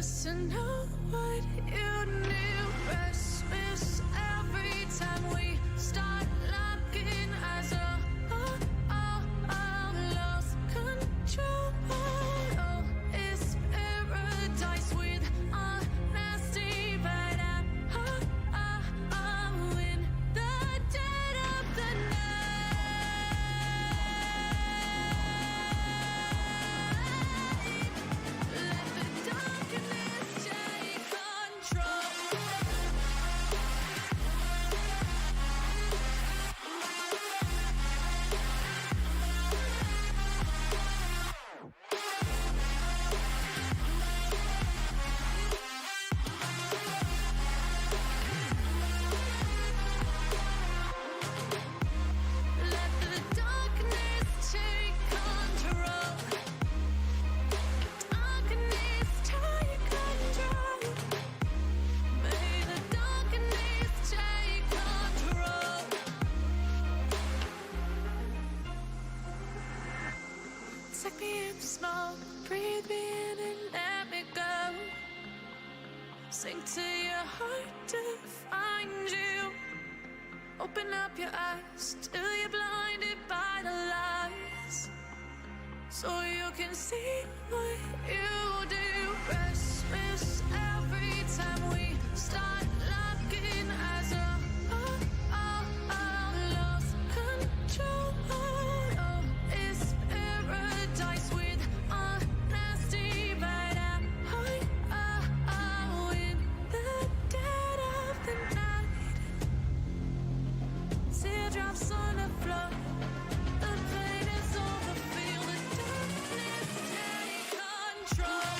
just to know what you knew. Restless every time we start locking eyes. Lost control. Oh, it's paradise with honesty, but I'm in the dead of the night. Let the darkness take control. Let the darkness take control. Darkness take control. May the darkness take control. Take me in the smoke, breathe me in and let me go. Sink to your heart to find you. Open up your eyes till you're blinded by the lies, so you can see what you do. Restless every time we start locking eyes. Lost control. Oh, it's paradise with honesty, but I'm in the dead of the night. Teardrops on the floor. The pain is over. Feel the darkness take control.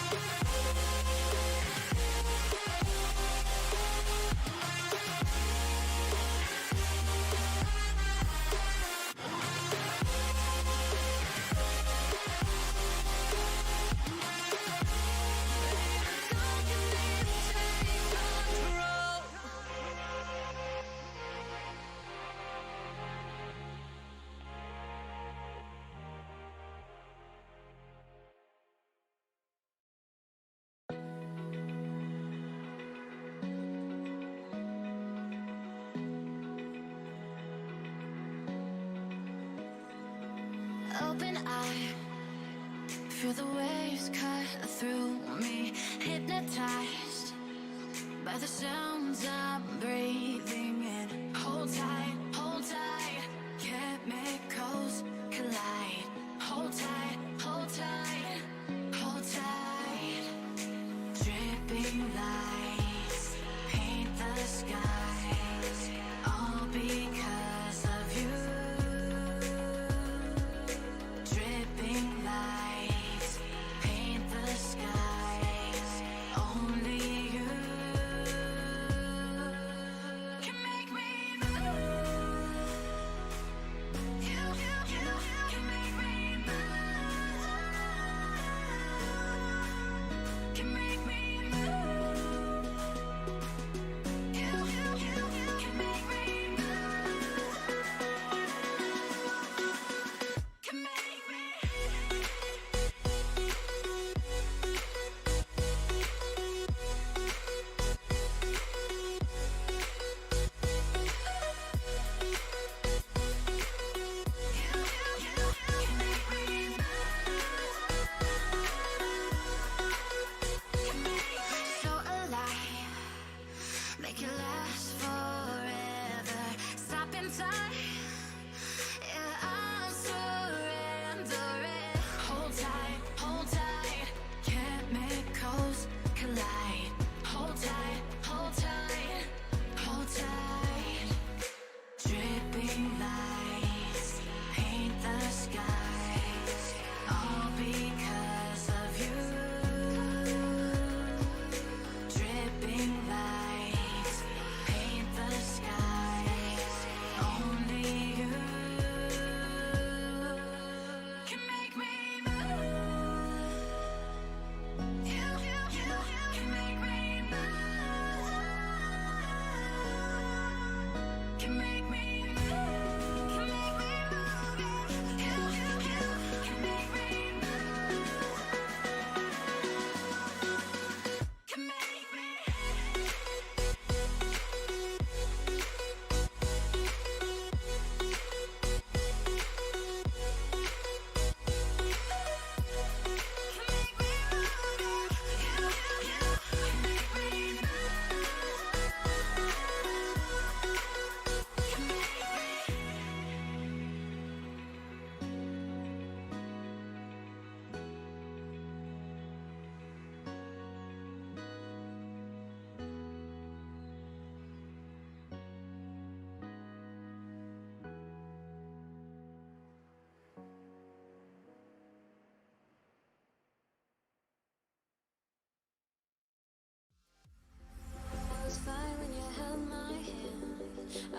Open eye, feel the waves cut through me. Hypnotized by the sounds I'm breathing in. Hold tight, chemicals collide. Hold tight, hold tight, hold tight. Dripping lights paint the skies, all because of you. Dripping lights paint the skies, only you can make me move.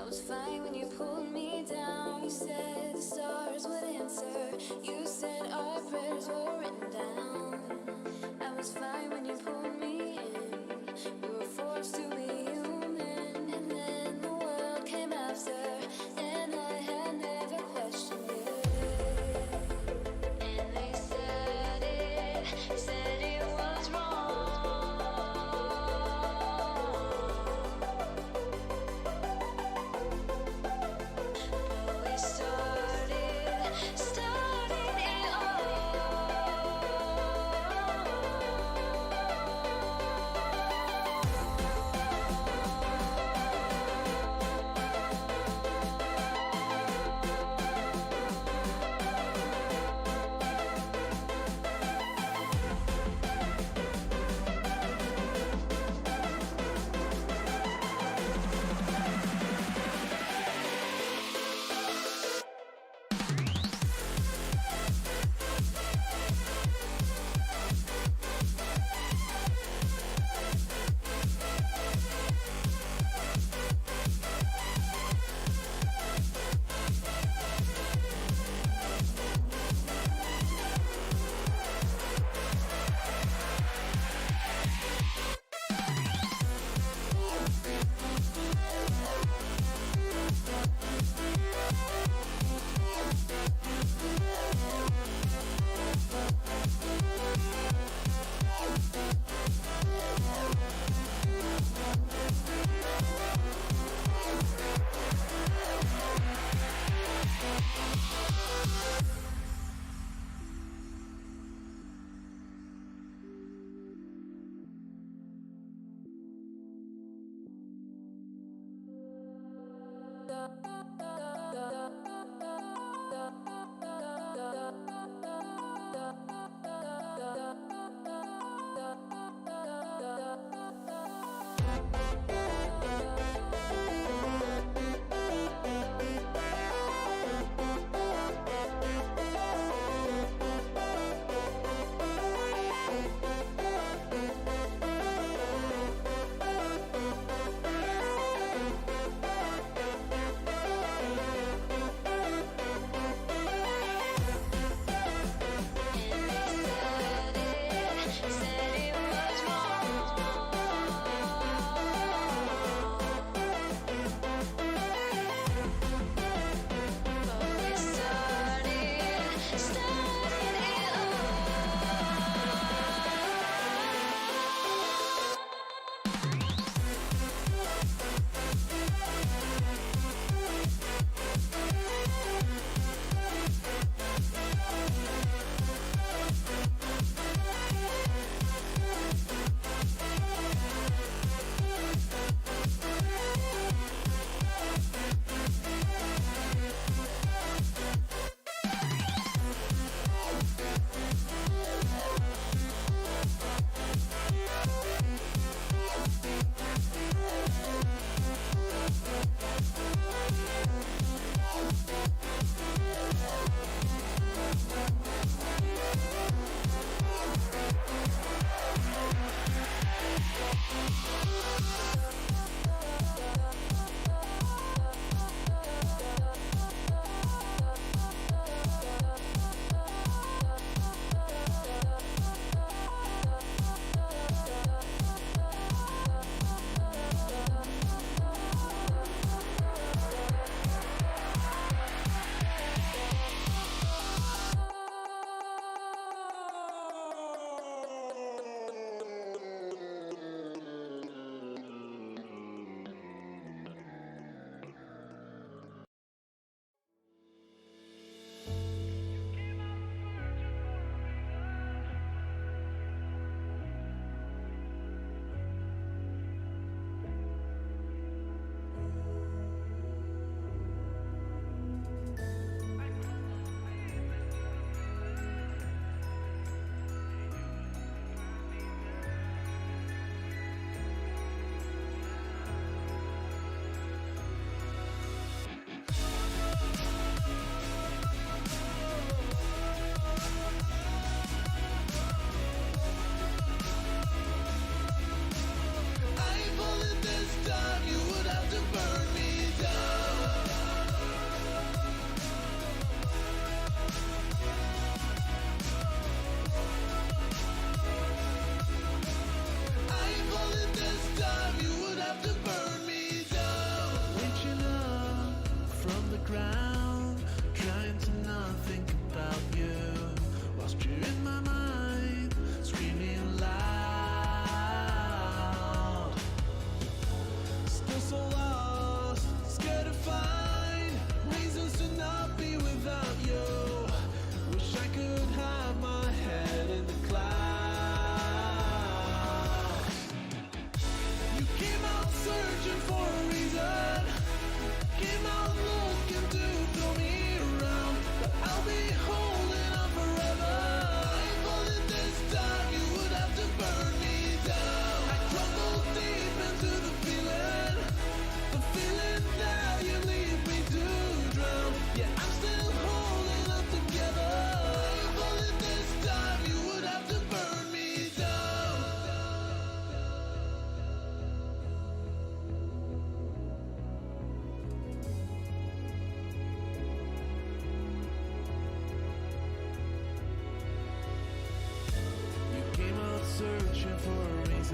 was fine when you pulled me down. You said the stars would answer. You said our prayers were written down. I was fine when you pulled me in. We were forced to be human, and then the world came after, and I had never questioned it. And they said it was wrong. But we started it all.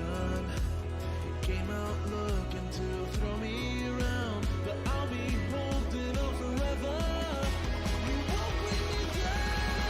done. Came out looking to throw me around, but I'll be holding on forever. You won't bring me down.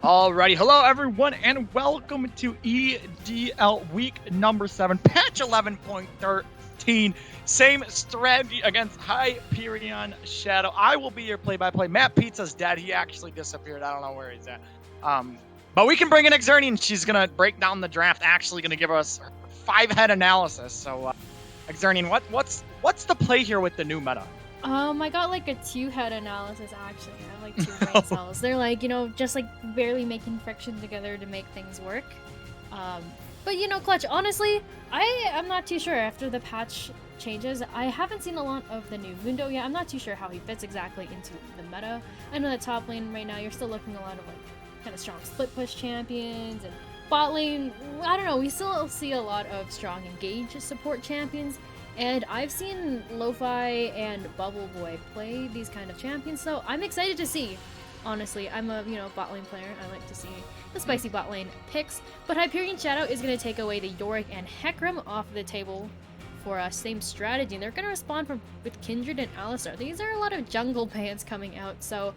Alrighty, hello everyone, and welcome to EDL week number 7, patch 11.13. Same strategy against Hyperion Shadow. I will be your play-by-play. Matt Pizza's dead. He actually disappeared. I don't know where he's at. But we can bring in Exernian. She's gonna break down the draft. Actually, gonna give us 5-head analysis. So, Exernian, what's the play here with the new meta? I got like a 2-head analysis actually. I have like 2 brain cells. They're like, just like barely making friction together to make things work. But Clutch, honestly, I am not too sure after the patch changes. I haven't seen a lot of the new Mundo yet. I'm not too sure how he fits exactly into the meta. I know that top lane right now, you're still looking a lot of like kind of strong split push champions, and bot lane, I don't know, we still see a lot of strong engage support champions. And I've seen Lo-Fi and Bubble Boy play these kind of champions, so I'm excited to see. Honestly, I'm a bot lane player. I like to see the spicy bot lane picks. But Hyperion Shadow is going to take away the Yorick and Hecarim off the table for same strategy. And they're going to respond with Kindred and Alistar. These are a lot of jungle bans coming out. So,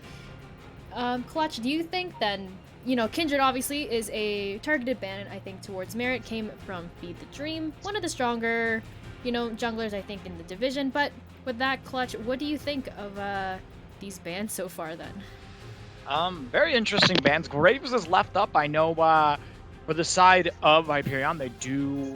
Clutch, do you think then, Kindred obviously is a targeted ban, I think, towards Merit. Came from Feed the Dream, one of the stronger junglers I think in the division. But with that, Clutch, what do you think of these bans so far then? Very interesting bans. Graves is left up. I know for the side of Hyperion, they do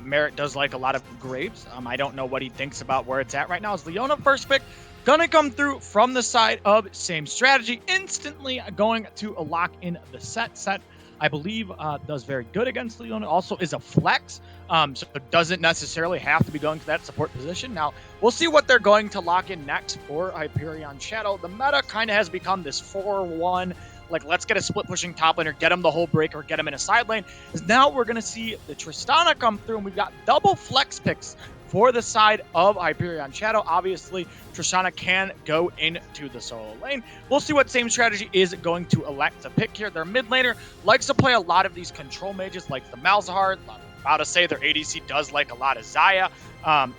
Merit does like a lot of Graves. I don't know what he thinks about where it's at right now. Is Leona first pick gonna come through from the side of same strategy, instantly going to lock in the set. I believe does very good against Leona. Also is a flex, so it doesn't necessarily have to be going to that support position. Now, we'll see what they're going to lock in next for Hyperion Shadow. The meta kind of has become this 4-1, like let's get a split pushing top laner, get him the whole break, or get him in a side lane. Because now we're going to see the Tristana come through, and we've got double flex picks for the side of Hyperion Shadow. Obviously, Tristana can go into the solo lane. We'll see what same strategy is going to elect to pick here. Their mid laner likes to play a lot of these control mages like the Malzahar. About to say their ADC does like a lot of Xayah.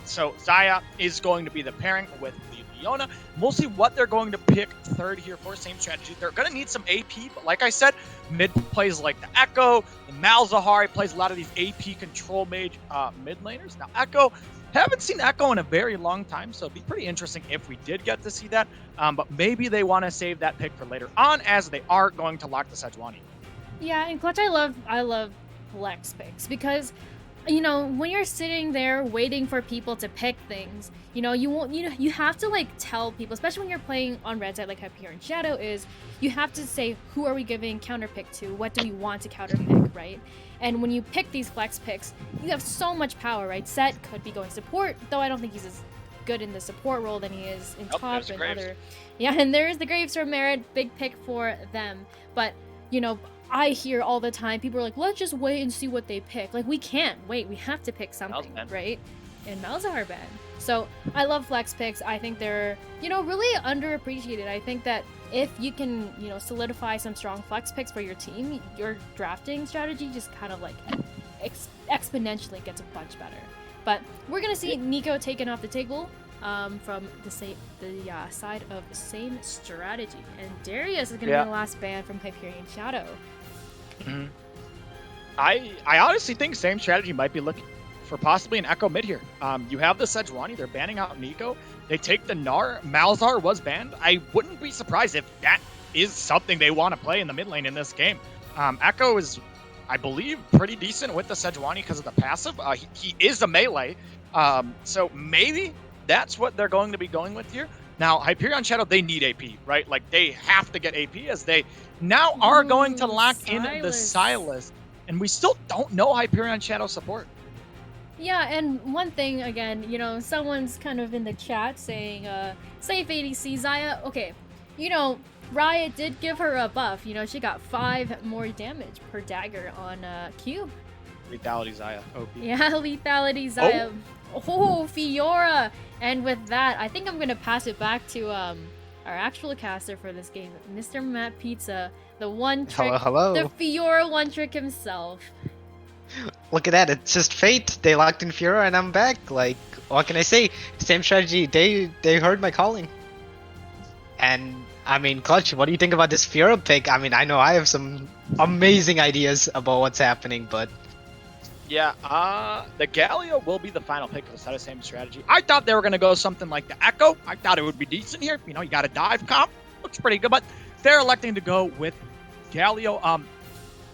So Xayah is going to be the pairing with the Leona. We'll see what they're going to pick third here for same strategy. They're going to need some AP, but like I said, mid plays like the Echo, the Malzahar. He plays a lot of these AP control mage mid laners. Now Echo, haven't seen Echo in a very long time, so it'd be pretty interesting if we did get to see that. But maybe they want to save that pick for later on, as they are going to lock the Sejuani. Yeah, and Clutch, I love flex picks because, when you're sitting there waiting for people to pick things, you have to like tell people, especially when you're playing on red side like Hyperion Shadow is, you have to say, who are we giving counter pick to? What do we want to counter pick, right? And when you pick these flex picks, you have so much power, right? Set could be going support, though I don't think he's as good in the support role than he is in top and other. Yeah, and there's the Graves for Merit, big pick for them. But, I hear all the time, people are like, let's just wait and see what they pick. Like, we can't wait. We have to pick something, right? And Malzahar ban. So, I love flex picks. I think they're, really underappreciated. I think that if you can, solidify some strong flex picks for your team, your drafting strategy just kind of like exponentially gets a bunch better. But we're going to see Nico taken off the table from the side of the same strategy. And Darius is going to be the last ban from Hyperion Shadow. Mm-hmm. I honestly think same strategy might be looking for possibly an Echo mid here. You have the Sejuani, they're banning out Nico. They take the Gnar. Malzahar was banned. I wouldn't be surprised if that is something they want to play in the mid lane in this game. Echo is, I believe, pretty decent with the Sejuani because of the passive. He is a melee, so maybe that's what they're going to be going with here. Now, Hyperion Shadow, they need AP, right? Like, they have to get AP as they now are going to lock in the Sylas. And we still don't know Hyperion Shadow support. Yeah, and one thing, again, someone's kind of in the chat saying, safe ADC Xayah. Okay, Riot did give her a buff. She got 5 more damage per dagger on Q. Lethality Xayah, OP. Yeah, Lethality Xayah. Oh, Fiora! And with that, I think I'm going to pass it back to our actual caster for this game, Mr. Matt Pizza, the one trick, hello. The Fiora one trick himself. Look at that, it's just fate. They locked in Fiora and I'm back. Like, what can I say? Same strategy. They heard my calling. And I mean, Clutch, what do you think about this Fiora pick? I mean, I know I have some amazing ideas about what's happening, but Yeah, the Galio will be the final pick for the set of same strategy. I thought they were going to go something like the Echo. I thought it would be decent here. You know, you got a dive comp. Looks pretty good, but they're electing to go with Galio.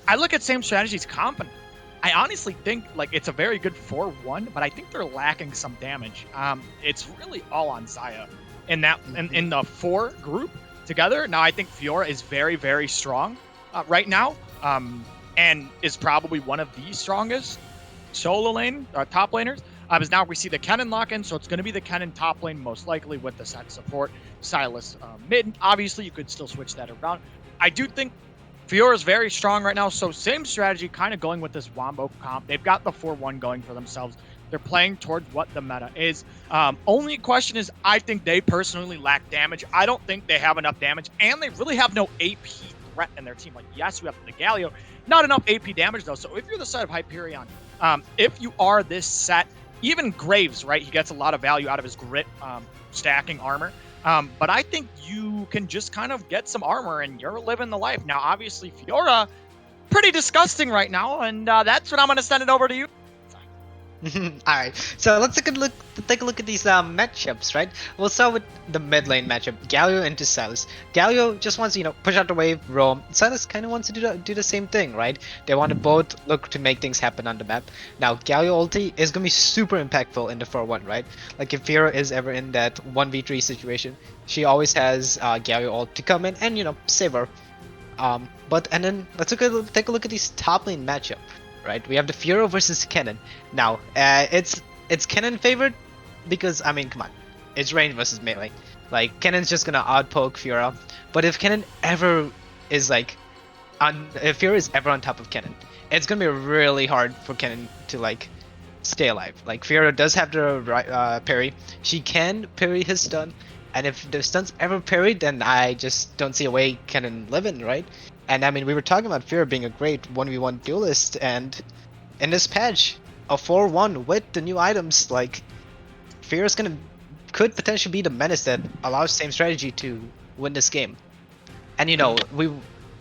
I look at same strategies comp, and I honestly think like it's a very good 4-1, but I think they're lacking some damage. It's really all on Zaya in that in the 4 group together. Now I think Fiora is very, very strong right now, and is probably one of the strongest solo lane top laners. Because now we see the Kennen lock in, so it's going to be the Kennen top lane most likely with the set support. Silas mid. Obviously, you could still switch that around. I do think Fiora is very strong right now, so same strategy, kind of going with this Wombo comp. They've got the 4-1 going for themselves. They're playing towards what the meta is. Only question is, I think they personally lack damage. I don't think they have enough damage, and they really have no AP threat in their team. Like, yes, you have the Galio, not enough AP damage, though. So if you're the side of Hyperion, if you are this set, even Graves, right, he gets a lot of value out of his grit stacking armor. But I think you can just kind of get some armor and you're living the life. Now, obviously, Fiora, pretty disgusting right now, and that's what I'm going to send it over to you. Alright, so let's take a look at these matchups, right? We'll start with the mid lane matchup, Galio into Silas. Galio just wants to, push out the wave, roam. Silas kind of wants to do the same thing, right? They want to both look to make things happen on the map. Now, Galio ulti is going to be super impactful in the 4-1, right? Like, if Fiora is ever in that 1v3 situation, she always has Galio ult to come in and, save her. And then let's take a look at these top lane matchup. Right, we have the Fiora versus Kennen. Now, it's Kennen favored because I mean, come on, it's range versus melee. Like Kennen's just gonna outpoke Fiora, but if Kennen ever is if Fiora is ever on top of Kennen, it's gonna be really hard for Kennen to stay alive. Like Fiora does have the parry, she can parry his stun, and if the stun's ever parried, then I just don't see a way Kennen living, right? And I mean, we were talking about Fiora being a great 1v1 duelist, and in this patch, a 4-1 with the new items, Fiora's could potentially be the menace that allows same strategy to win this game. And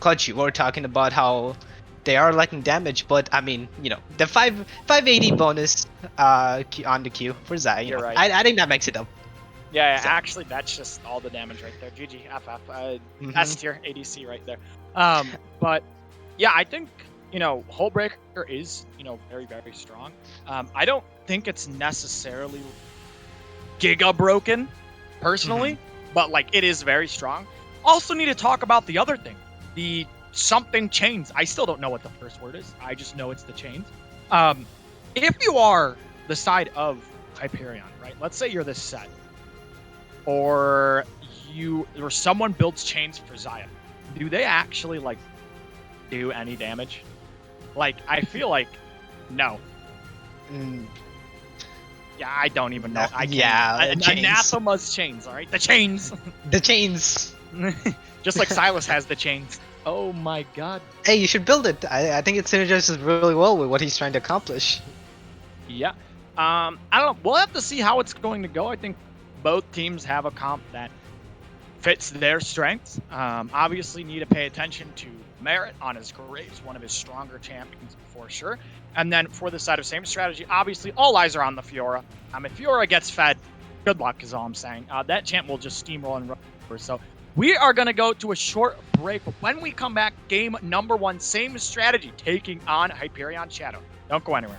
Clutch, we were talking about how they are lacking damage, but I mean, the 580 bonus on the Q for Zai, You're right. I think that makes it up. Yeah, So- actually, that's just all the damage right there. GG, FF, S tier ADC right there. But yeah, I think Hullbreaker is very, very strong. I don't think it's necessarily giga broken, personally, but it is very strong. Also, need to talk about the other thing, the something chains. I still don't know what the first word is. I just know it's the chains. If you are the side of Hyperion, right? Let's say you're this set, or someone builds chains for Zaya. Do they actually do any damage? I feel no. Yeah, I don't even know. I can't. Yeah, chains. Anathema's chains, all right? The chains. The chains. Just like Silas has the chains. Oh my god. Hey, you should build it. I think it synergizes really well with what he's trying to accomplish. Yeah. I don't know. We'll have to see how it's going to go. I think both teams have a comp that fits their strengths. Obviously, need to pay attention to Merit on his Graves, one of his stronger champions for sure. And then for the side of same strategy, obviously all eyes are on the Fiora. If Fiora gets fed, good luck is all I'm saying. That champ will just steamroll and run over. So we are going to go to a short break. But when we come back, game number 1, same strategy, taking on Hyperion Shadow. Don't go anywhere.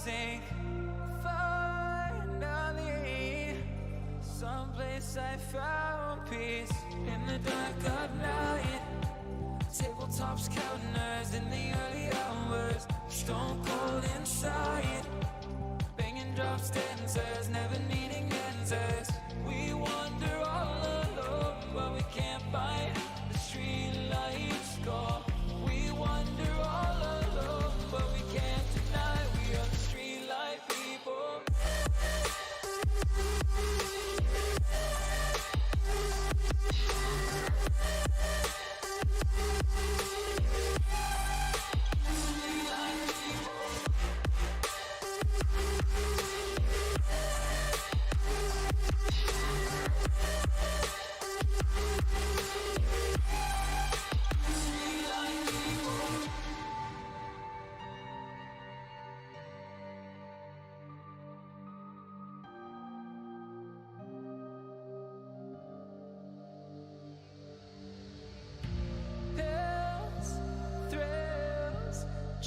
sink. Finally, someplace I found peace in the dark of night. Tabletops counters in the early hours, stone cold inside. Banging drop stanzas, never needing answers. We wander all alone, but we can't find the street lights go. We wander all alone, but we can't deny we are the street light people.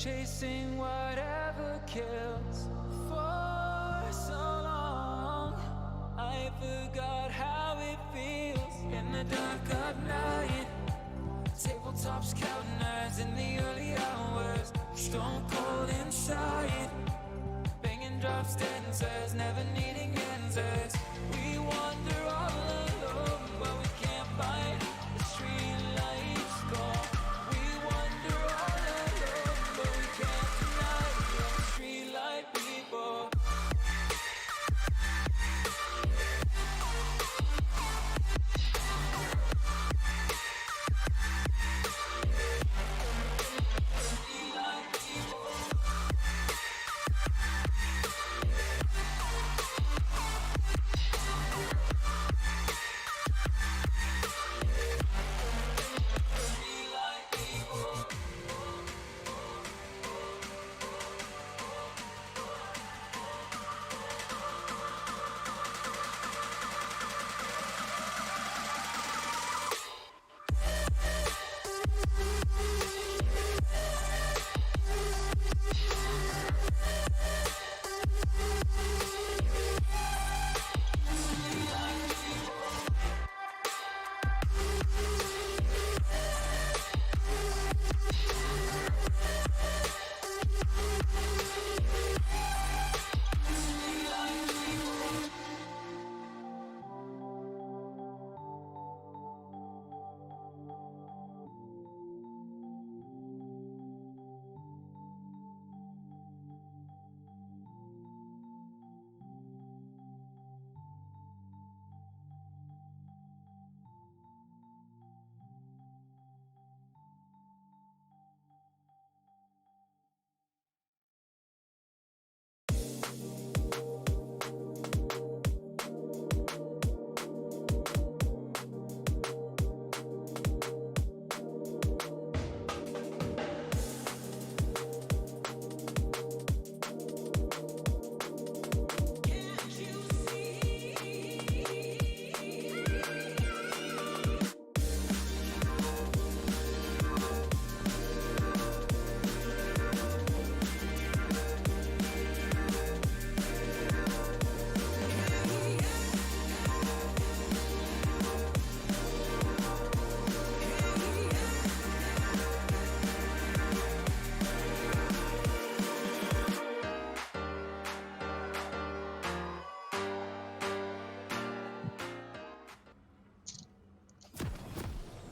chasing whatever kills. For so long, I forgot how it feels in the dark of night. Tabletops counting eyes in the early hours. Stone cold inside. Banging drop stanzas, never needing answers. We wander all alone, but we can't find the street lights gone. We wander all alone, but we can't deny the street light people.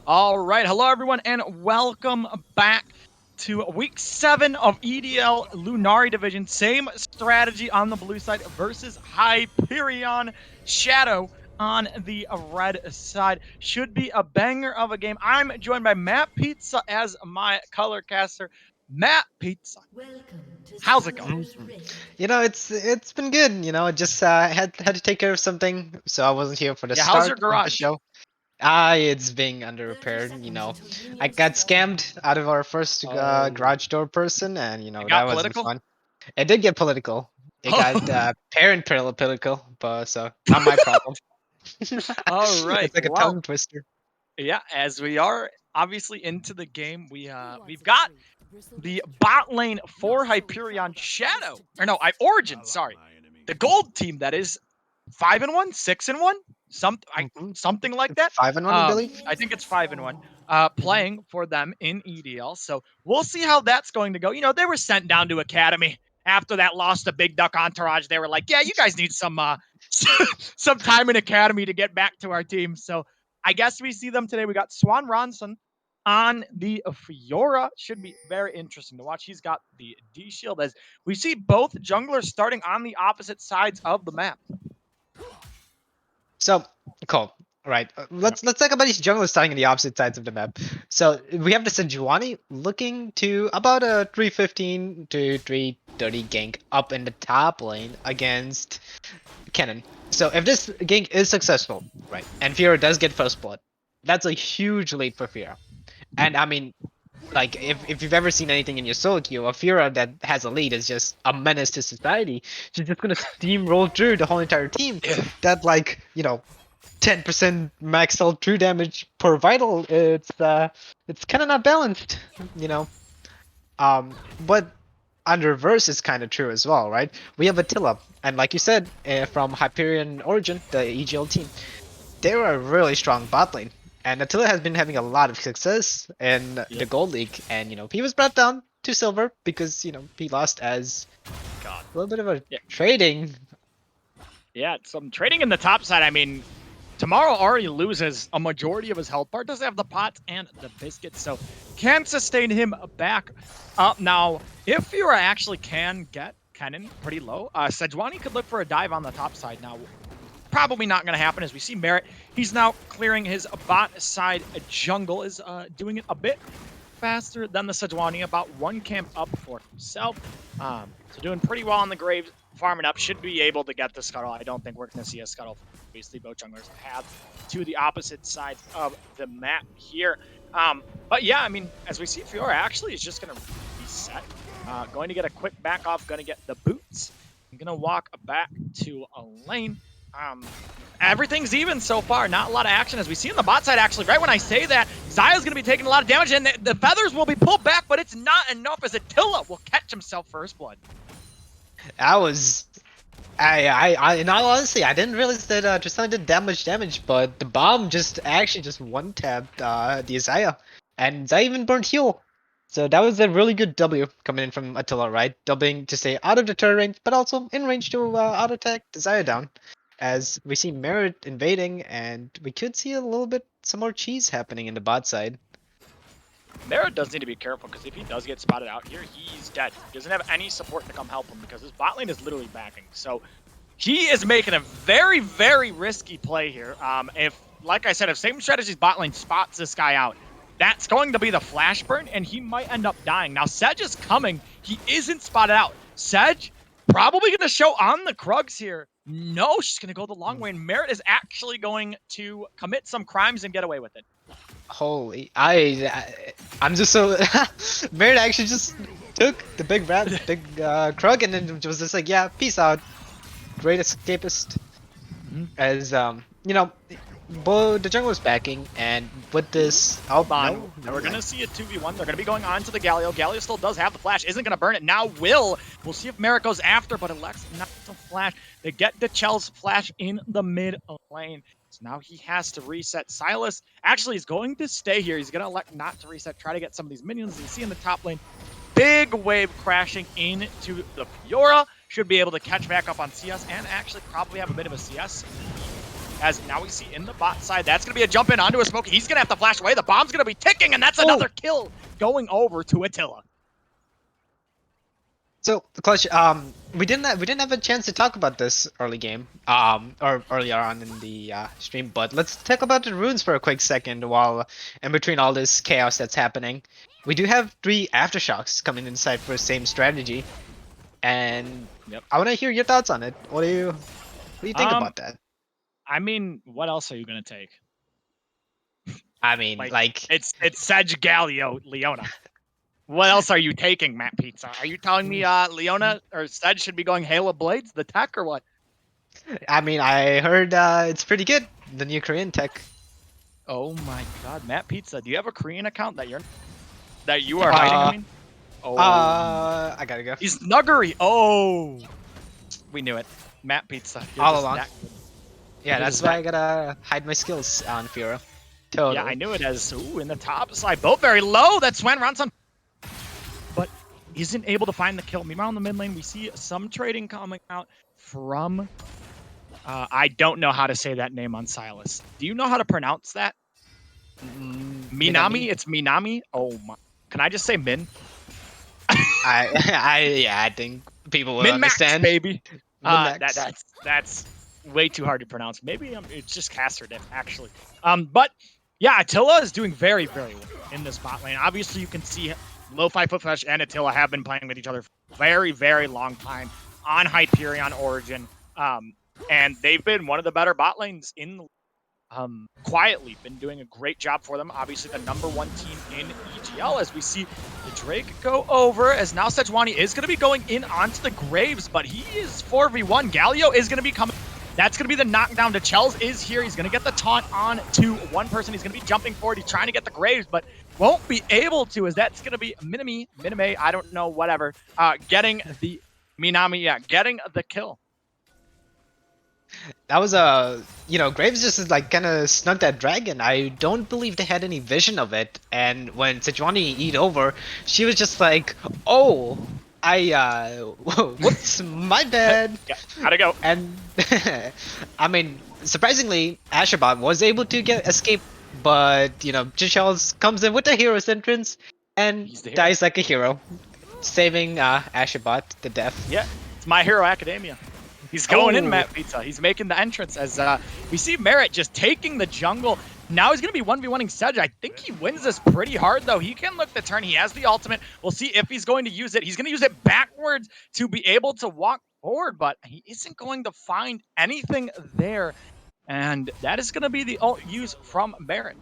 All right, hello everyone, and welcome back to week 7 of EDL Lunari Division. Same strategy on the blue side versus Hyperion Shadow on the red side. Should be a banger of a game. I'm joined by Matt Pizza as my color caster. Matt Pizza, how's it going? You know, it's been good. You know, I just had to take care of something, so I wasn't here for the Yeah, how's your start of the garage? show. It's being under repair. You know, I got scammed out of our first Oh, garage door person, and you it know got that wasn't political? fun. It did get political. It got political, but so not my problem. All right, It's like a well, tongue twister. yeah, as we are obviously into the game, we've got the bot lane for Hyperion Shadow. Or no, Origin, sorry. The gold team that is 5-1, 6-1, Mhm. something like It's that. 5-1, I believe. I think it's 5-1. Mhm. Playing for them in EDL. So we'll see how that's going to go. You know, they were sent down to Academy after that loss to Big Duck Entourage. They were like, yeah, you guys need some some time in Academy to get back to our team. So I guess we see them today. We got Swan Ronson on the Fiora. Should be very interesting to watch. He's got the D shield as we see both junglers starting on the opposite sides of the map. So cool. Right. Let's talk about these junglers starting on the opposite sides of the map. So we have the Sejuani looking to about a 315 to 330 gank up in the top lane against Kennen. So if this gank is successful, right, and Fiora does get first blood, that's a huge lead for Fiora. And I mean, like if you've ever seen anything in your solo queue, a Fiora that has a lead is just a menace to society. She's just gonna steamroll through the whole entire team. That like 10% max out true damage per vital. It's kind of not balanced, you know. But on the reverse is kind of true as well, right? We have Attila, and like you said, from Hyperion Origin, the EGL team, they were a really strong bot lane. And Attila has been having a lot of success in the Gold League, and he was brought down to silver because he lost as God. a little bit of a Yeah. trading. Yeah, some trading in the top side. I mean, Tomorrow already loses a majority of his health bar. Does have the pots and the biscuits, so can sustain him back up. Now, if Fiora actually can get Kennen pretty low, Sejuani could look for a dive on the top side. Now, probably not going to happen as we see Merit. He's now clearing his bot side. Jungle is doing it a bit faster than the Sejuani, about one camp up for himself. So doing pretty well on the Graves, farming up, should be able to get the Scuttle. I don't think we're going to see a Scuttle. Obviously, both junglers have to the opposite sides of the map here. But yeah, I mean, as we see, Fiora actually is just going to reset. Going to get a quick back off, going to get the boots. I'm going to walk back to a lane. Everything's even so far. Not a lot of action as we see on the bot side, actually. Right when I say that, Xayah's going to be taking a lot of damage, and the feathers will be pulled back, but it's not enough as Attila will catch himself first blood. That was... in all honesty, I didn't realize that Tristan did that much damage, but the bomb actually just one-tapped the Xayah. And Xayah even burned heal. So that was a really good W coming in from Attila, right? Doubling to stay out of the turret range, but also in range to auto-attack the Xayah down. As we see Merit invading, and we could see a little bit some more cheese happening in the bot side. Merit does need to be careful, because if he does get spotted out here, he's dead. He doesn't have any support to come help him, because his bot lane is literally backing. So he is making a very, very risky play here. If, like I said, if same strategy's bot lane spots this guy out, that's going to be the flash burn, and he might end up dying. Now, Sedge is coming. He isn't spotted out. Sedge probably going to show on the Krugs here. No, she's going to go the long way, and Merit is actually going to commit some crimes and get away with it. Holy, I'm just so... Merit actually just took the big Krug, and then was just like, yeah, peace out. Great escapist. As, the jungle was backing, and with this... Oh, no, we're going to see a 2v1. They're going to be going on to the Galio. Galio still does have the flash. Isn't going to burn it. Now We'll see if Merit goes after, but elects not to flash. They get the Chel's flash in the mid lane. So now he has to reset. Silas actually is going to stay here. He's going to elect not to reset. Try to get some of these minions. You see in the top lane, big wave crashing into the Fiora. Should be able to catch back up on CS and actually probably have a bit of a CS. As now we see in the bot side, that's going to be a jump in onto a smoke. He's going to have to flash away. The bomb's going to be ticking, and that's another kill going over to Attila. So, Clutch, we didn't have a chance to talk about this early game, or earlier on in the stream, but let's talk about the runes for a quick second while in between all this chaos that's happening. We do have 3 aftershocks coming inside for the same strategy, and I want to hear your thoughts on it. What do you think about that? I mean, what else are you gonna take? I mean, like it's Sedge Galio Leona. What else are you taking, Matt Pizza? Are you telling me Leona or Sedge should be going Hail of Blades, the tech, or what? I mean, I heard it's pretty good, the new Korean tech. Oh my God, Matt Pizza, do you have a Korean account that you are hiding? I mean, I gotta go. He's Nuggery. Oh, we knew it. Matt Pizza. All along. Yeah, that's why I gotta hide my skills on Fiora. Totally. Yeah, I knew it as in the top side, both very low. That Swen runs on, but isn't able to find the kill. Meanwhile, in the mid lane, we see some trading coming out from. I don't know how to say that name on Silas. Do you know how to pronounce that? Minami. It's Minami. Oh my! Can I just say Min? I think people will understand. Baby. That's way too hard to pronounce. Maybe it's just caster diff, actually. But yeah, Attila is doing very, very well in this bot lane. Obviously, you can see Low 5-foot Flash and Attila have been playing with each other for a very, very long time on Hyperion Origin. And they've been one of the better bot lanes in the quietly been doing a great job for them. Obviously, the #1 team in EDL, as we see the Drake go over, as now Sejuani is going to be going in onto the Graves, but he is 4v1. Galio is going to be coming That's going to be the knockdown to Chels is here. He's going to get the taunt on to one person. He's going to be jumping forward. He's trying to get the Graves, but won't be able to, as that's going to be Miname, I don't know, whatever, getting the Minami, getting the kill. That was Graves just like kind of snuck that dragon. I don't believe they had any vision of it. And when Sejuani eat over, she was just like, "Oh, whoops, my bad." Yeah, gotta go. And I mean, surprisingly, Asherbot was able to escape, but Chichels comes in with the hero's entrance and dies like a hero, saving Asherbot the death. Yeah, it's My Hero Academia. He's going in, Matt Pizza. He's making the entrance as we see Merit just taking the jungle. Now he's going to be 1v1ing Sedge. I think he wins this pretty hard, though. He can look the turn. He has the ultimate. We'll see if he's going to use it. He's going to use it backwards to be able to walk forward, but he isn't going to find anything there. And that is going to be the ult use from Merit.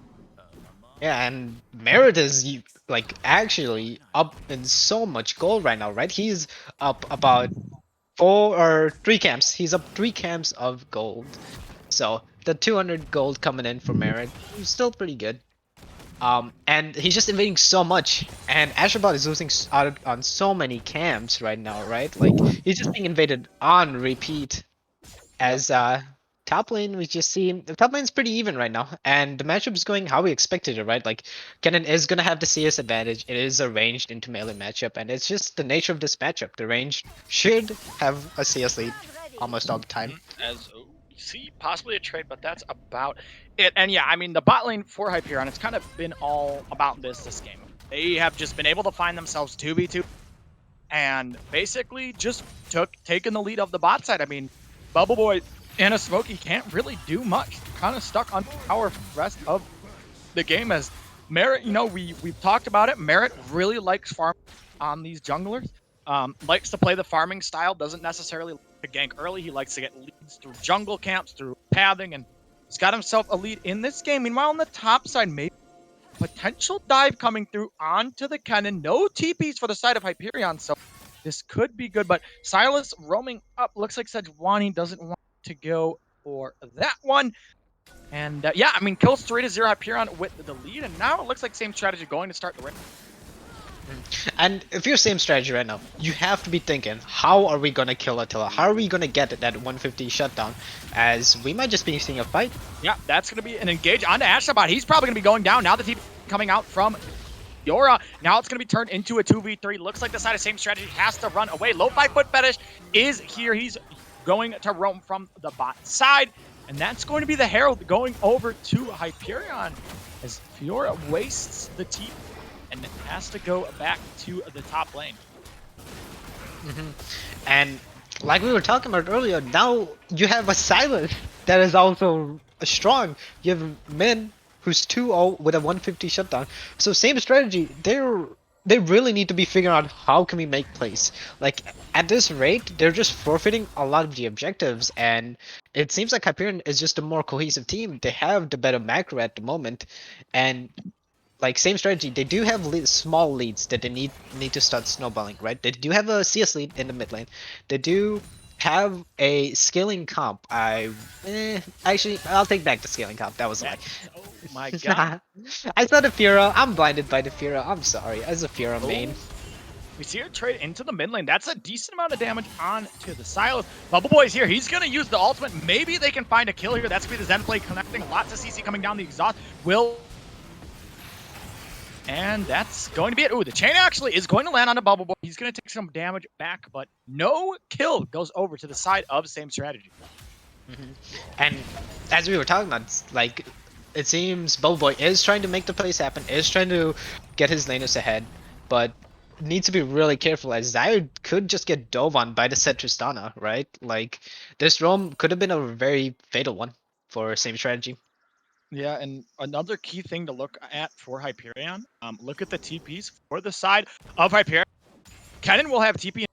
Yeah, and Merit is like actually up in so much gold right now, right? He's up about 3 camps. He's up 3 camps of gold. So the 200 gold coming in for Merit is still pretty good. And he's just invading so much, and Asherbot is losing out on so many camps right now, right? Like he's just being invaded on repeat. As top lane, we just see the top lane's pretty even right now, and the matchup is going how we expected it, right? Like Kennen is gonna have the CS advantage. It is a ranged into melee matchup, and it's just the nature of this matchup. The range should have a CS lead almost all the time. As we see possibly a trade, but that's about it. And yeah, I mean the bot lane for Hyperion, it's kind of been all about this game. They have just been able to find themselves 2v2 and basically just taken the lead of the bot side. I mean, Bubble Boy and a Smokey can't really do much. Kind of stuck on power for the rest of the game as Merit, we've talked about it. Merit really likes farming on these junglers. Likes to play the farming style, doesn't necessarily like to gank early. He likes to get leads through jungle camps, through pathing, and he's got himself a lead in this game. Meanwhile, on the top side, maybe potential dive coming through onto the Kennen. No TPs for the side of Hyperion, so this could be good. But Silas roaming up. Looks like Sejuani doesn't want to go for that one. And yeah, I mean, kills 3-0 Hyperion with the lead, and now it looks like same strategy going to start the race. And if you're same strategy right now, you have to be thinking, how are we gonna kill Attila? How are we gonna get that 150 shutdown? As we might just be seeing a fight. Yeah, that's gonna be an engage onto Ashabot. He's probably gonna be going down now. The team coming out from Yora. Now it's gonna be turned into a 2v3. Looks like the side of same strategy has to run away. Low 5-foot fetish is here. He's going to roam from the bot side, and that's going to be the Herald going over to Hyperion as Fiora wastes the TP and has to go back to the top lane. And like we were talking about earlier, now you have a Silas that is also strong. You have Min who's 2-0 with a 150 shutdown. So same strategy. They really need to be figuring out how can we make plays. Like at this rate, they're just forfeiting a lot of the objectives, and it seems like Hyperion is just a more cohesive team. They have the better macro at the moment, and like same strategy, they do have small leads that they need to start snowballing, right? They do have a CS lead in the mid lane. They do have a scaling comp. Actually, I'll take back the scaling comp. That was a lie. Oh my god. I saw the Fiora. I'm blinded by the Fiora. I'm sorry. As a Fiora main. We see her trade into the mid lane. That's a decent amount of damage on to the Silos. Bubble Boy's here. He's going to use the ultimate. Maybe they can find a kill here. That's going to be the Zen play connecting. Lots of CC coming down the exhaust. And that's going to be it. Ooh, the chain actually is going to land on the Bubble Boy. He's going to take some damage back, but no kill goes over to the side of same strategy. And as we were talking about, like, it seems Bubble Boy is trying to make the plays happen, is trying to get his laners ahead, but needs to be really careful as Zyre could just get dove on by the set Tristana, right? Like, this roam could have been a very fatal one for same strategy. Yeah, and another key thing to look at for Hyperion, look at the TPs for the side of Hyperion. Kennen will have TP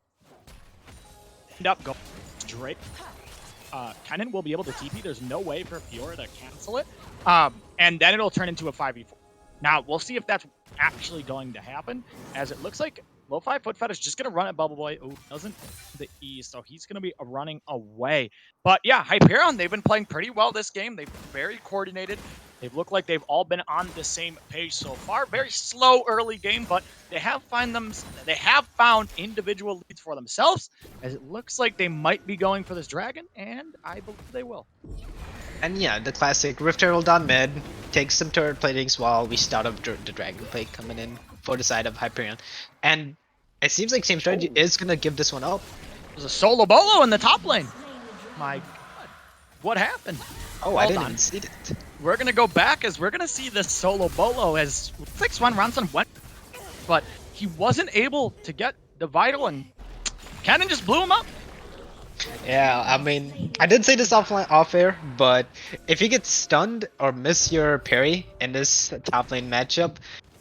end up going straight. Kennen will be able to TP. There's no way for Fiora to cancel it. And then it'll turn into a 5v4. Now, we'll see if that's actually going to happen, as it looks like Lo-Fi Foot Fetish just going to run at Bubble Boy. Oh, doesn't the E, so he's going to be running away. But yeah, Hyperion, they've been playing pretty well this game. They've been very coordinated. They've looked like they've all been on the same page so far. Very slow early game, but they have found individual leads for themselves, as it looks like they might be going for this dragon, and I believe they will. And yeah, the classic Rift Herald on mid, takes some turret platings while we start up the Dragon Plate coming in for the side of Hyperion. And it seems like same strategy is gonna give this one up. There's a solo bolo in the top lane. My god, what happened? Oh, I didn't even see it. We're gonna go back as we're gonna see this solo bolo as Swan Ronson went, but he wasn't able to get the vital, and Cannon just blew him up. Yeah, I mean, I did say this off air, but if you get stunned or miss your parry in this top lane matchup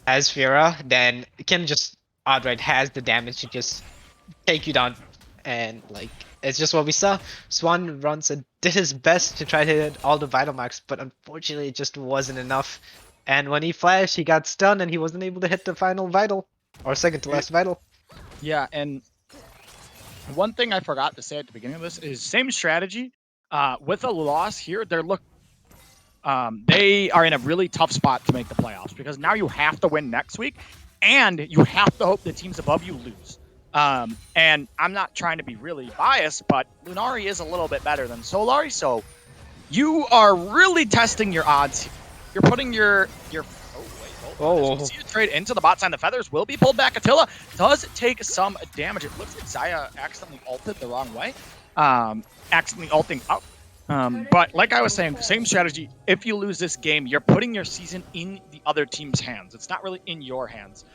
as Fiora, then Ken just outright has the damage to just take you down. And like, it's just what we saw. Swan Ronson did his best to try to hit all the vital marks, but unfortunately it just wasn't enough. And when he flashed, he got stunned and he wasn't able to hit the final vital, or second to last vital. Yeah, and one thing I forgot to say at the beginning of this is same strategy. With a loss here, they are in a really tough spot to make the playoffs, because now you have to win next week, and you have to hope the teams above you lose. And I'm not trying to be really biased, but Lunari is a little bit better than Solari, so you are really testing your odds. You're putting your Oh. see a trade into the bot side. The feathers will be pulled back. Attila does take some damage. It looks like Zaya accidentally ulted the wrong way. Accidentally ulting up. But like I was saying, same strategy. If you lose this game, you're putting your season in the other team's hands. It's not really in your hands.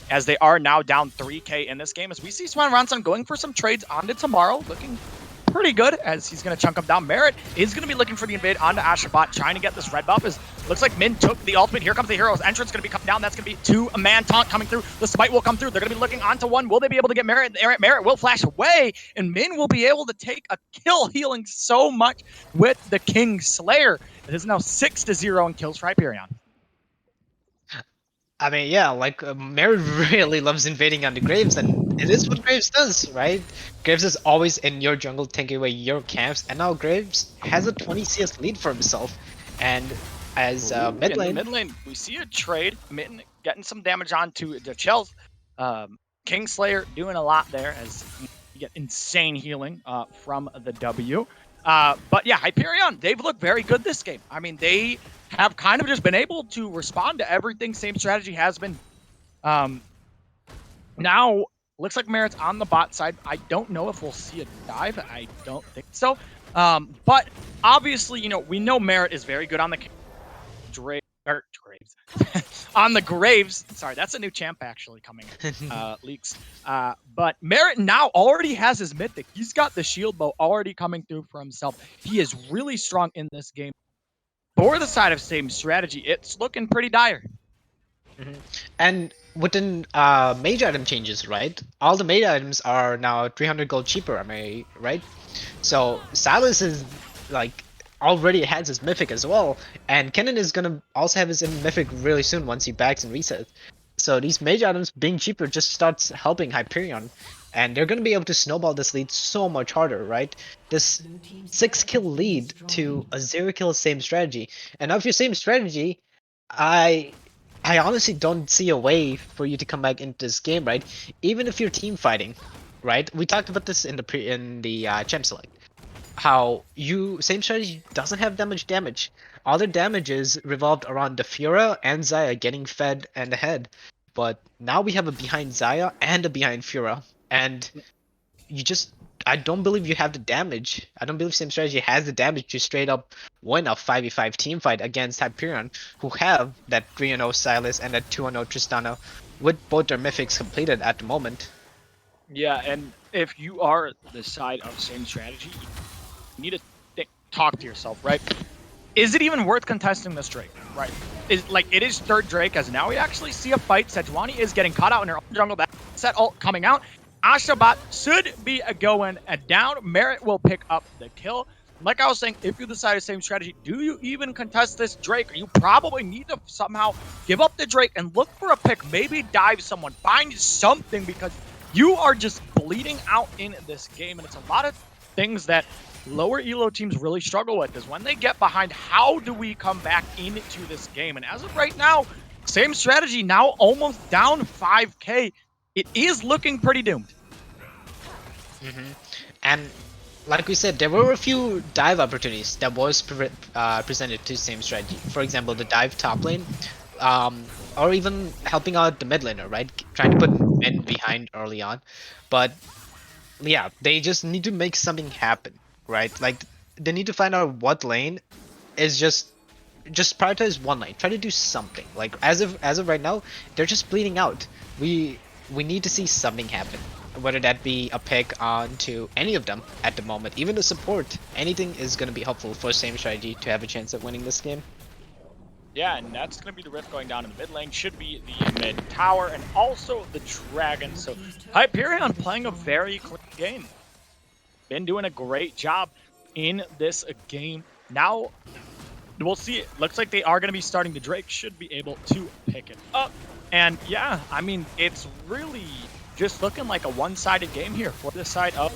As they are now down 3K in this game. As we see Swan Ronson going for some trades onto tomorrow, looking pretty good as he's going to chunk him down. Merit is going to be looking for the invade onto Ashabot, trying to get this red buff. Looks like Min took the ultimate. Here comes the hero's entrance, going to be coming down. That's going to be two-man taunt coming through. The smite will come through. They're going to be looking onto one. Will they be able to get Merit? Merit will flash away, and Min will be able to take a kill, healing so much with the King Slayer. It is now 6-0 in kills for Hyperion. I mean, yeah, like Merit really loves invading on the Graves, and it is what Graves does, right? Graves is always in your jungle, taking away your camps, and now Graves has a 20 CS lead for himself. And as mid lane, we see a trade. Mitten getting some damage onto the Chels. Kingslayer doing a lot there as you get insane healing from the W. But yeah, Hyperion, they've looked very good this game. I mean, they have kind of just been able to respond to everything. Same strategy has been. Now, looks like Merit's on the bot side. I don't know if we'll see a dive. I don't think so. But obviously, you know, we know Merit is very good on the Graves. On the Graves. Sorry, that's a new champ actually coming. Leaks. But Merit now already has his mythic. He's got the shield bow already coming through for himself. He is really strong in this game. For the side of same strategy, it's looking pretty dire. And within major item changes, right? All the major items are now 300 gold cheaper, am I right? So Silas is like already has his mythic as well, and Kennen is gonna also have his mythic really soon once he backs and resets. So these major items being cheaper just starts helping Hyperion, and they're gonna be able to snowball this lead so much harder, right? This 6-kill lead to a 0-kill same strategy, and of your same strategy, I honestly don't see a way for you to come back into this game, right? Even if you're team fighting, right? We talked about this in the champ select. How same strategy doesn't have that much damage. All their damage is revolved around the Fiora and Zaya getting fed and ahead. But now we have a behind Zaya and a behind Fiora, and I don't believe you have the damage. I don't believe same strategy has the damage to straight up win a 5v5 team fight against Hyperion, who have that 3-0 Silas and that 2-0 Tristana with both their mythics completed at the moment. Yeah, and if you are the side of same strategy, you need to talk to yourself, right? Is it even worth contesting this Drake, right? It is third Drake, as now we actually see a fight. Sejuani is getting caught out in her own jungle. That set ult coming out. Ashabot should be going down. Merit will pick up the kill. like I was saying, if you decide the same strategy, do you even contest this Drake? You probably need to somehow give up the Drake and look for a pick. Maybe dive someone, find something, because you are just bleeding out in this game. And it's a lot of things that lower elo teams really struggle with, is when they get behind, how do we come back into this game? And as of right now, same strategy, now almost down 5k. It is looking pretty doomed. And like we said, there were a few dive opportunities that was presented to same strategy. For example, the dive top lane, or even helping out the mid laner, right? Trying to put men behind early on. But yeah, they just need to make something happen, right? Like they need to find out what lane is just prioritize one lane. Try to do something. Like as of right now, they're just bleeding out. We need to see something happen. Whether that be a pick onto any of them at the moment, even the support, anything is going to be helpful for same strategy to have a chance at winning this game. Yeah, and that's going to be the rift going down in the mid lane. Should be the mid tower and also the dragon. So Hyperion playing a very clean game. Been doing a great job in this game. Now we'll see. It looks like they are going to be starting the Drake. Should be able to pick it up. And yeah, I mean, it's really just looking like a one-sided game here for this side up.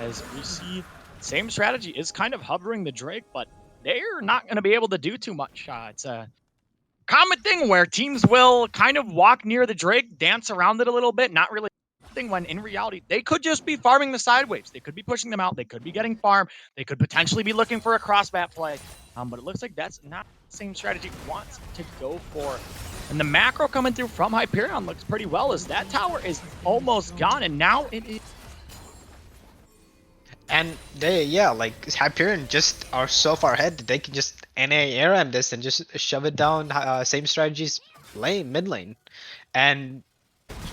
As we see, same strategy is kind of hovering the Drake, but they're not going to be able to do too much. It's a common thing where teams will kind of walk near the Drake, dance around it a little bit, not really thing, when in reality, they could just be farming the side waves. They could be pushing them out. They could be getting farm. They could potentially be looking for a crossbat play. But it looks like that's not the same strategy wants to go for. And the macro coming through from Hyperion looks pretty well, as that tower is almost gone, and now it is. And they, yeah, like Hyperion just are so far ahead that they can just NA ARAM this and just shove it down same strategies lane, mid lane. And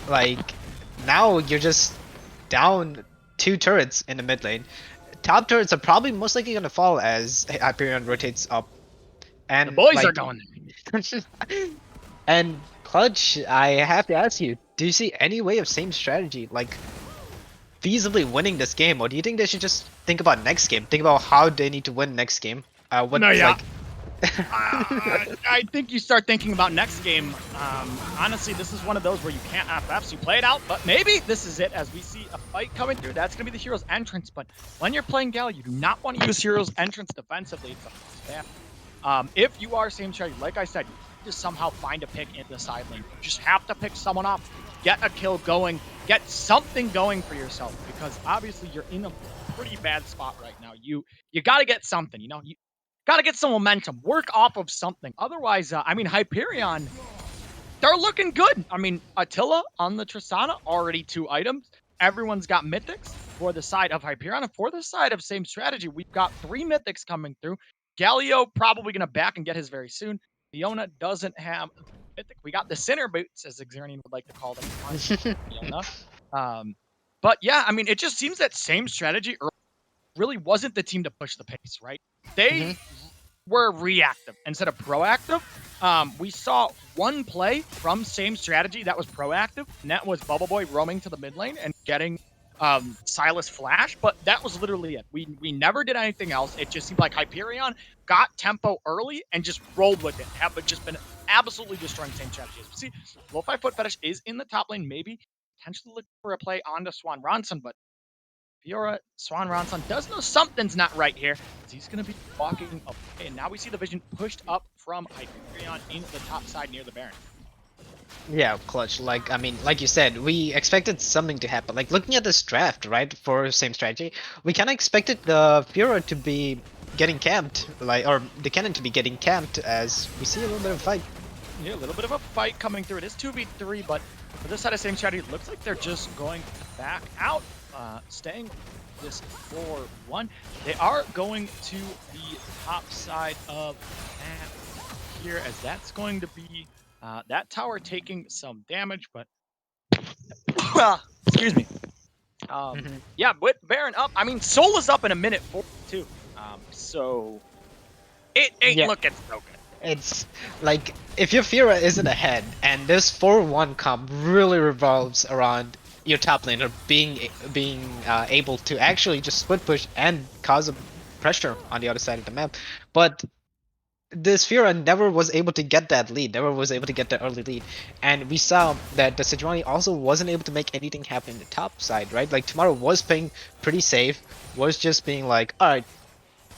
like now you're just down 2 turrets in the mid lane. Top turrets are probably most likely gonna fall as Hyperion rotates up. And The boys like, are going there. And Clutch, I have to ask you, do you see any way of same strategy like feasibly winning this game, or do you think they should just think about next game? Think about how they need to win next game. I think you start thinking about next game. Honestly, this is one of those where you can't FFs. You play it out, but maybe this is it, as we see a fight coming through. That's going to be the hero's entrance, but when you're playing Gal, you do not want to use hero's entrance defensively. It's a spam. If you are same strategy, like I said, you just somehow find a pick in the side lane. You just have to pick someone up, get a kill going, get something going for yourself, because obviously you're in a pretty bad spot right now. You got to get something, you know. You got to get some momentum, work off of something. Otherwise, I mean, Hyperion, they're looking good. I mean, Attila on the Tristana, already 2 items. Everyone's got mythics for the side of Hyperion. And for the side of same strategy, we've got 3 mythics coming through. Galio probably going to back and get his very soon. Fiona doesn't have mythic. We got the Sinner Boots, as Xernian would like to call them. Fiona. But yeah, I mean, it just seems that same strategy really wasn't the team to push the pace, right? They were reactive instead of proactive. We saw one play from same strategy that was proactive, and that was Bubble Boy roaming to the mid lane and getting Silas flash, but that was literally it. We never did anything else. It just seemed like Hyperion got tempo early and just rolled with it. Have just been absolutely destroying same strategies. See, Low 5 Foot Fetish is in the top lane, maybe potentially looking for a play onto Swan Ronson, but Fiora, Swan Ronson does know something's not right here, because he's going to be walking away. And now we see the vision pushed up from Hyperion into the top side near the Baron. Yeah, Clutch. Like, I mean, like you said, we expected something to happen. Like, looking at this draft, right, for same strategy, we kind of expected the Fiora to be getting camped, like, or the cannon to be getting camped, as we see a little bit of a fight. Yeah, a little bit of a fight coming through. It is 2v3, but for this side of same strategy, it looks like they're just going back out. Staying this 4-1. They are going to the top side of that here, as that's going to be that tower taking some damage, but excuse me. Yeah, with Baron up, I mean, Soul is up in a minute 42. So it ain't looking so good. It's like, if your Fiora isn't ahead, and this 4-1 comp really revolves around your top laner being able to actually just split push and cause pressure on the other side of the map. But the Sphera never was able to get that lead, never was able to get that early lead. And we saw that the Sejuani also wasn't able to make anything happen in the top side, right? Like, Tomorrow was playing pretty safe, was just being like, alright,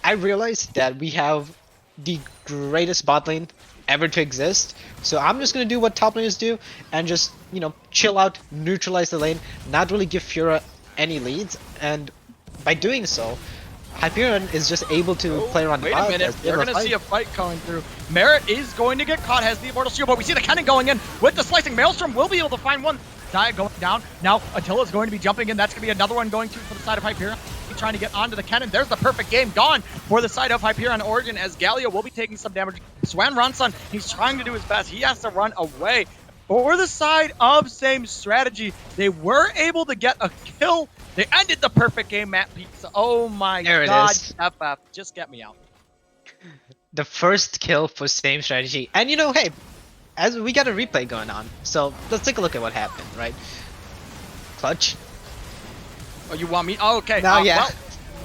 I realized that we have the greatest bot lane ever to exist, so I'm just gonna do what top laners do and just, you know, chill out, neutralize the lane, not really give Fiora any leads, and by doing so, Hyperion is just able to play around the Wait bot a minute, as they you're have going to fight. see a fight coming through. Merit is going to get caught, has the Immortal Shield, but we see the cannon going in with the Slicing Maelstrom. Will be able to find one. Dia going down. Now Attila's going to be jumping in. That's going to be another one going to for the side of Hyperion. Trying to get onto the cannon. There's the perfect game gone for the side of Hyperion Origin as Galio will be taking some damage. Swan Ronson, he's trying to do his best. He has to run away. For the side of Same Strategy, they were able to get a kill. They ended the perfect game, Matt Pizza. Oh my There it god, is. FF, just get me out. The first kill for Same Strategy. And you know, hey, as we got a replay going on, so let's take a look at what happened, right? Clutch. Oh, you want me? Oh, okay. No, yeah. Well,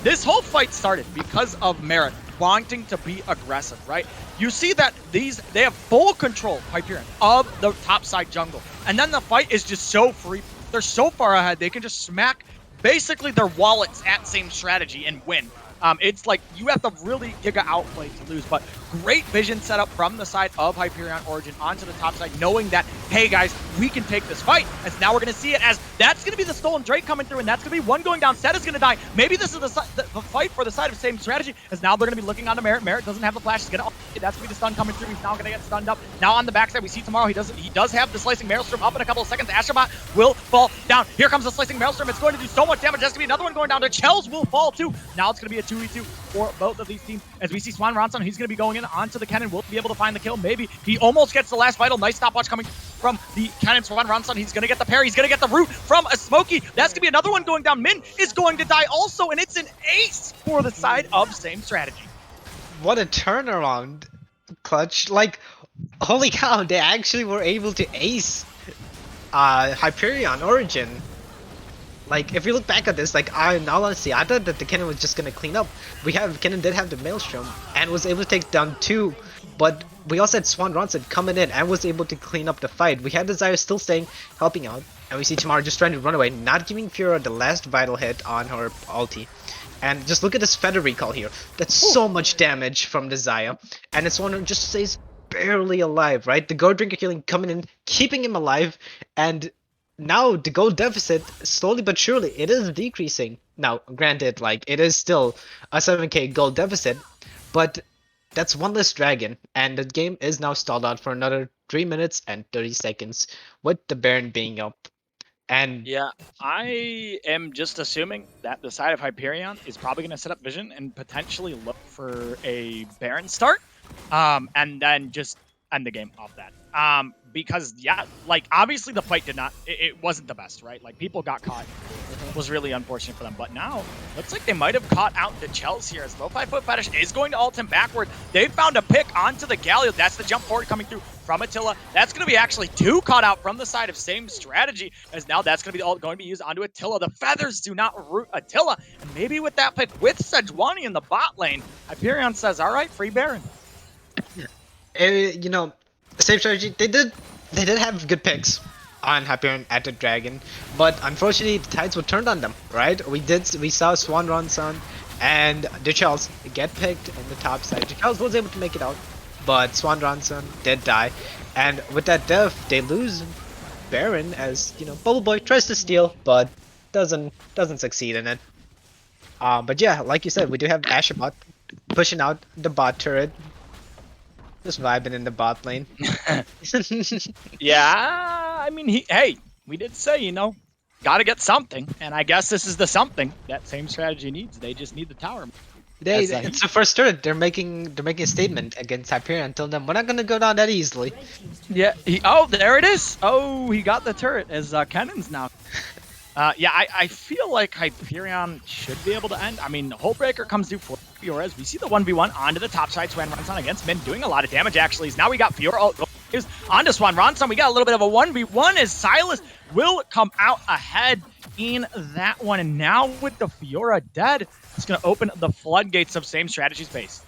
this whole fight started because of Merit wanting to be aggressive, right? You see that they have full control, Hyperion, of the top side jungle. And then the fight is just so free. They're so far ahead, they can just smack basically their wallets at Same Strategy and win. It's like you have to really giga outplay to lose, but great vision setup from the side of Hyperion Origin onto the top side, knowing that, hey guys, we can take this fight. As now we're going to see it as that's going to be the Stolen Drake coming through, and that's going to be one going down. Set is going to die. Maybe this is the fight for the side of Same Strategy, as now they're going to be looking onto Merit. Merit doesn't have the flash. He's going to, that's going to be the stun coming through. He's now going to get stunned up. Now on the backside, we see Tomorrow. He does have the Slicing Maelstrom up in a couple of seconds. Astrobot will fall down. Here comes the Slicing Maelstrom. It's going to do so much damage. That's going to be another one going down. The Chels will fall too. Now it's going to be a 2v2 for both of these teams. As we see Swan Ronson, he's going to be going in onto the cannon. Will be able to find the kill. Maybe he almost gets the last vital. Nice stopwatch coming from the cannon. Swan Ronson, he's going to get the parry. He's going to get the root from a Smokey. That's going to be another one going down. Min is going to die also, and it's an ace for the side of Same Strategy. What a turnaround, Clutch. Like, holy cow, they actually were able to ace Hyperion Origin. Like, if you look back at this, like, in all honesty, I thought that the cannon was just gonna clean up. Cannon did have the Maelstrom and was able to take down 2, but we also had Swan Ronson coming in and was able to clean up the fight. We had Desire still staying, helping out, and we see Tamara just trying to run away, not giving Fiora the last vital hit on her ulti. And just look at this Feather Recall here. That's so much damage from Desire, and it's one who just stays barely alive, right? The Gold Drinker healing coming in, keeping him alive, and now the gold deficit, slowly but surely, it is decreasing. Now, granted, like, it is still a 7k gold deficit, but that's one less dragon, and the game is now stalled out for another 3 minutes and 30 seconds, with the Baron being up. And yeah, I am just assuming that the side of Hyperion is probably going to set up vision and potentially look for a Baron start, and then just end the game off that. Because yeah, like obviously the fight it wasn't the best, right? Like people got caught. It was really unfortunate for them. But now, looks like they might have caught out the Chels here as Low 5-foot Fetish is going to ult him backward. They found a pick onto the Galio. That's the jump forward coming through from Attila. That's going to be actually 2 caught out from the side of Same Strategy, as now that's going to be all going to be used onto Attila. The feathers do not root Attila. And maybe with that pick with Sejuani in the bot lane, Hyperion says, all right, free Baron. you know, Same Strategy, they did have good picks on Hyperion at the Dragon, but unfortunately the tides were turned on them, right? We saw Swan Ronson and the Chels get picked in the top side. The Chels was able to make it out, but Swan Ronson did die, and with that death they lose Baron, as you know, Bubble Boy tries to steal but doesn't succeed in it. But yeah, like you said, we do have Asherbot pushing out the bot turret. Just vibing in the bot lane. Yeah, I mean, hey, we did say, you know, gotta get something, and I guess this is the something that Same Strategy needs. They just need the tower. It's the first turret. They're making a statement against Hyperion and telling them we're not gonna go down that easily. Yeah. Oh, there it is. Oh, he got the turret as Cannon's now. Yeah, I feel like Hyperion should be able to end. I mean, Hullbreaker comes through for Fiora. We see the 1v1 onto the top side. Swan Ronson against Min, doing a lot of damage, actually. Now we got Fiora onto Swan Ronson. We got a little bit of a 1v1 as Silas will come out ahead in that one. And now with the Fiora dead, it's going to open the floodgates of same strategies base.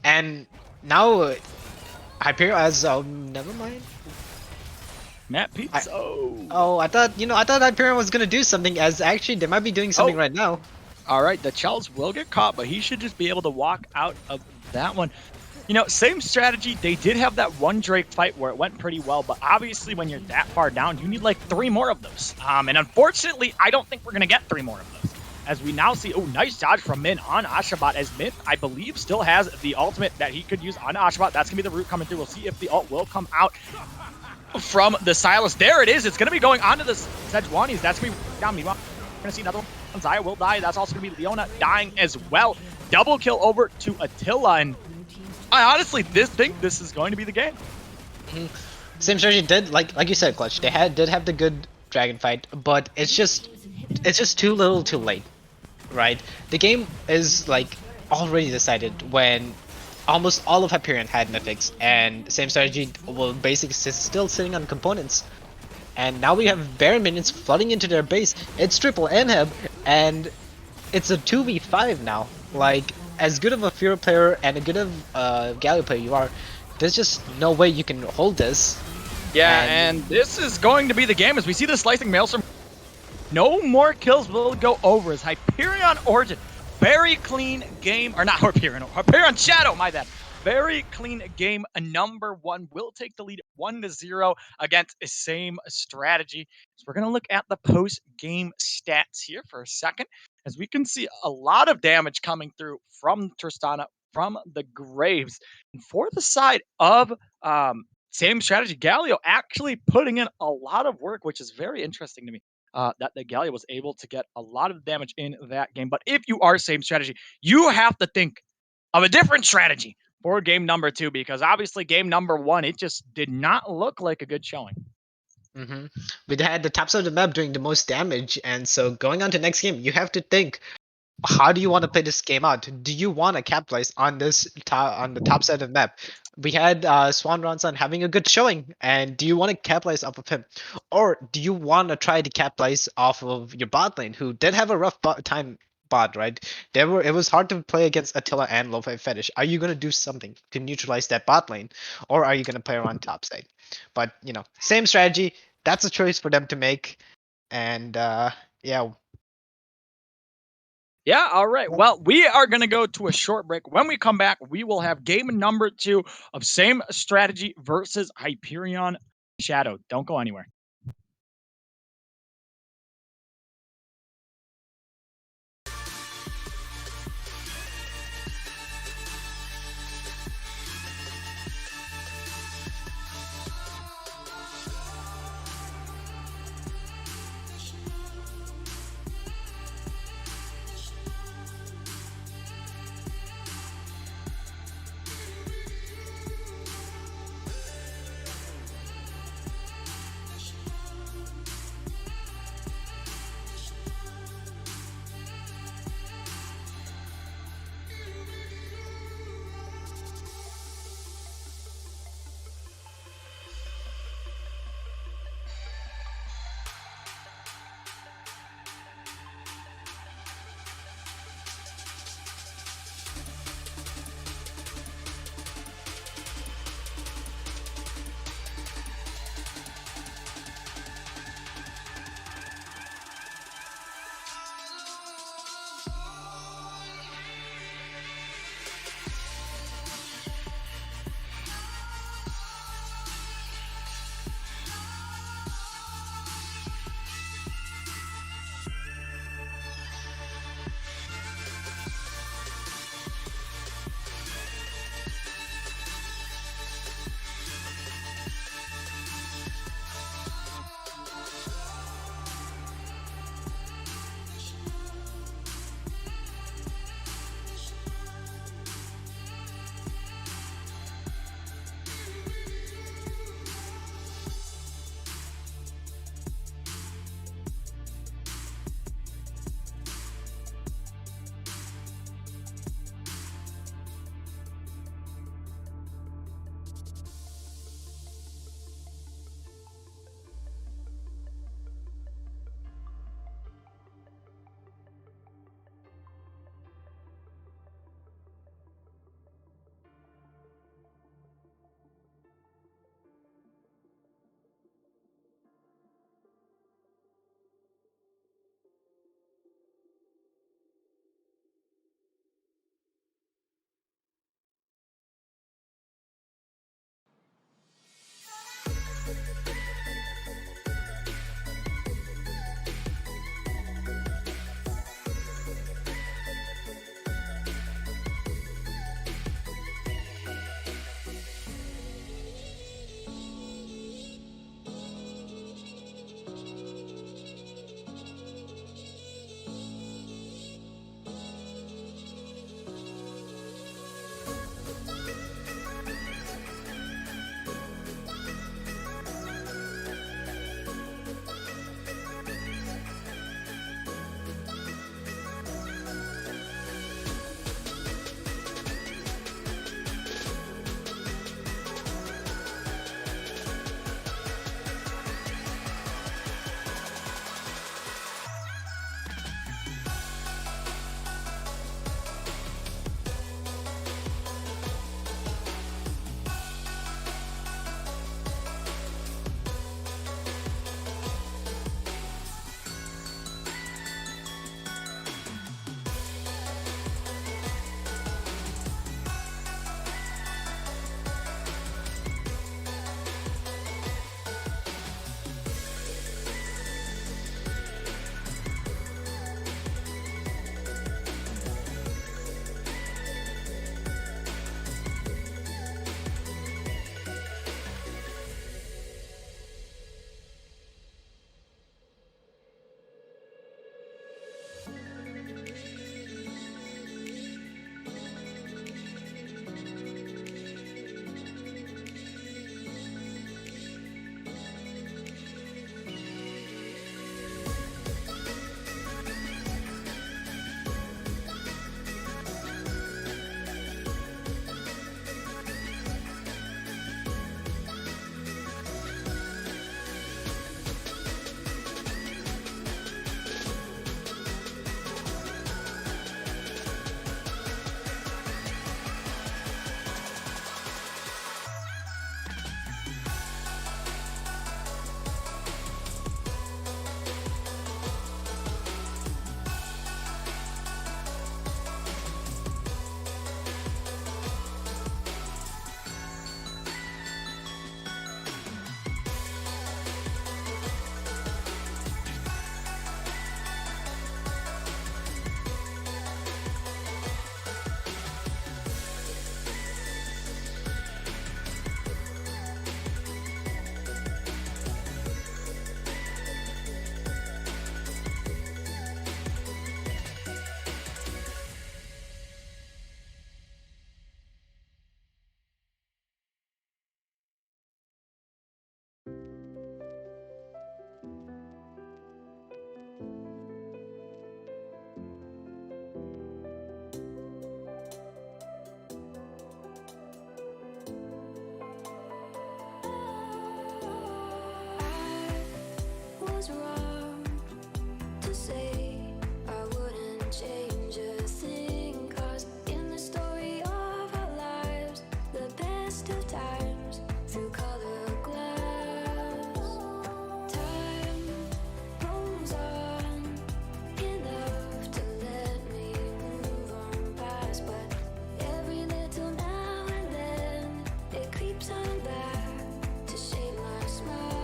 And now Hyperion has never mind. Matt Pizza. I thought Hyperion was gonna do something, as actually they might be doing something right now. All right, the Chels will get caught, but he should just be able to walk out of that one. You know, same strategy. They did have that one Drake fight where it went pretty well, but obviously when you're that far down, you need like 3 more of those. And unfortunately, I don't think we're going to get 3 more of those. As we now see, nice dodge from Min on Ashabat, as Min, I believe, still has the ultimate that he could use on Ashabat. That's going to be the root coming through. We'll see if the ult will come out from the Silas. There it is. It's going to be going onto the Sejuanis. That's going to be down. We're going to see another one. Zaya will die. That's also going to be Leona dying as well. Double kill over to Attila. And I honestly think this is going to be the game. Same strategy did, like you said, Clutch. They did have the good dragon fight, but it's just too little too late, right? The game is like already decided when almost all of Hyperion had mythics, and same strategy will basically still sitting on components. And now we have Baron minions flooding into their base. It's triple Nheb, and it's a 2v5 now. Like, as good of a Fiora player and a good of Galio player you are, there's just no way you can hold this. Yeah, and this is going to be the game as we see the slicing Maelstrom. No more kills will go over as Hyperion Origin. Very clean game, or not Hyperion, Hyperion Shadow, my bad. Very clean game. Number 1 will take the lead 1-0 against the same strategy. So we're going to look at the post-game stats here for a second, as we can see a lot of damage coming through from Tristana, from the Graves. And for the side of same strategy, Galio actually putting in a lot of work, which is very interesting to me. That the Galio was able to get a lot of damage in that game. But if you are same strategy, you have to think of a different strategy for game number 2, because obviously game number 1, it just did not look like a good showing. We had the top side of the map doing the most damage, and so going on to next game, you have to think, how do you want to play this game out? Do you want to capitalize on this on the top side of the map? We had Swan Ronson having a good showing, and do you want to capitalize off of him, or do you want to try to capitalize off of your bot lane, who did have a rough time bot, right? It was hard to play against Attila and Lo-Fi Fetish. Are you gonna do something to neutralize that bot lane, or are you gonna play around top side? But same strategy. That's a choice for them to make, and yeah. Yeah, all right. Well, we are going to go to a short break. When we come back, we will have game number 2 of same strategy versus Hyperion Shadow. Don't go anywhere. was wrong to say I wouldn't change a thing, 'cause in the story of our lives, the best of times through colored glass, time rolls on enough to let me move on past, but every little now and then it creeps on back to shape my smile.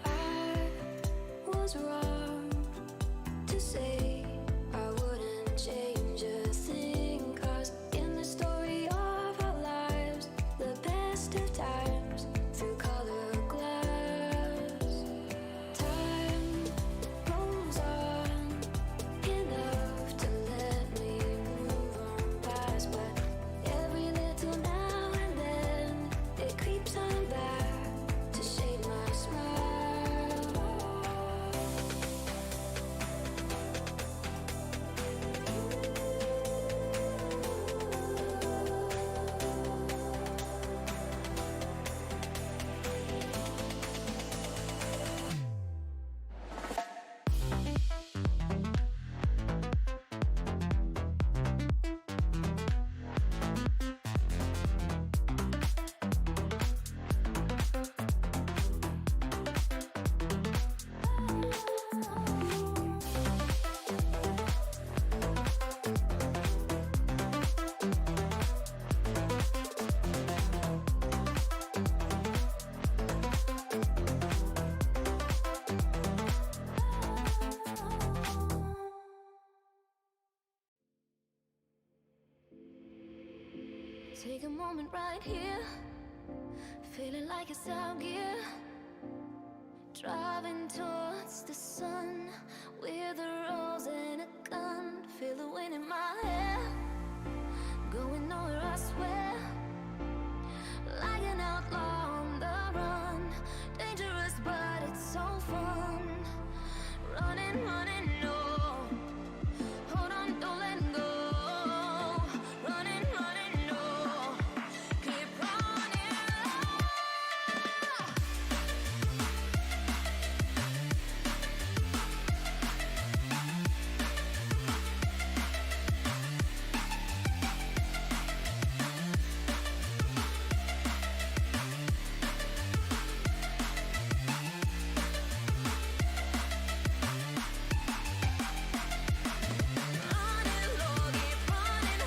I was wrong to say I wouldn't change a thing, 'cause in the story of our lives, the best of times through colored glass, time rolls on enough to let me move on past, but every little now and then it creeps on back to shape my smile. Take a moment right here, feeling like it's out gear, driving towards the sun with a rose and a gun. Feel the wind in my hair, going nowhere I swear, like an outlaw on the run. Dangerous but it's so fun, running, running, no. Hold on, don't let go. Running, running, no. Keep running. Running low, keep running.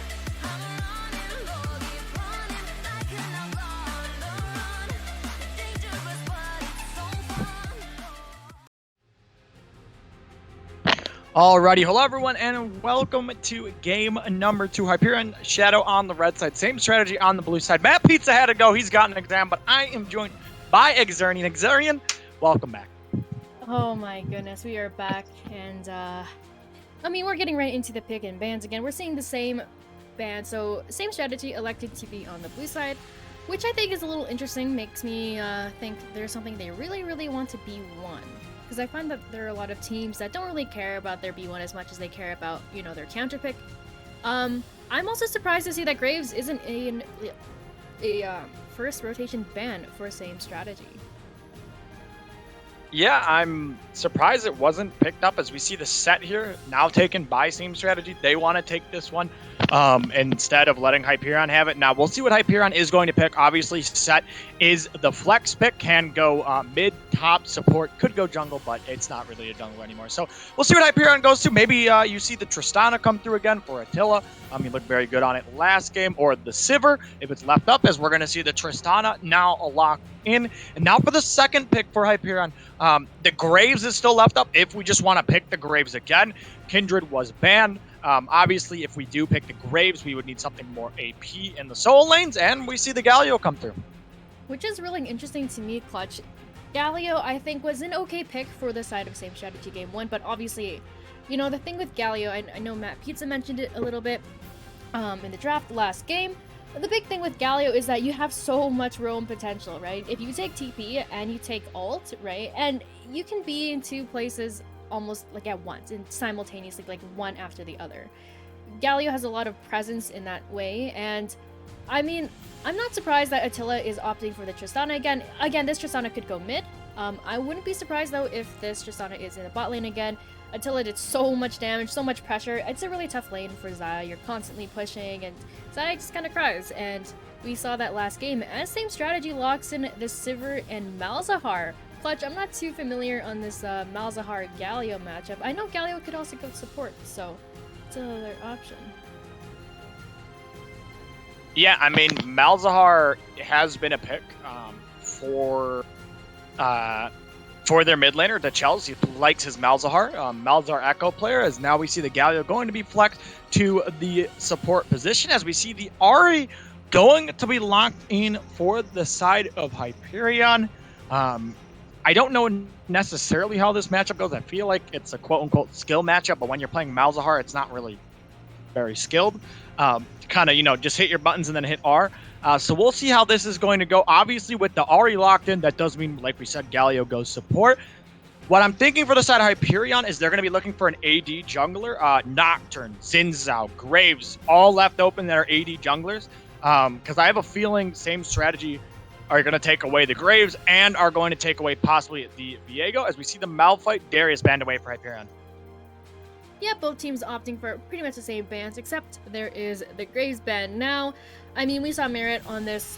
I'm running low, keep running. Like an outlaw on the run. Dangerous but it's so fun. Alrighty, hello everyone, and welcome to game number 2. Hyperion, Shadow on the red side. Same strategy on the blue side. Matt Pizza had to go. He's got an exam, but I am joined by Exernian. Exernian, welcome back. Oh my goodness, we are back, and I mean, we're getting right into the pick and bans again. We're seeing the same band, so same strategy elected to be on the blue side, which I think is a little interesting. Makes me think there's something they really, really want to B1. Because I find that there are a lot of teams that don't really care about their B1 as much as they care about, you know, their counter pick. I'm also surprised to see that Graves isn't a first rotation ban for same strategy. Yeah, I'm surprised it wasn't picked up as we see the set here now taken by Same Strategy. They want to take this one instead of letting Hyperion have it. Now, we'll see what Hyperion is going to pick. Obviously, set is the flex pick. Can go mid, top, support. Could go jungle, but it's not really a jungle anymore. So we'll see what Hyperion goes to. Maybe you see the Tristana come through again for Attila. He looked very good on it last game. Or the Sivir, if it's left up, as we're going to see the Tristana now locked in. And now for the second pick for Hyperion. The Graves is still left up if we just want to pick the Graves again. Kindred was banned. Obviously, if we do pick the Graves, we would need something more AP in the soul lanes, and we see the Galio come through. Which is really interesting to me, Clutch. Galio, I think, was an okay pick for the side of Same Strategy Game 1, but obviously, you know, the thing with Galio, I know Matt Pizza mentioned it a little bit in the draft last game. The big thing with Galio is that you have so much roam potential, right? If you take TP and you take ult, right? And you can be in two places almost like at once and simultaneously, like one after the other. Galio has a lot of presence in that way, and I mean, I'm not surprised that Attila is opting for the Tristana again. Again, this Tristana could go mid. I wouldn't be surprised though if this Tristana is in the bot lane again. Attila did so much damage, so much pressure. It's a really tough lane for Xayah. You're constantly pushing, and Xayah just kind of cries. And we saw that last game. As Same Strategy locks in the Sivir and Malzahar. Clutch, I'm not too familiar on this Malzahar-Galio matchup. I know Galio could also go support, so it's another option. Yeah, I mean, Malzahar has been a pick for their mid laner, the Chelsea likes his Malzahar. Malzahar Echo player, as now we see the Galio going to be flexed to the support position, as we see the Ahri going to be locked in for the side of Hyperion. I don't know necessarily how this matchup goes. I feel like it's a quote-unquote skill matchup, but when you're playing Malzahar, it's not really very skilled. Kind of, you know, just hit your buttons and then hit R. So we'll see how this is going to go. Obviously, with the Ahri locked in, that does mean, like we said, Galio goes support. What I'm thinking for the side of Hyperion is they're going to be looking for an AD jungler. Nocturne, Xin Graves, all left open that are AD junglers. Because I have a feeling Same Strategy are going to take away the Graves and are going to take away possibly the Viego. As we see the Malphite, Darius banned away for Hyperion. Yeah, both teams opting for pretty much the same bans, except there is the Graves ban. Now, I mean, we saw Merit on this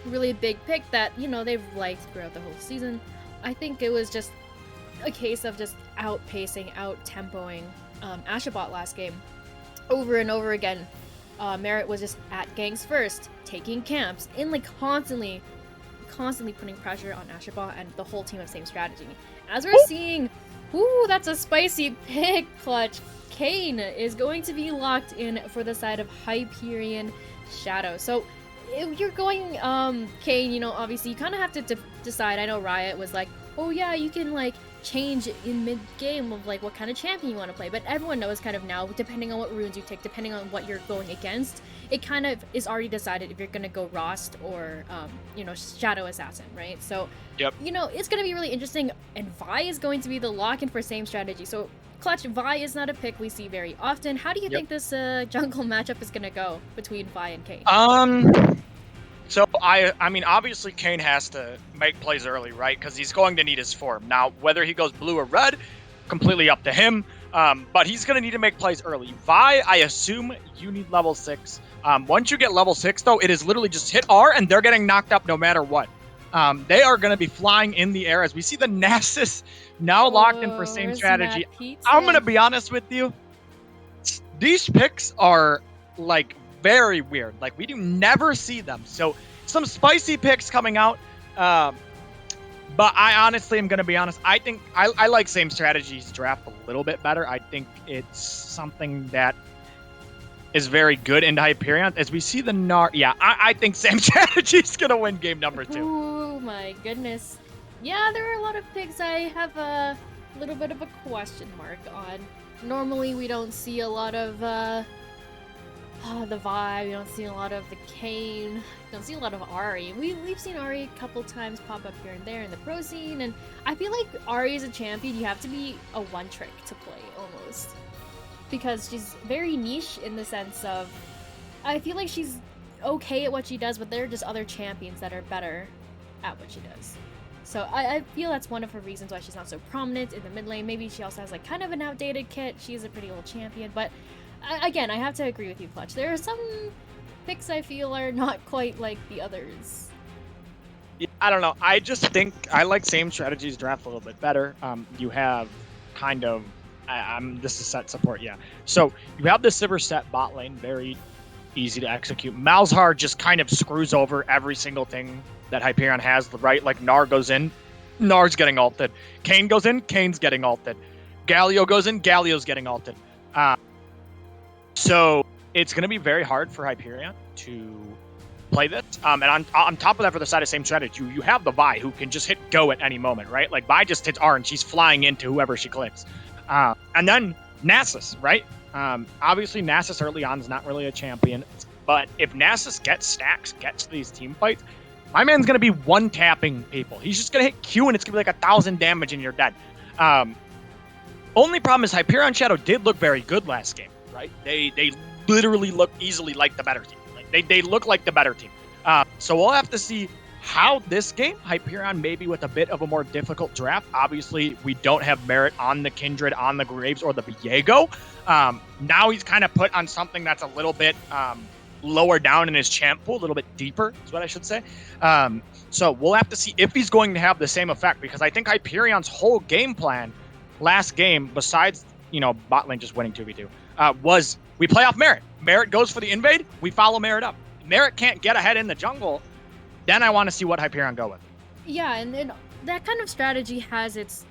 really big pick that, you know, they've liked throughout the whole season. I think it was just a case of just outpacing, out-tempoing Ashabot last game over and over again. Merit was just at gangs first, taking camps, and like constantly putting pressure on Ashabot and the whole team of Same Strategy. As we're seeing, ooh, that's a spicy pick, Clutch. Kayn is going to be locked in for the side of Hyperion Shadow. So if you're going Kayn, you know, obviously you kind of have to decide. I know Riot was like, oh yeah, you can like change in mid-game of like what kind of champion you want to play, but everyone knows kind of now, depending on what runes you take, depending on what you're going against, it kind of is already decided if you're going to go Rost or you know, Shadow Assassin, right? So yep, you know, it's going to be really interesting, and Vi is going to be the lock-in for Same Strategy. So Clutch, Vi is not a pick we see very often. How do you think this jungle matchup is going to go between Vi and Kayn? So I mean, obviously Kayn has to make plays early, right? Because he's going to need his form. Now, whether he goes blue or red, completely up to him. But he's going to need to make plays early. Vi, I assume you need level 6. Once you get level 6, though, it is literally just hit R and they're getting knocked up no matter what. They are going to be flying in the air as we see the Nasus now locked in for Same Strategy. I'm going to be honest with you. These picks are like very weird. Like, we do never see them. So some spicy picks coming out. But I honestly am going to be honest. I think I like Same Strategy's draft a little bit better. I think it's something that is very good into Hyperion. As we see the I think Same Strategy's going to win game number 2. Oh my goodness. Yeah, there are a lot of picks I have a little bit of a question mark on. Normally we don't see a lot of the Vi, we don't see a lot of the Kayn, we don't see a lot of Ahri. We've seen Ahri a couple times pop up here and there in the pro scene, and I feel like Ahri as a champion, you have to be a one trick to play almost. Because she's very niche in the sense of, I feel like she's okay at what she does, but there are just other champions that are better at what she does. So I feel that's one of her reasons why she's not so prominent in the mid lane. Maybe she also has like kind of an outdated kit. She is a pretty old champion, but again, I have to agree with you, Clutch. There are some picks I feel are not quite like the others. Yeah, I don't know. I just think I like same strategies draft a little bit better. You have kind of, this is set support, yeah. So you have the Sivir set bot lane, very easy to execute. Malzahar just kind of screws over every single thing that Hyperion has, right? Like Gnar goes in, Gnar's getting ulted. Kayn goes in, Kayn's getting ulted. Galio goes in, Galio's getting ulted. So it's going to be very hard for Hyperion to play this. And on top of that, for the side of same strategy, you have the Vi who can just hit go at any moment, right? Like Vi just hits R and she's flying into whoever she clicks. And then Nasus, right? Obviously, Nasus early on is not really a champion, but if Nasus gets stacks, gets these team fights, my man's going to be one-tapping people. He's just going to hit Q and it's going to be like 1,000 damage and you're dead. Only problem is Hyperion Shadow did look very good last game, right? They literally look easily like the better team. Like they look like the better team. So we'll have to see how this game, Hyperion maybe with a bit of a more difficult draft. Obviously, we don't have Merit on the Kindred, on the Graves, or the Viego. Now he's kind of put on something that's a little bit lower down in his champ pool, a little bit deeper is what I should say. So we'll have to see if he's going to have the same effect, because I think Hyperion's whole game plan last game, besides, bot lane just winning 2v2, was we play off Merit. Merit goes for the invade, we follow Merit up. Merit can't get ahead in the jungle, then I want to see what Hyperion go with. Yeah, and that kind of strategy has its,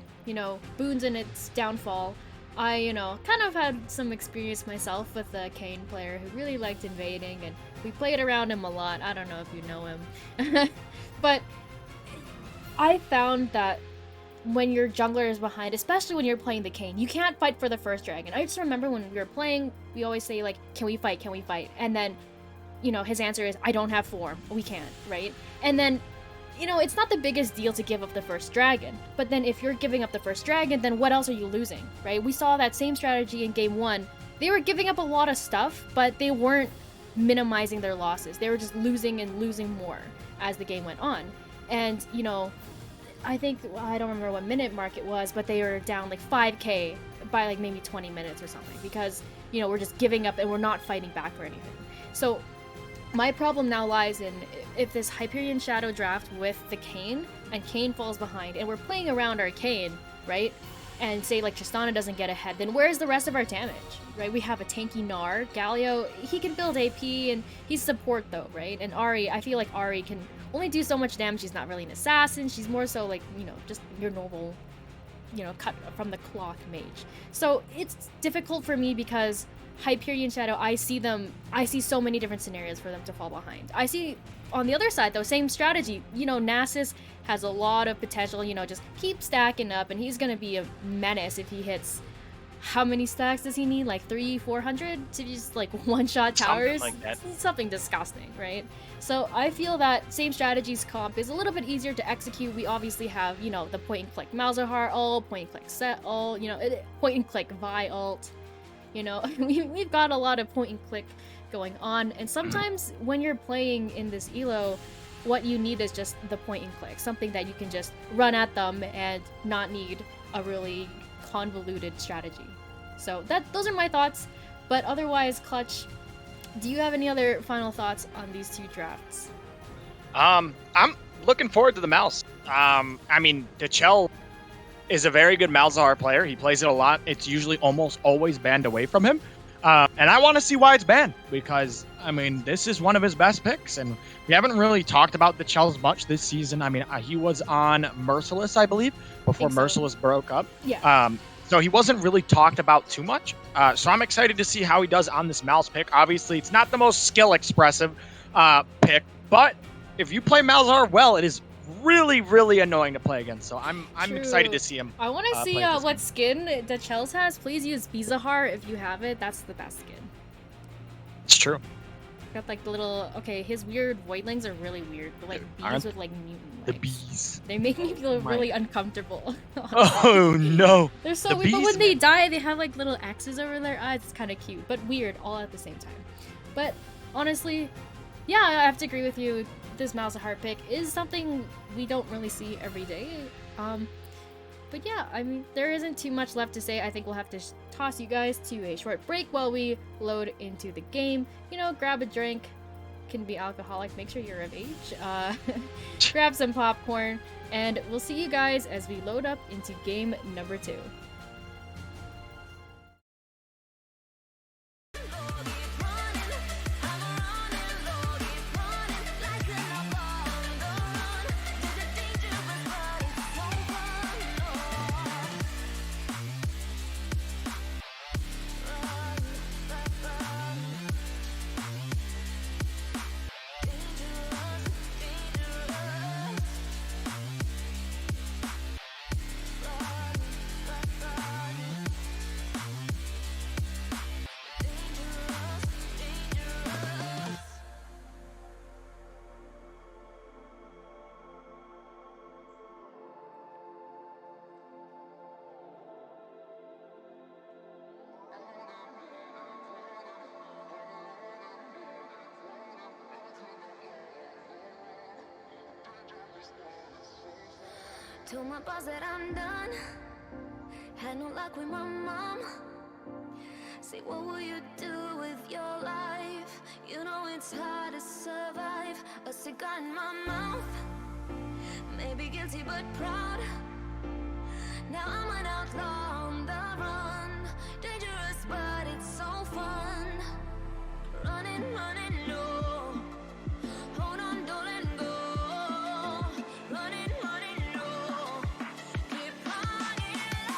boons and its downfall. I, kind of had some experience myself with a Kayn player who really liked invading, and we played around him a lot. I don't know if you know him. But I found that when your jungler is behind, especially when you're playing the Kayn, you can't fight for the first dragon. I just remember when we were playing, we always say, like, can we fight? Can we fight? And then, his answer is, I don't have form. We can't, right? And then, it's not the biggest deal to give up the first dragon. But then if you're giving up the first dragon, then what else are you losing, right? We saw that same strategy in game 1. They were giving up a lot of stuff, but they weren't minimizing their losses. They were just losing and losing more as the game went on. And, I think, I don't remember what minute mark it was, but they were down like 5k by like maybe 20 minutes or something, because, we're just giving up and we're not fighting back or anything. So my problem now lies in if this Hyperion Shadow draft with the Kayn, and Kayn falls behind, and we're playing around our Kayn, right? And say like Tristana doesn't get ahead, then where's the rest of our damage, right? We have a tanky Gnar, Galio, he can build AP, and he's support though, right? And Ahri, I feel like Ahri can only do so much damage. She's not really an assassin, she's more so like, just your normal, cut from the cloth mage. So it's difficult for me because Hyperion Shadow, I see so many different scenarios for them to fall behind. I see on the other side though, same strategy. Nasus has a lot of potential, just keep stacking up, and he's gonna be a menace if he hits. How many stacks does he need? Like 300-400 to just like one-shot towers? Something like that. Something disgusting, right? So I feel that same strategies comp is a little bit easier to execute. We obviously have, the point-and-click Malzahar ult, point-and-click set ult, point-and-click Vi ult. We've got a lot of point-and-click going on, and sometimes when you're playing in this elo, what you need is just the point-and-click, something that you can just run at them and not need a really convoluted strategy. So those are my thoughts, but otherwise, Clutch, do you have any other final thoughts on these two drafts? I'm looking forward to the mouse. Dechel is a very good Malzahar player. He plays it a lot. It's usually almost always banned away from him. And I want to see why it's banned, because, this is one of his best picks, and we haven't really talked about Dechel's much this season. He was on Merciless, I believe, before Merciless broke up. Yeah. So he wasn't really talked about too much. So I'm excited to see how he does on this Mal's pick. Obviously, it's not the most skill-expressive pick, but if you play Malzahar well, it is really, really annoying to play against. So I'm excited to see him. I want to see what skin Dechel's has. Please use Bizahar if you have it. That's the best skin. It's true. Got like the little, his weird voidlings are really weird. They're like bees with like mutant The legs. bees. They make me feel really uncomfortable. Oh no. They're so The weird, but bees, when they die, they have like little X's over their eyes. It's kind of cute, but weird all at the same time. But honestly, yeah, I have to agree with you. this Mouse Heart pick is something we don't really see every day. But yeah, I mean, there isn't too much left to say. I think we'll have to toss you guys to a short break while we load into the game. You know, grab a drink. Can be alcoholic. Make sure you're of age. Grab some popcorn, and we'll see you guys as we load up into game number 2. Told my boss that I'm done. Had no luck with my mom. Say, what will you do with your life? You know it's hard to survive. A cigar in my mouth. Maybe guilty but proud. Now I'm an outlaw on the run. Dangerous but it's so fun. Running, running low. Hold on, don't let go. Running, running low. Keep running low.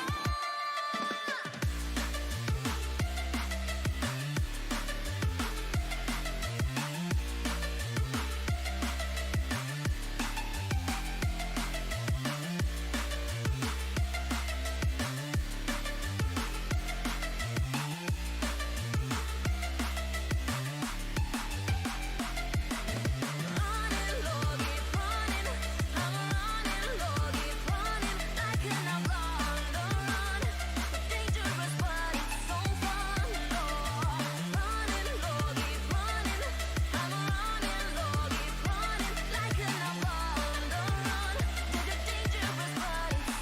Running low, keep running. I'm running low, keep running. Like an outlaw on the run. Dangerous but it's so fun. Running low, keep running. I'm running low, keep running. Like an outlaw on the run. Dangerous but it's so fun.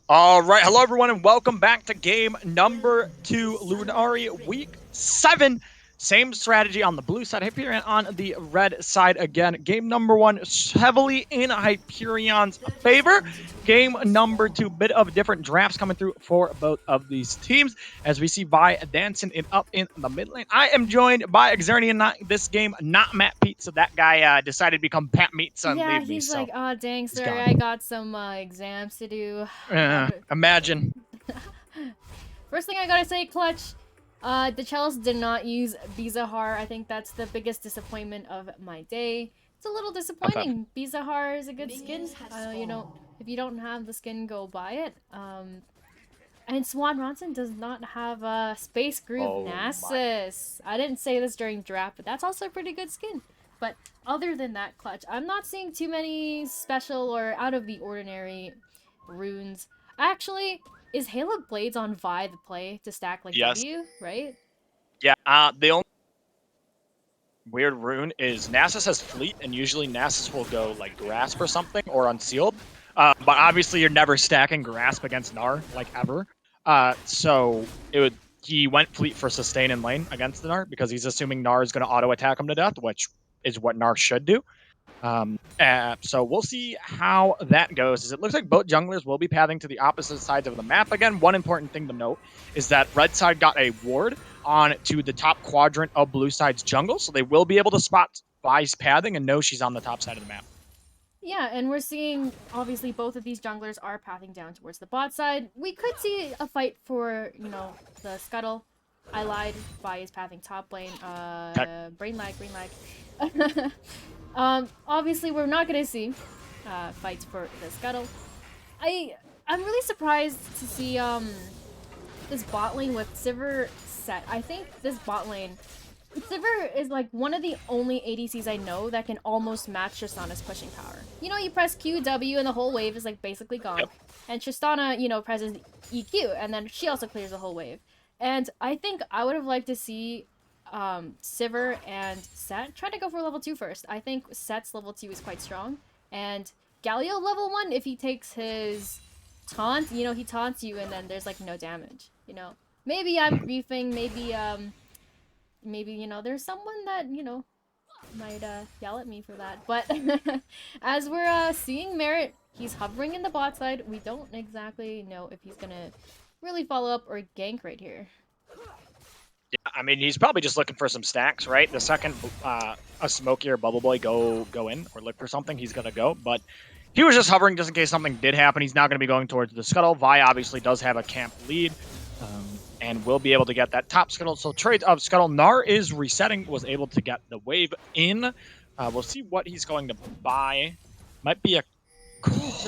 All right, hello everyone, and welcome back to game number 2, Lunari Week 7. Same strategy on the blue side, Hyperion on the red side again. Game number 1 heavily in Hyperion's favor. Game number 2, bit of different drafts coming through for both of these teams as we see Vi dancing it up in the mid lane. I am joined by Xernian this game, not Matt Pete, so that guy decided to become Pat Meats and Yeah, leave me. he's So like, oh dang, he's sorry, gone. I got some exams to do. Imagine. First thing I gotta say, Clutch, the Chels did not use Bizahar. I think that's the biggest disappointment of my day. It's a little disappointing. Bizahar is a good skin. You know, if you don't have the skin, go buy it. And Swan Ronson does not have a Space Groove Nasus. I didn't say this during draft, but that's also a pretty good skin. But other than that, Clutch, I'm not seeing too many special or out of the ordinary runes. Actually, is Halo Blades on Vi the play to stack like Yes. W, right? Yeah, the only weird rune is Nasus has Fleet, and usually Nasus will go like Grasp or something, or Unsealed. But obviously you're never stacking Grasp against Gnar, like ever. So he went Fleet for sustain in lane against the Gnar, because he's assuming Gnar is going to auto-attack him to death, which is what Gnar should do. So we'll see how that goes. As it looks like both junglers will be pathing to the opposite sides of the map. Again, one important thing to note is that red side got a ward on to the top quadrant of blue side's jungle, so they will be able to spot Vi's pathing and know she's on the top side of the map. Yeah, and we're seeing, obviously, both of these junglers are pathing down towards the bot side. We could see a fight for, you know, the scuttle. I lied. Vi is pathing top lane. Brain lag. Obviously, we're not gonna see fights for the scuttle. I'm really surprised to see this bot lane with Sivir set. I think this bot lane, Sivir is like one of the only ADCs I know that can almost match Tristana's pushing power. You know, you press Q, W, and the whole wave is like basically gone. Yep. And Tristana, you know, presses EQ, and then she also clears the whole wave. And I think I would have liked to see Sivir and Set try to go for level 2 first. I think Set's level 2 is quite strong. And Galio level 1, if he takes his taunt, you know, he taunts you and then there's like no damage, you know. Maybe I'm griefing, maybe, you know, there's someone that, you know, might yell at me for that. But as we're seeing Merit, he's hovering in the bot side. We don't exactly know if he's gonna really follow up or gank right here. Yeah, I mean, he's probably just looking for some stacks, right? The second a Smokey or Bubble Boy go in or look for something, he's gonna go. But he was just hovering just in case something did happen. He's now gonna be going towards the scuttle. Vi obviously does have a camp lead, and will be able to get that top scuttle. So trades of scuttle. Gnar is resetting, was able to get the wave in. We'll see what he's going to buy. Might be a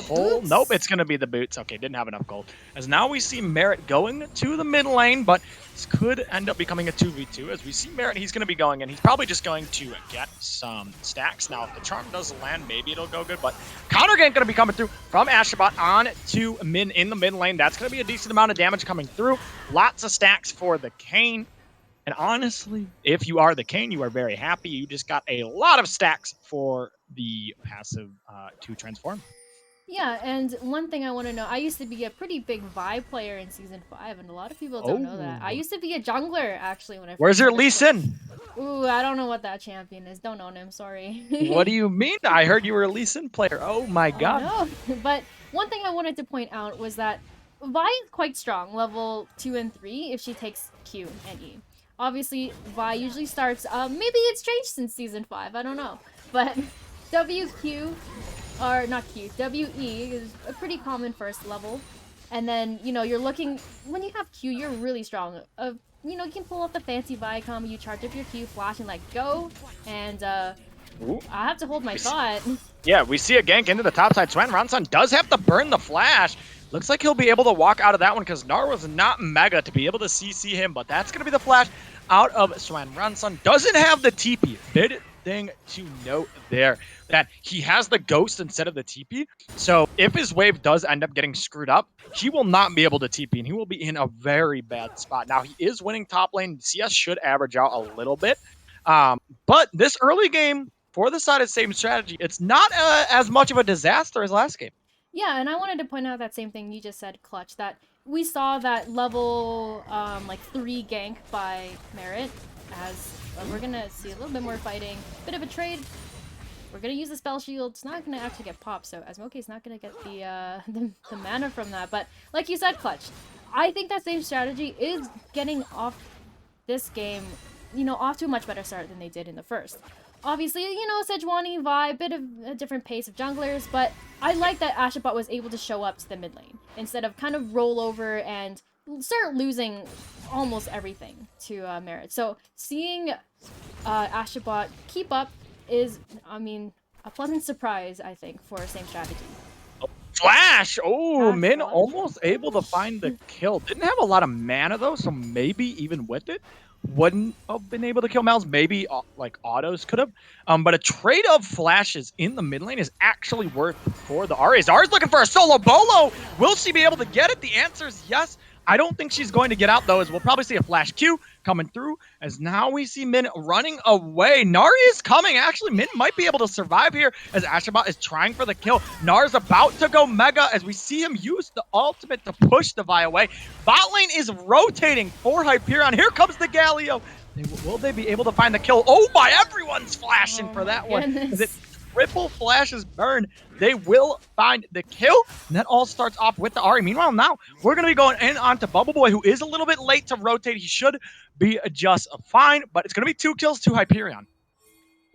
gold. Nope, it's going to be the boots. Okay, didn't have enough gold. As now we see Merit going to the mid lane, but this could end up becoming a 2v2. As we see Merit, he's going to be going, and he's probably just going to get some stacks. Now, if the charm does land, maybe it'll go good, but counter gank going to be coming through from Astrobot on to Min in the mid lane. That's going to be a decent amount of damage coming through. Lots of stacks for the Kayn. And honestly, if you are the Kayn, you are very happy. You just got a lot of stacks for the passive to transform. Yeah, and one thing I want to know, I used to be a pretty big Vi player in Season 5, and a lot of people don't know that. I used to be a jungler, actually, when I Where's your started Lee playing. Sin? Ooh, I don't know what that champion is. Don't own him, sorry. What do you mean? I heard you were a Lee Sin player. Oh my god. No, but one thing I wanted to point out was that Vi is quite strong, level 2 and 3, if she takes Q and E. Obviously, Vi usually starts, maybe it's changed since Season 5, I don't know. But WQ, or not Q, WE is a pretty common first level. And then, you know, you're looking, when you have Q, you're really strong. You know, you can pull off the fancy Vi combo, you charge up your Q, flash, and like, go. And, Ooh. I have to hold my thought. Yeah, we see a gank into the top side. Swan Ronson does have to burn the flash. Looks like he'll be able to walk out of that one because Gnar was not mega to be able to CC him, but that's going to be the flash out of Swan Ronson. Doesn't have the TP. Big thing to note there, that he has the ghost instead of the TP. So if his wave does end up getting screwed up, he will not be able to TP, and he will be in a very bad spot. Now, he is winning top lane. CS should average out a little bit. But this early game, for the side of same strategy, it's not as much of a disaster as last game. Yeah, and I wanted to point out that same thing you just said, Clutch, that we saw that level like 3 gank by Merit, as we're gonna see a little bit more fighting. Bit of a trade. We're gonna use the spell shield. It's not gonna actually get popped, so Asmoke's not gonna get the mana from that. But like you said, Clutch, I think that same strategy is getting off this game, you know, off to a much better start than they did in the first. Obviously, you know, Sejuani vibe, bit of a different pace of junglers, but I like that Ashabot was able to show up to the mid lane instead of kind of roll over and start losing almost everything to Merit. So seeing Ashabot keep up is, I mean, a pleasant surprise, I think, for same strategy. Flash! Oh, Flash Min flash. almost able to find the kill. Didn't have a lot of mana though, so maybe even with it, wouldn't have been able to kill Mal's. Maybe like autos could have. But a trade of flashes in the mid lane is actually worth for the Ahri. Ahri's looking for a solo bolo. Will she be able to get it? The answer is yes. I don't think she's going to get out though, as we'll probably see a flash Q coming through, as now we see Min running away. Nari is coming. Actually, Min might be able to survive here as Ashabot is trying for the kill. Nar's about to go mega as we see him use the ultimate to push the Vi away. Bot lane is rotating for Hyperion. Here comes the Galio. Will they be able to find the kill? Oh my, everyone's flashing for that one. As it triple flashes burn, they will find the kill. And that all starts off with the Ahri. Meanwhile, now we're going to be going in onto Bubble Boy, who is a little bit late to rotate. He should be just fine, but it's going to be 2 kills to Hyperion.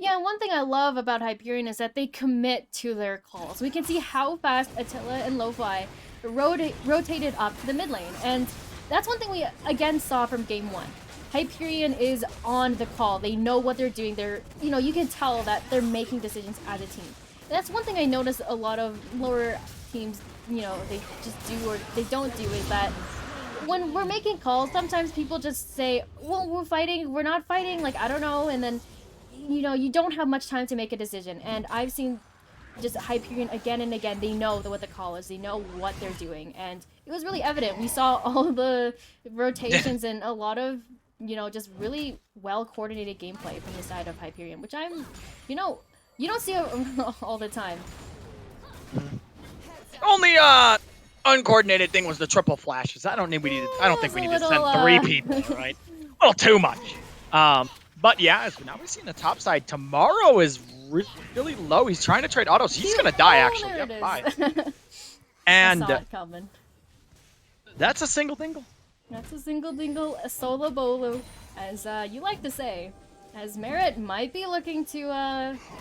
Yeah, one thing I love about Hyperion is that they commit to their calls. We can see how fast Attila and Lo-Fi rotated up to the mid lane, and that's one thing we again saw from game 1. Hyperion is on the call. They know what they're doing. They're, you know, you can tell that they're making decisions as a team. That's one thing I noticed a lot of lower teams, you know, they just do or they don't do, is that when we're making calls, sometimes people just say, well, we're fighting, we're not fighting, like, I don't know, and then, you know, you don't have much time to make a decision. And I've seen just Hyperion again and again. They know what the call is. They know what they're doing. And it was really evident. We saw all the rotations and a lot of, you know, just really well-coordinated gameplay from the side of Hyperion, which I'm, you know, you don't see all the time. Only uncoordinated thing was the triple flashes. I don't think we need to send 3 people, right? A little too much. But yeah, as now we see in the top side, Tomorrow is really low. He's trying to trade autos. He's gonna die actually. There Yep, it bye. is. And I saw it coming. that's a single dingle. That's a single dingle, a solo bolo, as you like to say. As Merit might be looking to, you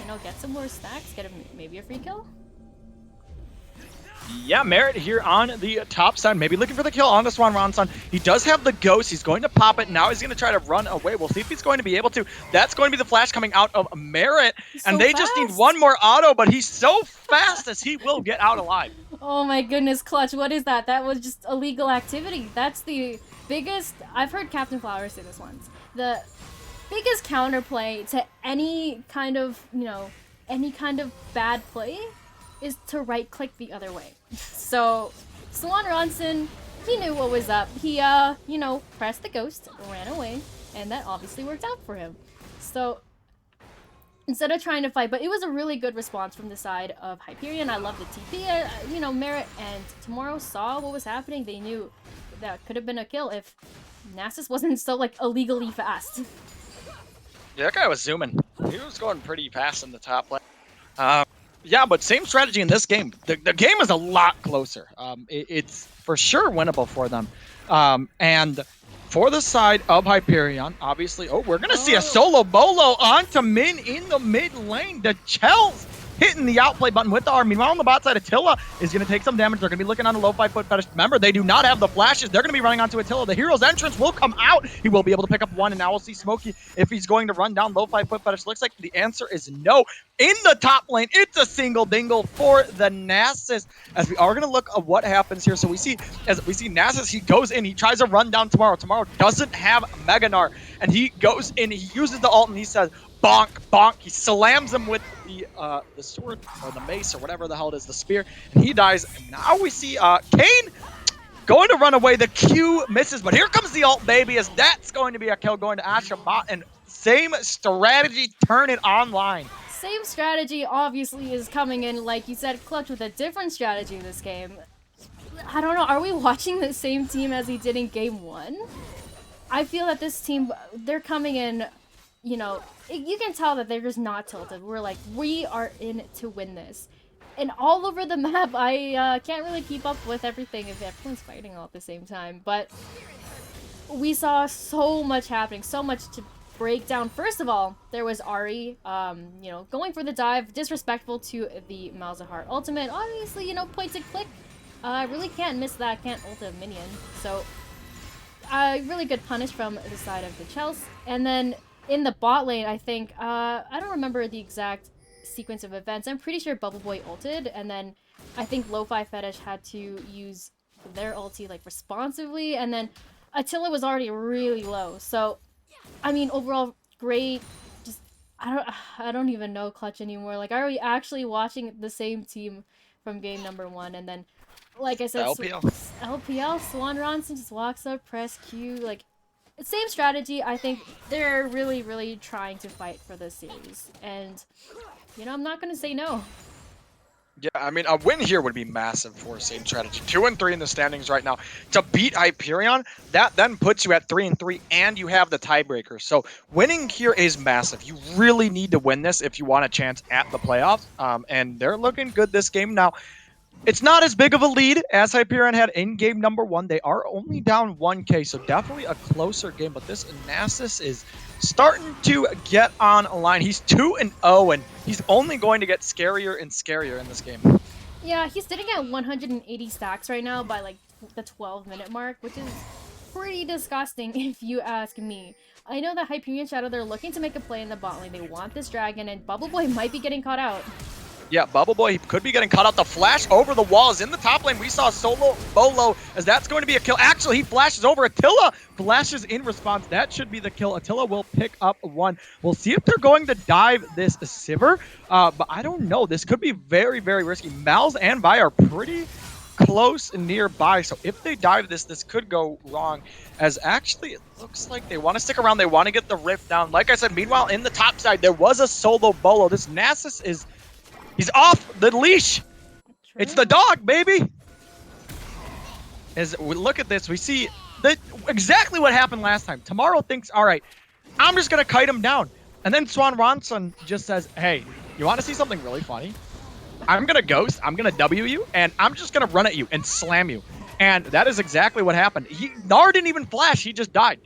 know, get some more stacks, get maybe a free kill. Yeah, Merit here on the top side, maybe looking for the kill on the Swan Ronson. He does have the ghost. He's going to pop it. Now he's going to try to run away. We'll see if he's going to be able to. That's going to be the flash coming out of Merit. And they just need one more auto, but he's so fast as he will get out alive. Oh my goodness, Clutch, what is that? That was just illegal activity. That's the biggest, I've heard Captain Flowers say this once, the biggest counterplay to any kind of, you know, any kind of bad play is to right-click the other way. So, Swan Ronson, he knew what was up. He, you know, pressed the ghost, ran away, and that obviously worked out for him. So, instead of trying to fight, but it was a really good response from the side of Hyperion. I love the TP. You know, Merit and Tomorrow saw what was happening. They knew that could have been a kill if Nasus wasn't so, like, illegally fast. Yeah, that guy was zooming. He was going pretty fast in the top lane. Yeah, but same strategy in this game. The game is a lot closer. It's for sure winnable for them. And for the side of Hyperion, obviously, we're going to see a solo bolo onto Min in the mid lane. The Chels hitting the outplay button with the arm. Meanwhile, on the bot side, Attila is going to take some damage. They're going to be looking on a Lo-Fi Foot Fetish. Remember, they do not have the flashes. They're going to be running onto Attila. The hero's entrance will come out. He will be able to pick up one, and now we'll see Smokey if he's going to run down Lo-Fi Foot Fetish. Looks like the answer is no. In the top lane, it's a single dingle for the Nasus, as we are going to look at what happens here. So we see, as we see Nasus, he goes in, he tries to run down Tomorrow. Tomorrow doesn't have Meganar, and he goes in, he uses the ult, and he says, bonk, bonk. He slams him with the sword, or the mace, or whatever the hell it is, the spear, and he dies. And now we see Kayn going to run away. The Q misses, but here comes the ult, baby, as that's going to be a kill going to Ashabot, and same strategy, turn it online. Same strategy obviously is coming in, like you said, Clutch with a different strategy this game. I don't know, are we watching the same team as he did in game 1? I feel that this team, they're coming in, you know, you can tell that they're just not tilted. We're like, we are in to win this. And all over the map, I can't really keep up with everything if everyone's fighting all at the same time. But we saw so much happening, so much to break down. First of all, there was Ari, you know, going for the dive, disrespectful to the Malzahar ultimate. Obviously, you know, point and click. Really can't miss that, can't ult a minion. So, really good punish from the side of the Chels. And then in the bot lane, I think, I don't remember the exact sequence of events. I'm pretty sure Bubble Boy ulted, and then I think Lo-Fi Fetish had to use their ulti, like, responsively, and then Attila was already really low. So, I mean, overall, great. Just, I don't even know Clutch anymore. Like, are we actually watching the same team from game number 1? And then, like I said, LPL, Swan Ronson just walks up, press Q, like, same strategy. I think they're really, really trying to fight for this series. And, you know, I'm not going to say no. Yeah, I mean, a win here would be massive for same strategy. 2 and 3 in the standings right now. To beat Hyperion, that then puts you at 3 and 3, and you have the tiebreaker. So winning here is massive. You really need to win this if you want a chance at the playoffs. And they're looking good this game. Now, it's not as big of a lead as Hyperion had in game number 1. They are only down 1k, so definitely a closer game. But this Nasus is starting to get on a line. He's 2-0, and he's only going to get scarier and scarier in this game. Yeah, he's sitting at 180 stacks right now by like the 12-minute mark, which is pretty disgusting if you ask me. I know that Hyperion Shadow, they're looking to make a play in the bot lane. They want this dragon, and Bubble Boy might be getting caught out. Yeah, Bubble Boy, he could be getting cut out. The flash over the walls in the top lane. We saw Solo Bolo, as that's going to be a kill. Actually, he flashes over. Attila flashes in response. That should be the kill. Attila will pick up 1. We'll see if they're going to dive this Sivir, but I don't know. This could be very, very risky. Malz and Vi are pretty close and nearby, so if they dive this, this could go wrong, as actually it looks like they want to stick around. They want to get the rift down. Like I said, meanwhile, in the top side, there was a Solo Bolo. This Nasus is... he's off the leash. True. It's the dog, baby. As we look at this, we see that exactly what happened last time. Tomorrow thinks, all right, I'm just going to kite him down. And then Swan Ronson just says, hey, you want to see something really funny? I'm going to ghost, I'm going to W you, and I'm just going to run at you and slam you. And that is exactly what happened. Gnar didn't even flash, he just died.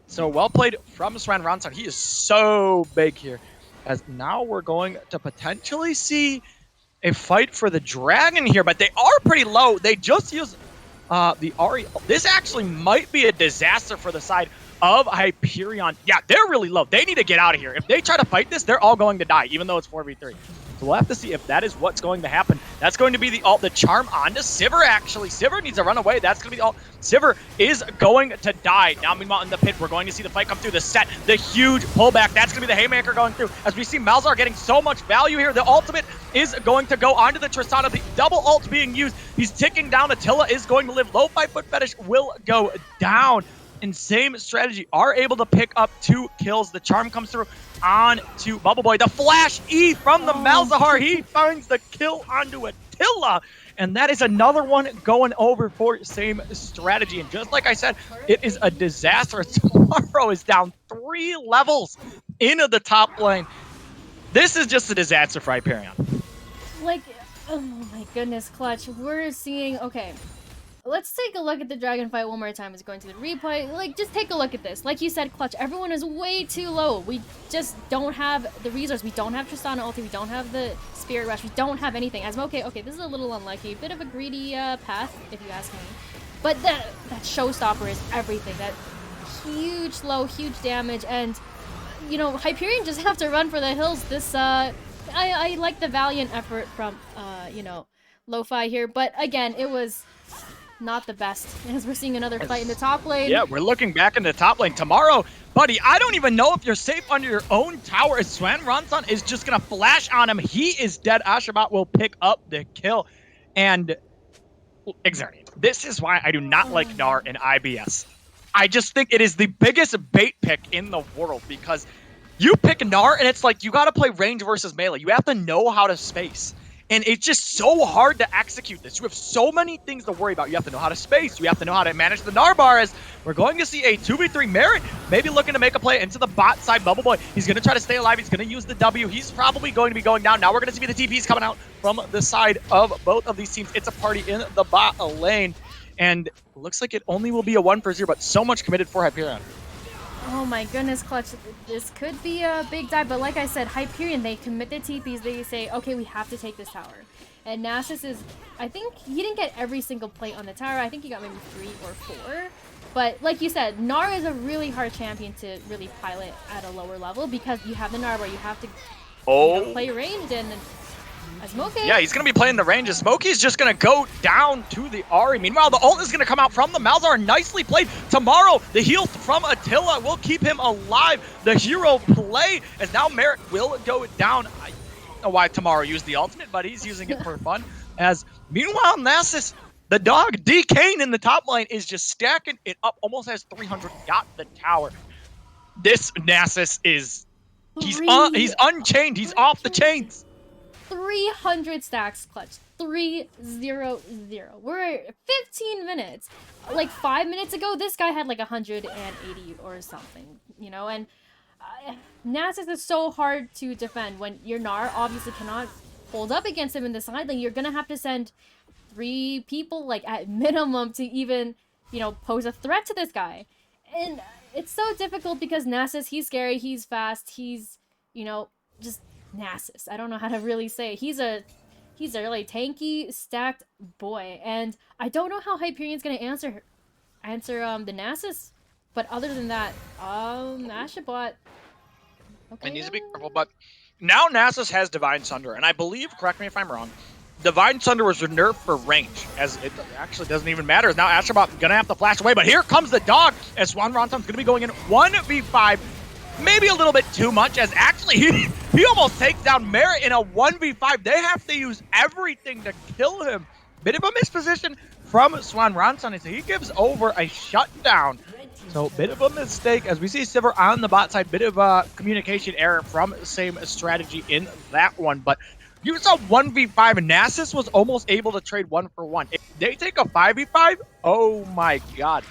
So well played from Swan Ronson. He is so big here. As now we're going to potentially see a fight for the dragon here, but they are pretty low. They just use the Ari. This actually might be a disaster for the side of Hyperion. Yeah, they're really low. They need to get out of here. If they try to fight this, they're all going to die, even though it's 4v3. So we'll have to see if that is what's going to happen. That's going to be the ult, the charm onto Sivir, actually. Sivir needs to run away. That's going to be the ult. Sivir is going to die. Now, meanwhile, in the pit, we're going to see the fight come through. The set, the huge pullback. That's going to be the Haymaker going through. As we see Malzahar getting so much value here. The ultimate is going to go onto the Tristana. The double ult being used. He's ticking down. Attila is going to live. Lo-Fi Foot Fetish will go down. And same strategy, are able to pick up 2 kills. The charm comes through on to Bubble Boy. The flash E from the Malzahar. He finds the kill onto Attila. And that is another one going over for same strategy. And just like I said, it is a disaster. Tomorrow is down 3 levels into the top lane. This is just a disaster for Hyperion. Like, oh my goodness, Clutch. We're seeing, okay. Let's take a look at the dragon fight one more time. It's going to the replay. Like, just take a look at this. Like you said, Clutch, everyone is way too low. We just don't have the resource. We don't have Tristana ulti. We don't have the Spirit Rush. We don't have anything. Okay, this is a little unlucky. Bit of a greedy path, if you ask me. But that showstopper is everything. That huge low, huge damage. And, you know, Hyperion just have to run for the hills. This, I like the valiant effort from, you know, Lo-Fi here. But, again, it was... not the best, as we're seeing another fight in the top lane. Yeah, we're looking back in the top lane. Tomorrow, buddy, I don't even know if you're safe under your own tower. As Swan Ronson is just going to flash on him. He is dead. Ashabat will pick up the kill. And Xernean, this is why I do not like Gnar in IBS. I just think it is the biggest bait pick in the world, because you pick Gnar and it's like you got to play range versus melee. You have to know how to space. And it's just so hard to execute this. You have so many things to worry about. You have to know how to space. You have to know how to manage the Narbar. As we're going to see a 2v3 Merit, maybe looking to make a play into the bot side. Bubble Boy, he's going to try to stay alive. He's going to use the W. He's probably going to be going down. Now we're going to see the TPs coming out from the side of both of these teams. It's a party in the bot lane. And looks like it only will be a 1-0, but so much committed for Hyperion. Oh my goodness, Clutch. This could be a big dive, but like I said, Hyperion, they commit the TPs. They say, okay, we have to take this tower. And Nasus is, I think he didn't get every single plate on the tower. I think he got maybe 3 or 4. But like you said, Nara is a really hard champion to really pilot at a lower level because you have the Nara, you have to play ranged and Smokey. Yeah, he's going to be playing the range. Smokey's just going to go down to the Ahri. Meanwhile, the ult is going to come out from the Malzahar. Nicely played. Tomorrow, the heal from Attila will keep him alive. The hero play, as now Merit will go down. I don't know why Tomorrow used the ultimate, but he's using it for fun. As meanwhile, Nasus, the dog, D. Kane in the top lane, is just stacking it up. Almost has 300. Got the tower. This Nasus is... He's unchained. He's off the chains. 300 stacks, Clutch. 3-0-0. We're at 15 minutes. Like 5 minutes ago, this guy had like 180 or something, you know? And Nasus is so hard to defend when your Gnar obviously cannot hold up against him in the side lane. You're gonna have to send 3 people, like at minimum, to even, you know, pose a threat to this guy. And it's so difficult because Nasus, he's scary, he's fast, he's, you know, just Nasus. I don't know how to really say. He's a really tanky, stacked boy, and I don't know how Hyperion's gonna answer the Nasus. But other than that, Ashabot. Okay. It needs to be careful, but now Nasus has Divine Sunder, and I believe, correct me if I'm wrong, Divine Sunder was nerfed for range, as it actually doesn't even matter. Now Ashabot gonna have to flash away, but here comes the dog, as Swan Ronson's gonna be going in 1v5. Maybe a little bit too much, as actually he almost takes down Merit in a 1v5. They have to use everything to kill him. Bit of a misposition from Swan Ronson as he gives over a shutdown. So bit of a mistake as we see Sivir on the bot side. Bit of a communication error from the same strategy in that one. But you saw 1v5 and Nasus was almost able to trade 1-for-1. If they take a 5v5, oh my god.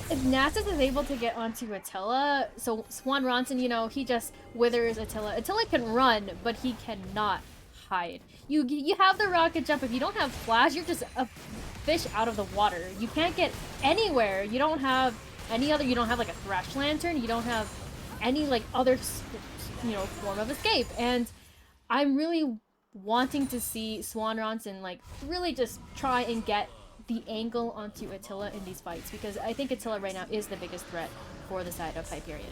If Nasus is able to get onto Attila, so Swan Ronson, you know, he just withers Attila. Attila can run, but he cannot hide. You have the rocket jump. If you don't have flash, you're just a fish out of the water. You can't get anywhere. You don't have any other, you don't have like a thrash lantern. You don't have any like other, you know, form of escape. And I'm really wanting to see Swan Ronson like really just try and get the angle onto Attila in these fights, because I think Attila right now is the biggest threat for the side of Hyperion.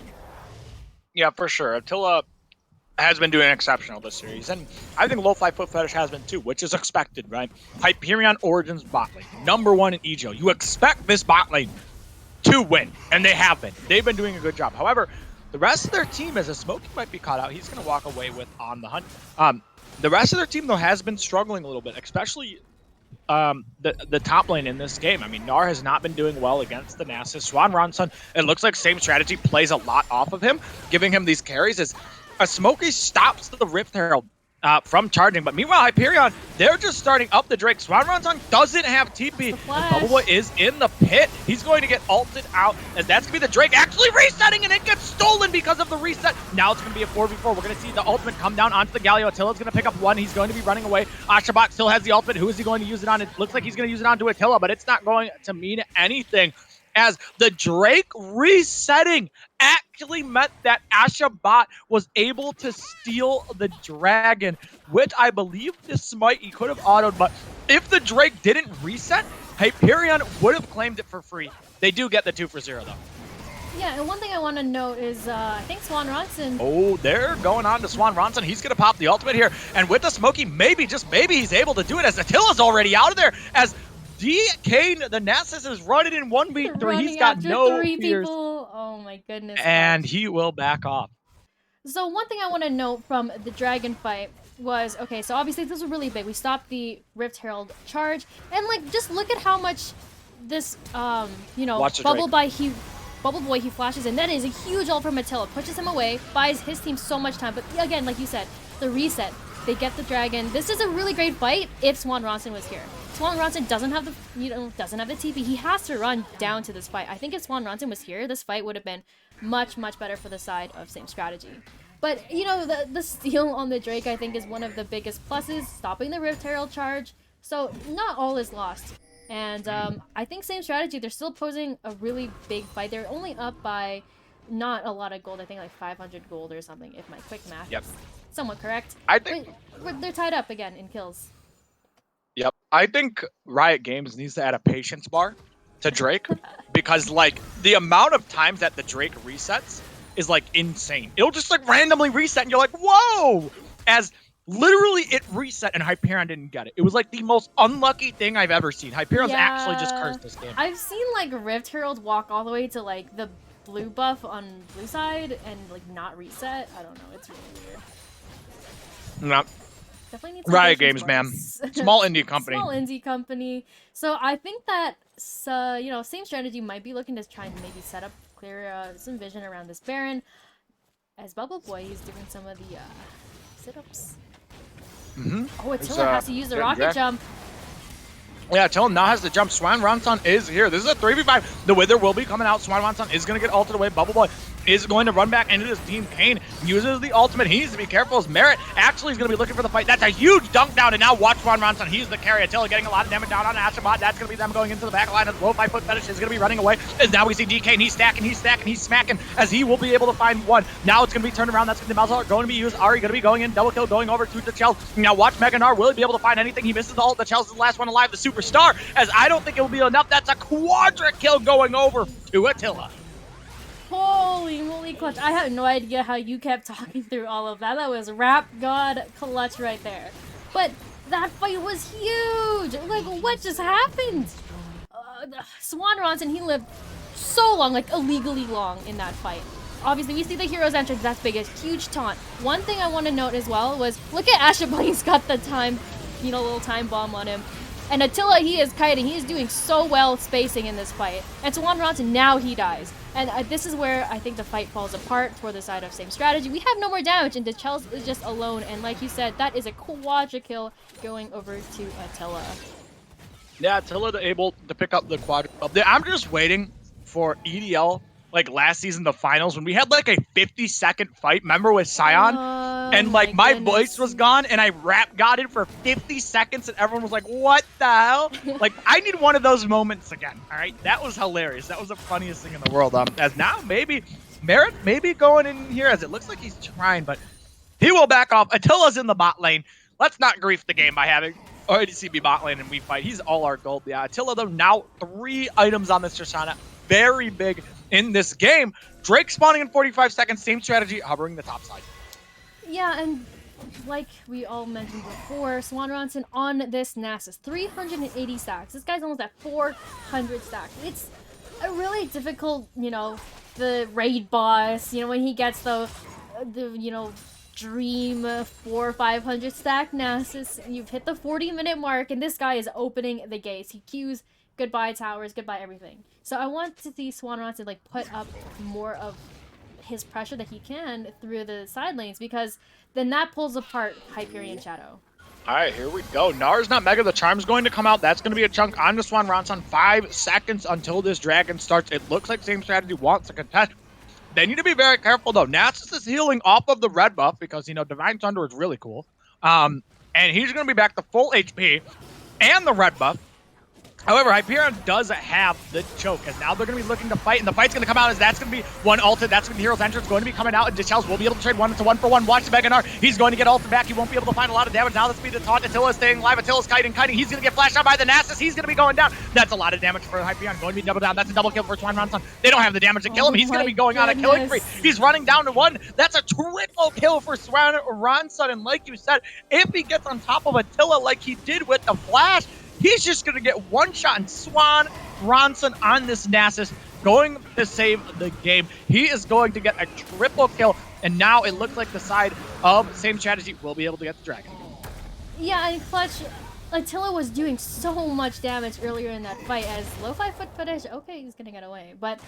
Yeah, for sure. Attila has been doing exceptional this series, and I think Low-Fi Foot Fetish has been too, which is expected, right? Hyperion Origins bot lane, #1 in EJO. You expect this bot lane to win, and they have been. They've been doing a good job. However, the rest of their team, as a Smokey might be caught out, he's going to walk away with On the Hunt. The rest of their team, though, has been struggling a little bit, especially the top lane in this game. I mean, Gnar has not been doing well against the Nasus. Swan Ronson, it looks like same strategy plays a lot off of him, giving him these carries as a Smokey stops the Rift Herald from charging. But meanwhile, Hyperion, they're just starting up the Drake. Swan Ronson doesn't have TP. And Bubble Boy is in the pit. He's going to get ulted out, as that's going to be the Drake actually resetting, and it gets stolen because of the reset. Now it's going to be a 4v4. We're going to see the ultimate come down onto the Galio. Attila's going to pick up one. He's going to be running away. Ashabot still has the ultimate. Who is he going to use it on? It looks like he's going to use it onto Attila, but it's not going to mean anything, as the Drake resetting actually meant that Ashabot was able to steal the dragon, which I believe this smite he could have autoed, but if the Drake didn't reset, Hyperion would have claimed it for free. They do get the 2-for-0 though. Yeah, and one thing I want to note is I think Swan Ronson... Oh, they're going on to Swan Ronson. He's going to pop the ultimate here, and with the Smokey, maybe, just maybe, he's able to do it, as Attila's already out of there, as D. Kane, the Nasus, is running in 1v3. He's got no three fears. people. Oh my goodness. And he will back off. So one thing I want to note from the dragon fight was, okay, so obviously this was really big. We stopped the Rift Herald charge, and like just look at how much this you know, Bubble Boy he flashes in. That is a huge ult from Attila, pushes him away, buys his team so much time. But again, like you said, the reset. They get the dragon. This is a really great fight if Swan Ronson was here. Swan Ronson doesn't have the doesn't have the TP. He has to run down to this fight. I think if Swan Ronson was here, this fight would have been much better for the side of same strategy. But the steal on the Drake I think is one of the biggest pluses, stopping the Rift Herald charge. So not all is lost. And I think same strategy. They're still posing a really big fight. They're only up by not a lot of gold. I think like 500 gold or something, if my quick math is somewhat correct. I think they're tied up again in kills. Yep. I think Riot Games needs to add a patience bar to Drake because like the amount of times that the Drake resets is like insane. It'll just like randomly reset and you're like, whoa! As literally it reset and Hyperion didn't get it. It was like the most unlucky thing I've ever seen. Hyperion's actually just cursed this game. I've seen like Rift Herald walk all the way to like the blue buff on blue side and like not reset. I don't know. It's really weird. No. Definitely needs Riot Games, man. Small indie company. Small indie company. So I think that same strategy might be looking to try and maybe set up clear some vision around this Baron. As Bubble Boy, he's doing some of the sit-ups. Oh, Attila has to use the rocket jump. Yeah, Attila now has to jump. Swan Ronson is here. This is a 3v5. The Wither will be coming out. Swan Ronson is going to get ulted away. Bubble Boy is going to run back into this team. Kane uses the ultimate. He needs to be careful as Merit actually is going to be looking for the fight. That's a huge dunk down, and now watch Swan Ronson. He's the carry. Attila getting a lot of damage down on Ashabot. That's going to be them going into the back line. As low 5-foot fetish is going to be running away. As now we see DK, and he's stacking, he's smacking, as he will be able to find one. Now it's going to be turned around. That's going to be Malzahar going to be used. Ari going to be going in. Double kill going over to the Chels. Now watch Meganar. Will he be able to find anything? He misses the ult. The Chels is the last one alive. The superstar, as I don't think it will be enough. That's a quadra kill going over to Attila. Holy moly, Clutch. I have no idea how you kept talking through all of that. That was rap god Clutch right there. But that fight was huge. Like, what just happened? Swan Ronson, he lived so long, like illegally long in that fight. Obviously, we see the hero's entrance. That's biggest, huge taunt. One thing I want to note as well was, look at Ashabot. He's got the time, little time bomb on him. And Attila, he is kiting. He is doing so well spacing in this fight. And Swan Ronson, now he dies. And this is where I think the fight falls apart for the side of same strategy. We have no more damage, and the Chels is just alone. And like you said, that is a quadra kill going over to Attila. Yeah, Attila able to pick up the quadra. I'm just waiting for EDL, like last season, the finals, when we had like a 50-second fight, remember with Sion? And like my voice was gone and I rap got it for 50 seconds and everyone was like, what the hell? Like, I need one of those moments again, all right? That was hilarious. That was the funniest thing in the world. As now maybe Merit may be going in here, as it looks like he's trying, but he will back off. Attila's in the bot lane. Let's not grief the game by having ADCB bot lane and we fight. He's all our gold. Yeah, Attila though, now 3 items on this Tristana. Very big in this game. Drake spawning in 45 seconds, same strategy, hovering the top side. Yeah, and like we all mentioned before, Swan Ronson on this Nasus, 380 stacks. This guy's almost at 400 stacks. It's a really difficult, the raid boss, when he gets the dream 400 or 500 stack Nasus. You've hit the 40-minute mark, and this guy is opening the gates. He queues goodbye towers, goodbye everything. So I want to see Swan Ronson like put up more of his pressure that he can through the side lanes, because then that pulls apart Hyperion Shadow. All right, here we go. Nars not Mega. The Charm's going to come out. That's going to be a chunk on the Swan Ronson. 5 seconds until this dragon starts. It looks like same strategy wants to contest. They need to be very careful, though. Nasus is healing off of the red buff because, Divine Thunder is really cool. And he's going to be back to full HP and the red buff. However, Hyperion does have the choke, as now they're going to be looking to fight, and the fight's going to come out as that's going to be one ulted. That's when the hero's entrance going to be coming out, and Dichels will be able to trade 1-to-1 for 1. Watch the Meganar. He's going to get ulted back. He won't be able to find a lot of damage. Now let's be the taunt. Attila's staying alive. Attila's kiting. He's going to get flashed out by the Nasus. He's going to be going down. That's a lot of damage for Hyperion. Going to be double down. That's a double kill for Swan Ronson. They don't have the damage to kill him. He's going to be going on a killing spree. He's running down to 1. That's a triple kill for Swan Ronson, and like you said, if he gets on top of Attila like he did with the flash, he's just going to get one shot, and Swan Ronson on this Nasus going to save the game. He is going to get a triple kill, and now it looks like the side of same strategy will be able to get the dragon. Yeah, and Clutch, Attila was doing so much damage earlier in that fight as low 5-foot fetish. Okay, he's going to get away, but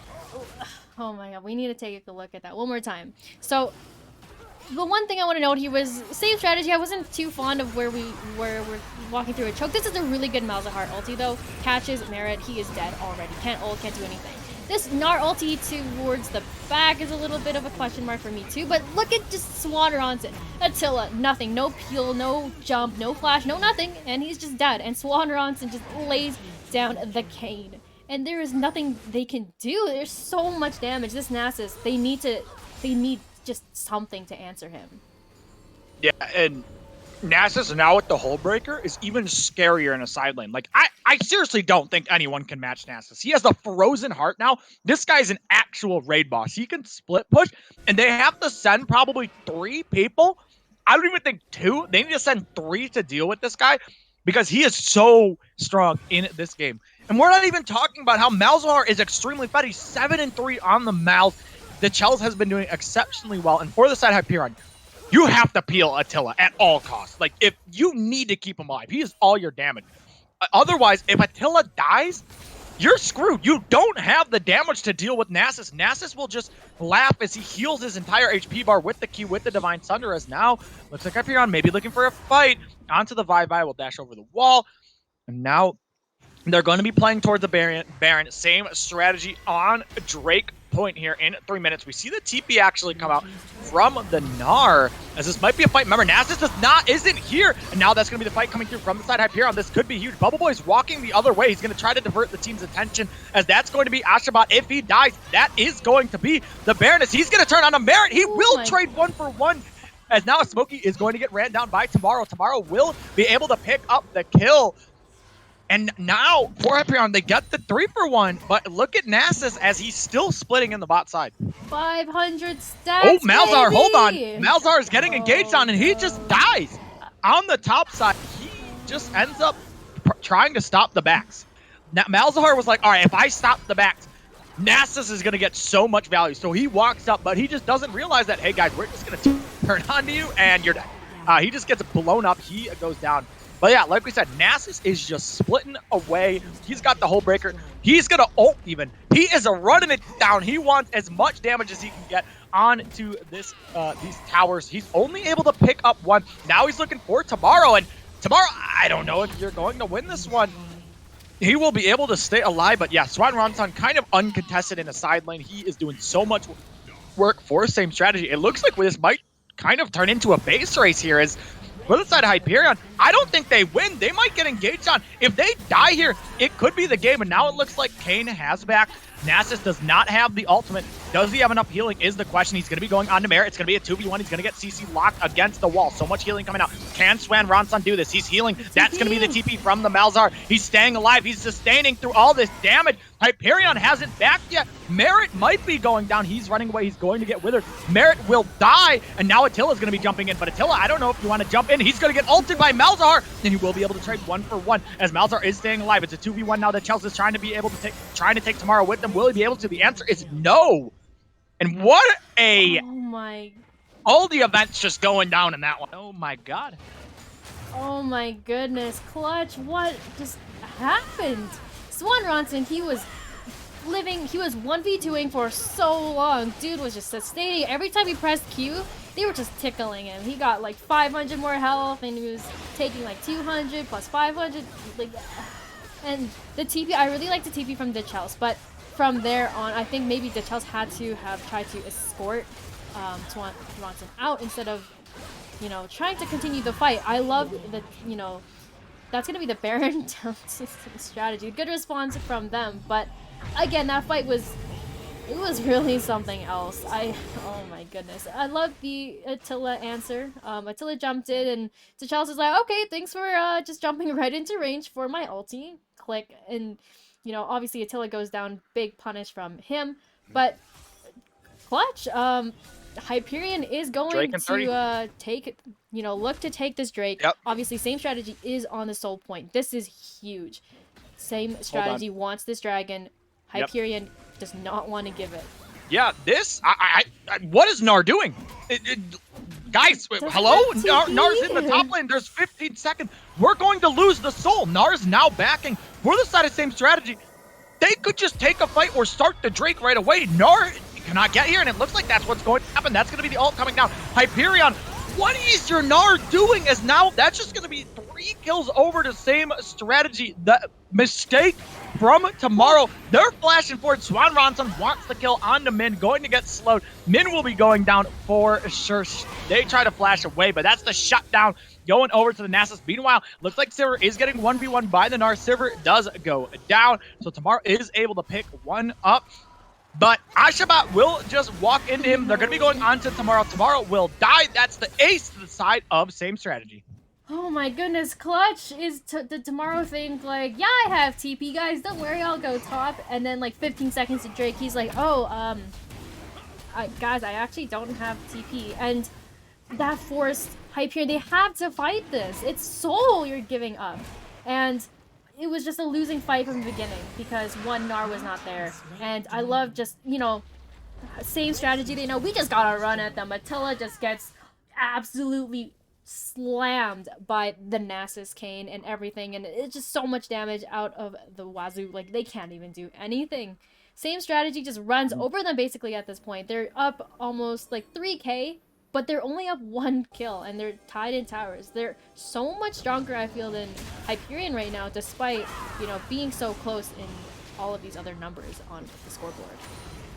oh my god, we need to take a look at that one more time. So the one thing I want to note here was same strategy. I wasn't too fond of where we're walking through a choke. This is a really good Malzahar ulti though. Catches Merit, he is dead already. Can't ult, can't do anything. This Gnar ulti towards the back is a little bit of a question mark for me too, but look at just Swanronson. Attila, nothing, no peel, no jump, no flash, no nothing, and he's just dead. And Swanronson just lays down the cane. And there is nothing they can do. There's so much damage. This Nasus, they need just something to answer him. Yeah, and Nasus now with the Hullbreaker is even scarier in a side lane. Like, I seriously don't think anyone can match Nasus. He has the Frozen Heart now. This guy's an actual raid boss. He can split push, and they have to send probably 3 people. I don't even think 2. They need to send 3 to deal with this guy because he is so strong in this game. And we're not even talking about how Malzahar is extremely fed. He's 7-3 on the Malz. The Chels has been doing exceptionally well. And for the side Hyperion, you have to peel Attila at all costs. Like, if you need to keep him alive, he is all your damage. Otherwise, if Attila dies, you're screwed. You don't have the damage to deal with Nasus. Nasus will just laugh as he heals his entire HP bar with the Q, with the Divine Thunder, as now looks like Hyperion maybe looking for a fight. Onto the Vi will dash over the wall. And now they're going to be playing towards the Baron. Same strategy on Drake point here in 3 minutes. We see the TP actually come out from the Gnar, as this might be a fight. Remember, Nasus isn't here, and now that's going to be the fight coming through from the side Hyperion. This could be huge. Bubble Boy's walking the other way. He's going to try to divert the team's attention, as that's going to be Ashabat. If he dies, that is going to be the Baroness. He's going to turn on a Merit. He will trade 1 for 1, as now Smokey is going to get ran down by Tomorrow. Tomorrow will be able to pick up the kill. And now, for Hyperion, they get the 3 for 1, but look at Nasus as he's still splitting in the bot side. 500 stats, Oh, Malzahar, baby! hold on. Malzahar is getting engaged on, and he just dies. On the top side, he just ends up trying to stop the backs. Now, Malzahar was like, all right, if I stop the backs, Nasus is going to get so much value. So he walks up, but he just doesn't realize that, hey, guys, we're just going to turn on to you, and you're dead. He just gets blown up. He goes down. But yeah, like we said, Nasus is just splitting away. He's got the Hullbreaker. He's going to ult even. He is running it down. He wants as much damage as he can get onto this these towers. He's only able to pick up 1. Now he's looking for Tomorrow. And Tomorrow, I don't know if you're going to win this one. He will be able to stay alive. But yeah, Swanronson kind of uncontested in the side lane. He is doing so much work for same strategy. It looks like this might kind of turn into a base race here, as for the side of Hyperion, I don't think they win. They might get engaged on. If they die here, it could be the game. And now it looks like Kayn has back. Nasus does not have the ultimate. Does he have enough healing is the question. He's going to be going on to Merit. It's going to be a 2v1. He's going to get CC locked against the wall. So much healing coming out. Can Swanronson do this? He's healing. That's going to be the TP from the Malzahar. He's staying alive. He's sustaining through all this damage. Hyperion hasn't backed yet. Merit might be going down. He's running away. He's going to get withered. Merit will die. And now Attila's going to be jumping in. But Attila, I don't know if you want to jump in. He's going to get ulted by Malzahar. And he will be able to trade 1 for 1 as Malzahar is staying alive. It's a 2v1 now that Chelsea's trying to take Tomorrow with them. Will he be able to? The answer is no. And what a... Oh my... All the events just going down in that one. Oh my god. Oh my goodness. Clutch, what just happened? Swanronson, he was 1v2ing for so long. Dude was just sustaining. Every time he pressed Q, they were just tickling him. He got like 500 more health, and he was taking like 200 plus 500. Like, and the TP, I really like the TP from the Chels, but from there on, I think maybe the Chels had to have tried to escort Swanronson out instead of, you know, trying to continue the fight. I love that, you know, that's going to be the Baron strategy. Good response from them, but again, that fight was really something else. Oh my goodness. I love the Attila answer. Attila jumped in, and T'Challa was like, okay, thanks for just jumping right into range for my ulti. Click, and you know, obviously Attila goes down, big punish from him, but Clutch, Hyperion is going to take, you know, look to take this Drake. Yep. Obviously, same strategy is on the soul point. This is huge. Same strategy wants this dragon. Hyperion does not want to give it. Yeah, this, what is Gnar doing? Guys, hello? Gnar's in the top lane. There's 15 seconds. We're going to lose the soul. Gnar's now backing. For the side of same strategy, they could just take a fight or start the Drake right away. Gnar, cannot get here, and it looks like that's what's going to happen. That's going to be the ult coming down. Hyperion, what is your Gnar doing? As now that's just going to be 3 kills over the same strategy. The mistake from Tomorrow. They're flashing forward. Swan Ronson wants the kill onto Min, going to get slowed. Min will be going down for sure. They try to flash away, but that's the shutdown going over to the Nasus. Meanwhile, looks like Sivir is getting 1v1 by the Gnar. Sivir does go down, so Tomorrow is able to pick one up. But Ashabat will just walk into him. They're going to be going on to Tomorrow. Tomorrow will die. That's the ace to the side of same strategy. Oh my goodness, Clutch is the Tomorrow thing like, yeah, I have TP, guys, don't worry, I'll go top. And then like 15 seconds to Drake, he's like, oh, guys, I actually don't have TP. And that forced Hyperion, they have to fight this. It's soul you're giving up. And it was just a losing fight from the beginning because one Gnar was not there. And I love just, you know, same strategy. They know we just gotta run at them. Attila just gets absolutely slammed by the Nasus Kayn and everything. And it's just so much damage out of the Wazoo. Like, they can't even do anything. Same strategy just runs over them basically at this point. They're up almost like 3k. But they're only up 1 kill, and they're tied in towers. They're so much stronger, I feel, than Hyperion right now, despite, you know, being so close in all of these other numbers on the scoreboard.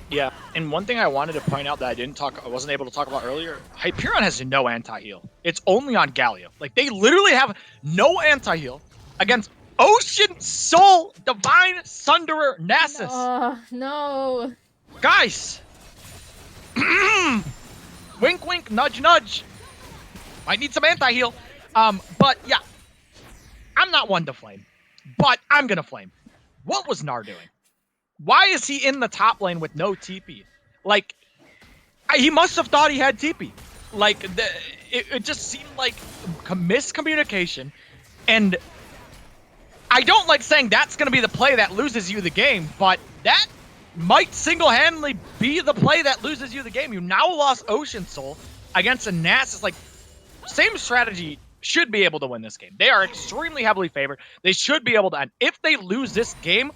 Yeah, and one thing I wanted to point out that I wasn't able to talk about earlier, Hyperion has no anti-heal. It's only on Galio. Like, they literally have no anti-heal against Ocean Soul Divine Sunderer Nasus. No. Guys! Wink, wink, nudge, nudge. Might need some anti-heal. But yeah, I'm not one to flame, but I'm going to flame. What was Gnar doing? Why is he in the top lane with no TP? Like, he must have thought he had TP. Like, it just seemed like miscommunication. And I don't like saying that's going to be the play that loses you the game, but that might single-handedly be the play that loses you the game. You now lost Ocean Soul against a Nasus. Like, same strategy should be able to win this game. They are extremely heavily favored. They should be able to. And if they lose this game,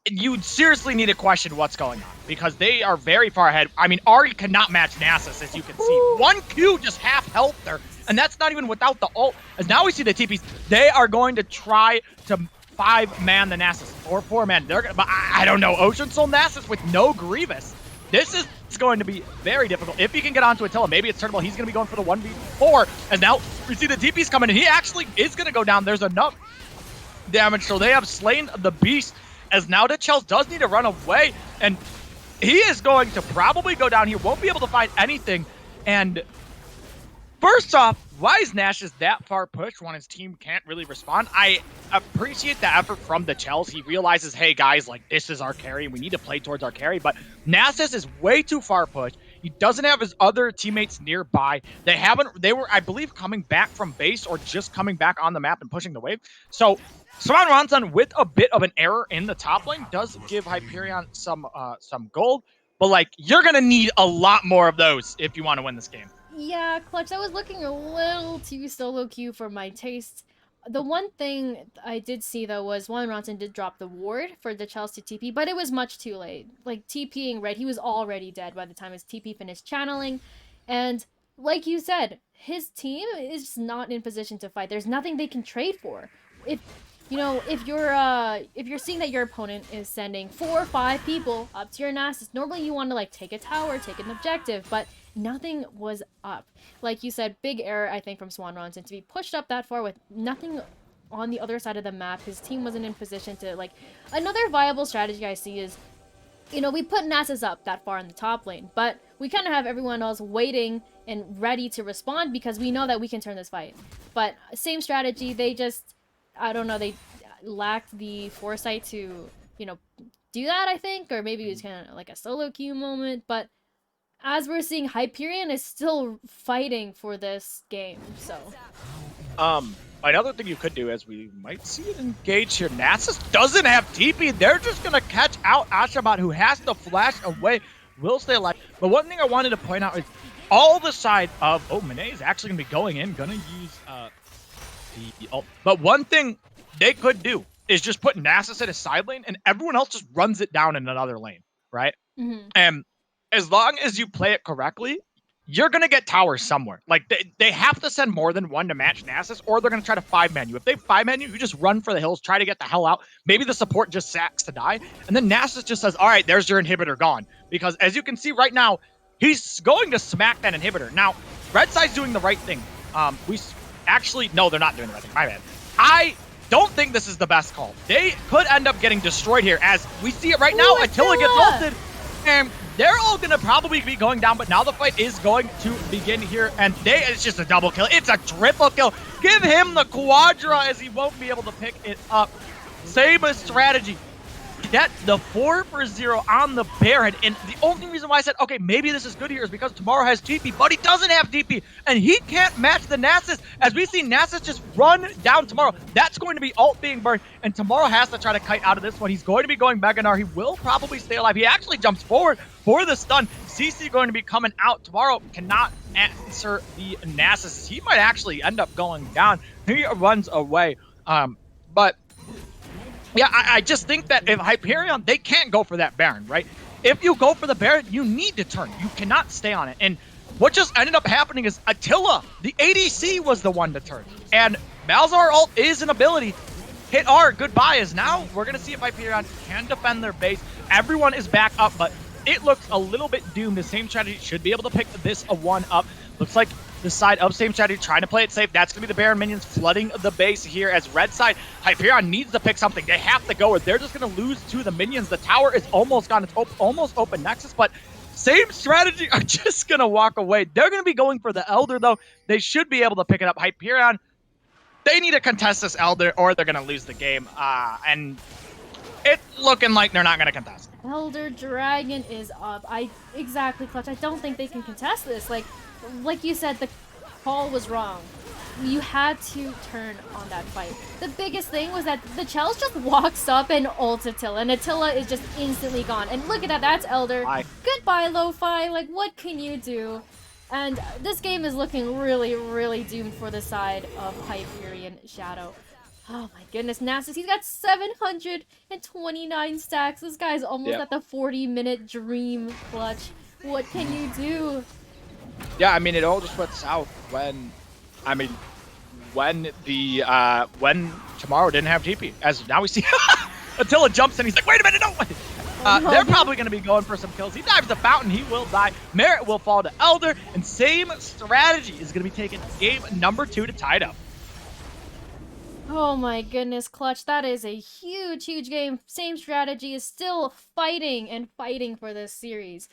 you'd seriously need to question what's going on because they are very far ahead. I mean, Ari cannot match Nasus, as you can see. 1Q just half health there, and that's not even without the ult. As now we see the TPs, they are going to try to 5-man the Nasus, or 4-man. They're gonna, but I don't know. Ocean Soul Nasus with no Grievous. This is going to be very difficult. If he can get onto Attila, maybe it's turnable. He's going to be going for the 1v4. And now we see the TPs coming, and he actually is going to go down. There's enough damage, so they have slain the beast. As now the Chels does need to run away, and he is going to probably go down here. Won't be able to find anything. And first off, why is Nash that far pushed when his team can't really respond? I appreciate the effort from the Chels. He realizes, hey guys, like, this is our carry and we need to play towards our carry, but Nasus is way too far pushed. He doesn't have his other teammates nearby. They were, I believe, coming back from base or just coming back on the map and pushing the wave. So Swan Ronson, with a bit of an error in the top lane, does give Hyperion some gold, but like, you're gonna need a lot more of those if you want to win this game. Yeah, Clutch, I was looking a little too solo queue for my taste. The one thing I did see, though, was Swan Ronson did drop the ward for the Chels to TP, but it was much too late. Like, TPing, right, he was already dead by the time his TP finished channeling. And, like you said, his team is not in position to fight. There's nothing they can trade for. If you're seeing that your opponent is sending 4 or 5 people up to your Nasus, normally you want to, like, take a tower, take an objective, but nothing was up. Like you said, big error, I think, from Swan Ronson to be pushed up that far with nothing on the other side of the map. His team wasn't in position to, like, another viable strategy I see is, you know, we put Nasus up that far in the top lane, but we kind of have everyone else waiting and ready to respond because we know that we can turn this fight. But same strategy, they just, I don't know, they lacked the foresight to, you know, do that, I think, or maybe it was kind of like a solo queue moment, but as we're seeing, Hyperion is still fighting for this game, so. Another thing you could do, as we might see it engage here, Nasus doesn't have TP. They're just going to catch out Ashabat, who has to flash away, will stay alive. But one thing I wanted to point out is all the side of, Monet is actually going to be going in, going to use the ult. But one thing they could do is just put Nasus in a side lane, and everyone else just runs it down in another lane, right? Hmm. And as long as you play it correctly, you're going to get towers somewhere. Like, they have to send more than one to match Nasus, or they're going to try to 5-man you. If they 5-man you, you just run for the hills, try to get the hell out. Maybe the support just sacks to die. And then Nasus just says, all right, there's your inhibitor gone. Because as you can see right now, he's going to smack that inhibitor. Now, Red Side's doing the right thing. Actually, no, they're not doing the right thing. My bad. I don't think this is the best call. They could end up getting destroyed here. As we see it right now, Attila gets ulted. And they're all going to probably be going down, but now the fight is going to begin here, and it's just a double kill. It's a triple kill. Give him the Quadra, as he won't be able to pick it up. Same strategy. Get the 4-for-0 on the Baron, and the only reason why I said, okay, maybe this is good here is because Tomorrow has TP, but he doesn't have TP, and he can't match the Nasus. As we see Nasus just run down Tomorrow, that's going to be ult being burned, and Tomorrow has to try to kite out of this one. He's going to be going Meganar. He will probably stay alive. He actually jumps forward for the stun. CC going to be coming out. Tomorrow cannot answer the Nasus. He might actually end up going down. He runs away, but yeah, I just think that if Hyperion, they can't go for that Baron, right? If you go for the Baron, you need to turn. You cannot stay on it. And what just ended up happening is Attila, the ADC, was the one to turn. And Malzahar ult is an ability. Hit R, goodbye, is now we're going to see if Hyperion can defend their base. Everyone is back up, but it looks a little bit doomed. The same strategy should be able to pick this a 1 up. Looks like the side of same strategy, trying to play it safe. That's going to be the Baron minions flooding the base here as red side. Hyperion needs to pick something. They have to go, or they're just going to lose to the minions. The tower is almost gone. It's almost open Nexus, but same strategy are just going to walk away. They're going to be going for the Elder, though. They should be able to pick it up. Hyperion, they need to contest this Elder, or they're going to lose the game. And it's looking like they're not going to contest. Elder Dragon is up. Exactly, Clutch. I don't think they can contest this. Like you said, the call was wrong. You had to turn on that fight. The biggest thing was that the Chels just walks up and ults Attila, and Attila is just instantly gone. And look at that, that's Elder. Bye. Goodbye, Lo-Fi. Like, what can you do? And this game is looking really, really doomed for the side of Hyperion Shadow. Oh my goodness, Nasus, he's got 729 stacks. This guy's almost at the 40-minute dream, Clutch. What can you do? Yeah, I mean, it all just went south when Tomorrow didn't have TP. As now we see Attila jumps in, he's like, wait a minute, no! They're probably going to be going for some kills. He dives the fountain, he will die. Merit will fall to Elder, and same strategy is going to be taking game number 2 to tie it up. Oh my goodness, Clutch, that is a huge, huge game. Same strategy is still fighting and fighting for this series.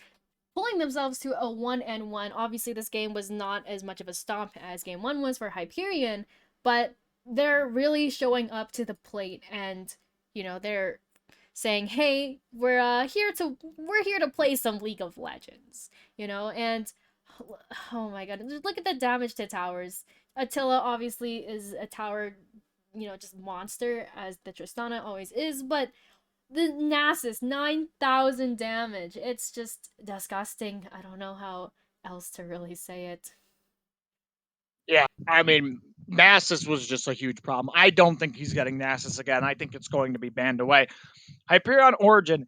Pulling themselves to a 1-1. Obviously, this game was not as much of a stomp as game 1 was for Hyperion, but they're really showing up to the plate, and, you know, they're saying, hey, we're here to play some League of Legends, you know, and oh my god, look at the damage to towers. Attila obviously is a tower, you know, just monster, as the Tristana always is, but the Nasus, 9,000 damage. It's just disgusting. I don't know how else to really say it. Yeah, I mean, Nasus was just a huge problem. I don't think he's getting Nasus again. I think it's going to be banned away. Hyperion Origin,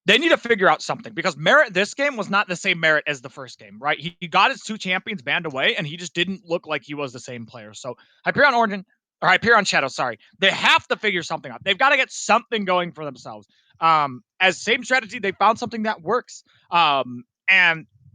they need to figure out something, because Merit this game was not the same Merit as the first game, right? He got his 2 champions banned away, and he just didn't look like he was the same player. So Hyperion Origin, or Hyperion Shadow, sorry, they have to figure something out. They've got to get something going for themselves. As same strategy, they found something that works. And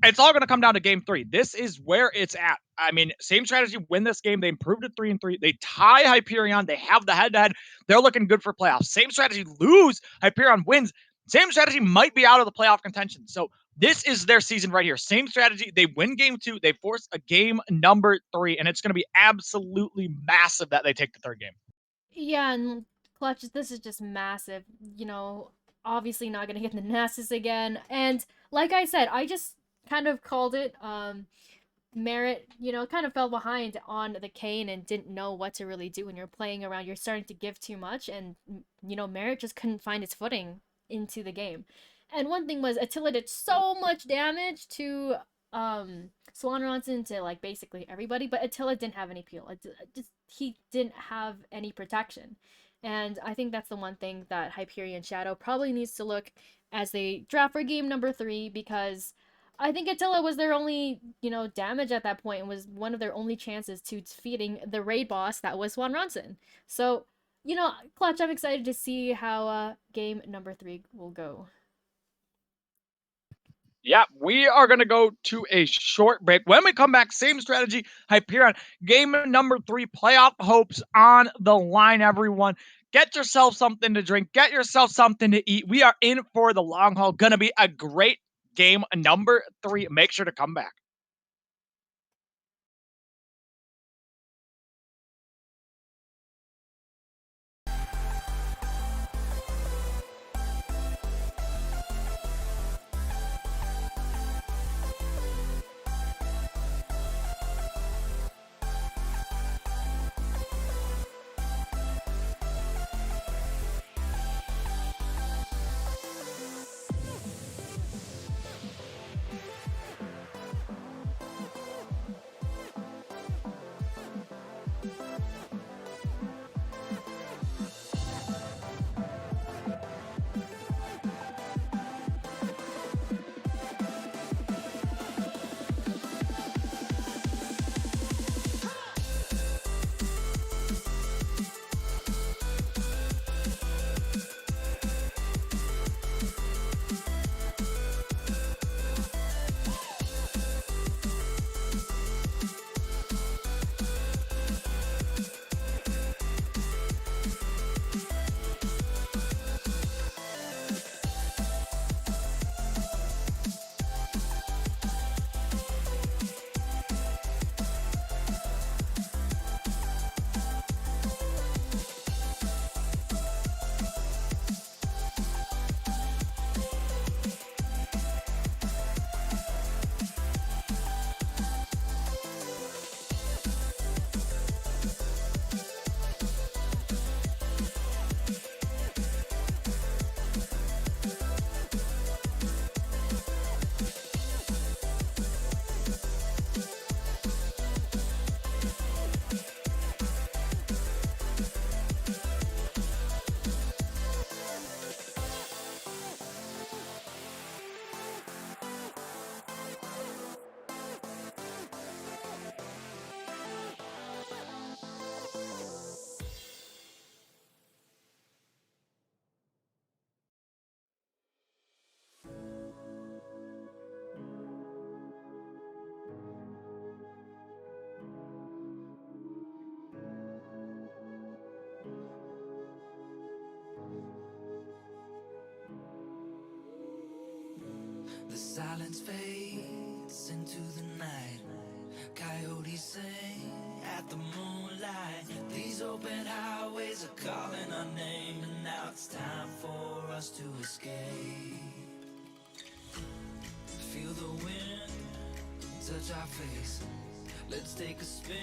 it's all going to come down to game 3. This is where it's at. I mean, same strategy, win this game. They improved to 3-3. They tie Hyperion. They have the head-to-head. They're looking good for playoffs. Same strategy, lose. Hyperion wins. Same strategy might be out of the playoff contention. So this is their season right here. Same strategy. They win game 2. They force a game number 3, and it's going to be absolutely massive that they take the 3rd game. Yeah, and Clutch, this is just massive. You know, obviously not going to get the Nasus again. And like I said, I just kind of called it. Merit, you know, kind of fell behind on the Kayn and didn't know what to really do when you're playing around. You're starting to give too much, and, you know, Merit just couldn't find its footing into the game. And one thing was Attila did so much damage to Swanronson, to like basically everybody, but Attila didn't have any peel. He didn't have any protection. And I think that's the one thing that Hyperion Shadow probably needs to look as they draft for game number 3, because I think Attila was their only, damage at that point and was one of their only chances to defeating the raid boss that was Swan Ronson. So, Clutch, I'm excited to see how game number 3 will go. Yeah, we are going to go to a short break. When we come back, same strategy, Hyperion. Game number 3, playoff hopes on the line, everyone. Get yourself something to drink. Get yourself something to eat. We are in for the long haul. Going to be a great game number 3. Make sure to come back. The silence fades into the night. Coyotes sing at the moonlight. These open highways are calling our name, and now it's time for us to escape. Feel the wind touch our face. Let's take a spin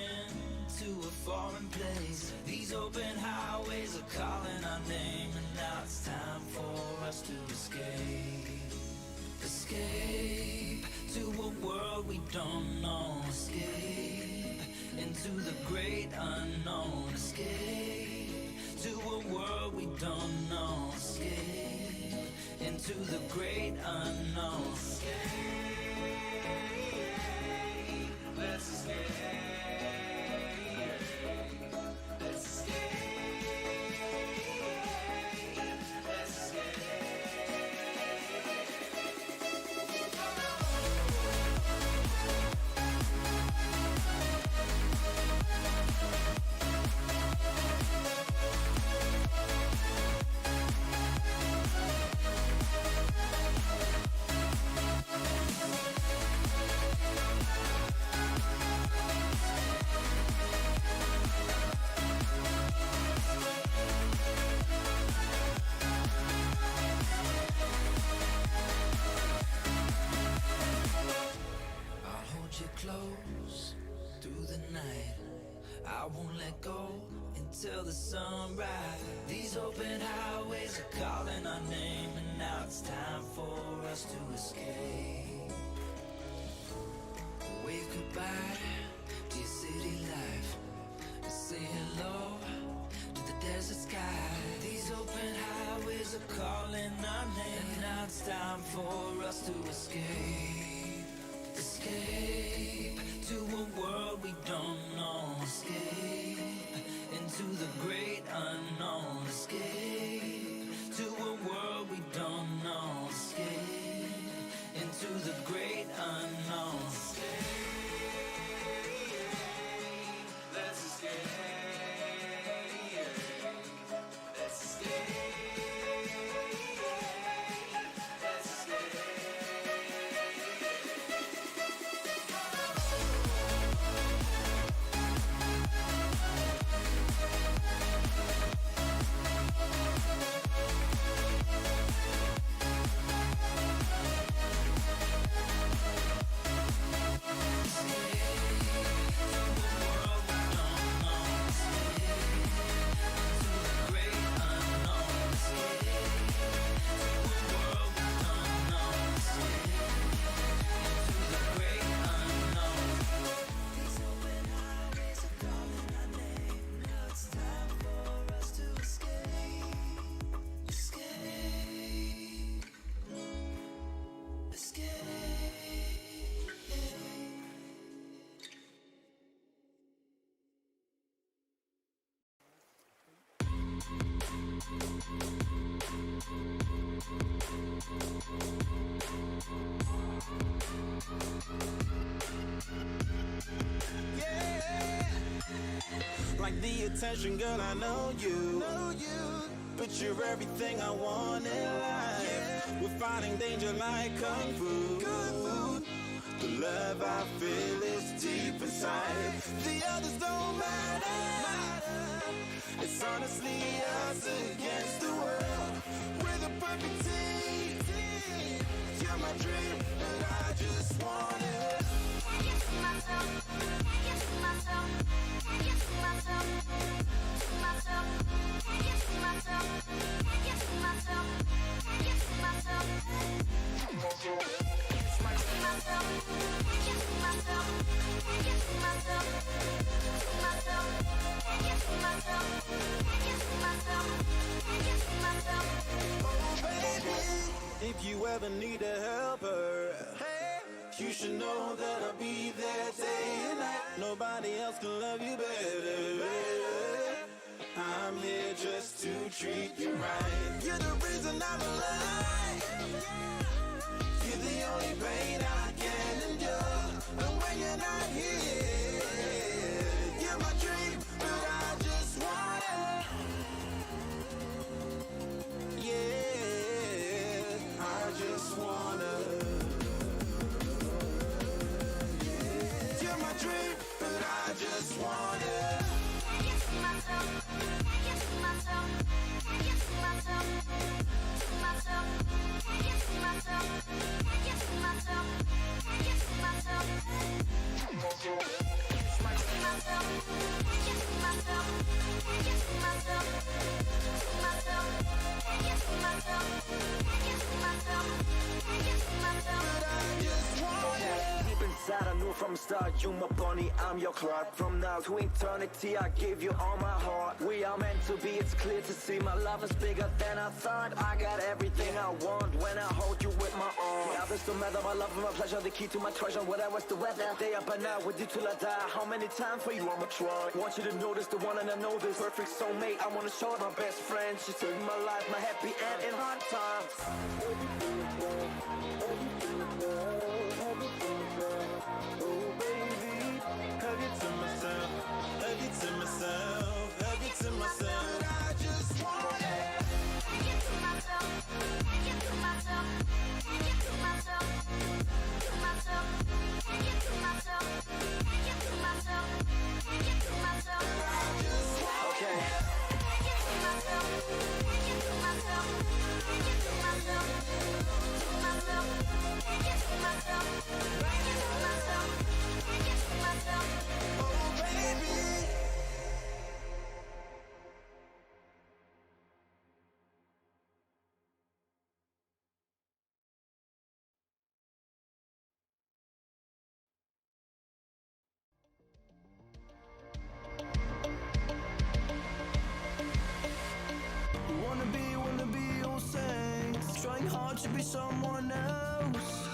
to a foreign place. These open highways are calling our name, and now it's time for us to escape. Escape to a world we don't know. Escape into the great unknown. Escape to a world we don't know. Escape into the great unknown. Escape, let's escape. Let's escape. Let's escape. I'll hold you close through the night. I won't let go until the sunrise. These open highways are calling our name, and now it's time for us to escape. Wave goodbye to your city life, and say hello to the there's a sky. These open highways are calling our name. And now it's time for us to escape. Escape to a world we don't know. Escape into the great unknown. Escape to a world we don't know. Escape into the great unknown. Let's escape. Let's escape. Let's escape. Like the attention, girl, I know you. But you're everything I want in life. We're fighting danger like Kung Fu. The love I feel is deep inside. The others don't matter. It's honestly us against the world. We're the perfect team. You're my dream, and I just want it. Can't get to myself. Can't get to myself. Can't get to myself. To myself. Can't get to myself. Can't get to myself. Can't get to myself. To myself. Can't get to myself. Can't get to myself. To myself. Can't get to myself. Can't get to myself. Can't get to myself. Baby, if you ever need a helper, you should know that I'll be there day and night. Nobody else can love you better. I'm here just to treat you right. You're the reason I'm alive. You're the only pain I can endure. And when you're not here, you're my dream, but I just want it. Yeah, I just wanna. You're my dream, but I just want it. Can't get to myself. Can't get to myself. Can't get to myself. To myself. Can't get to myself. Can't get to myself. Can't get to myself. To myself. Can't get to myself. Can't get to myself. To myself. Can't get to myself. Can't get to myself. Can't get to myself. But I just want it. Deep inside, I knew from the start, you my bunny, I'm your Clark. From now to eternity, I give you all my heart. We are meant to be, it's clear to see. My love is bigger than I thought. I got everything I want when I hold you with my arms. Now this don't matter, my love and my pleasure, the key to my treasure. Whatever's the weather, day up and night with you till I die. How many times for you I'ma try? Want you to notice the one and I know this perfect soulmate. I wanna show it my best friend. She saved my life, my happy end in hard times. Oh baby, hug it to myself, hug it to myself, hug it to myself. I just want it. Can't get to myself. Can't get to myself. Can't get to myself. To myself. Can't get to myself. Can't get to myself. Can't get to myself. Okay. Can't get to myself. Can't get to myself. Can't get to myself. To myself. trying hard to be someone else.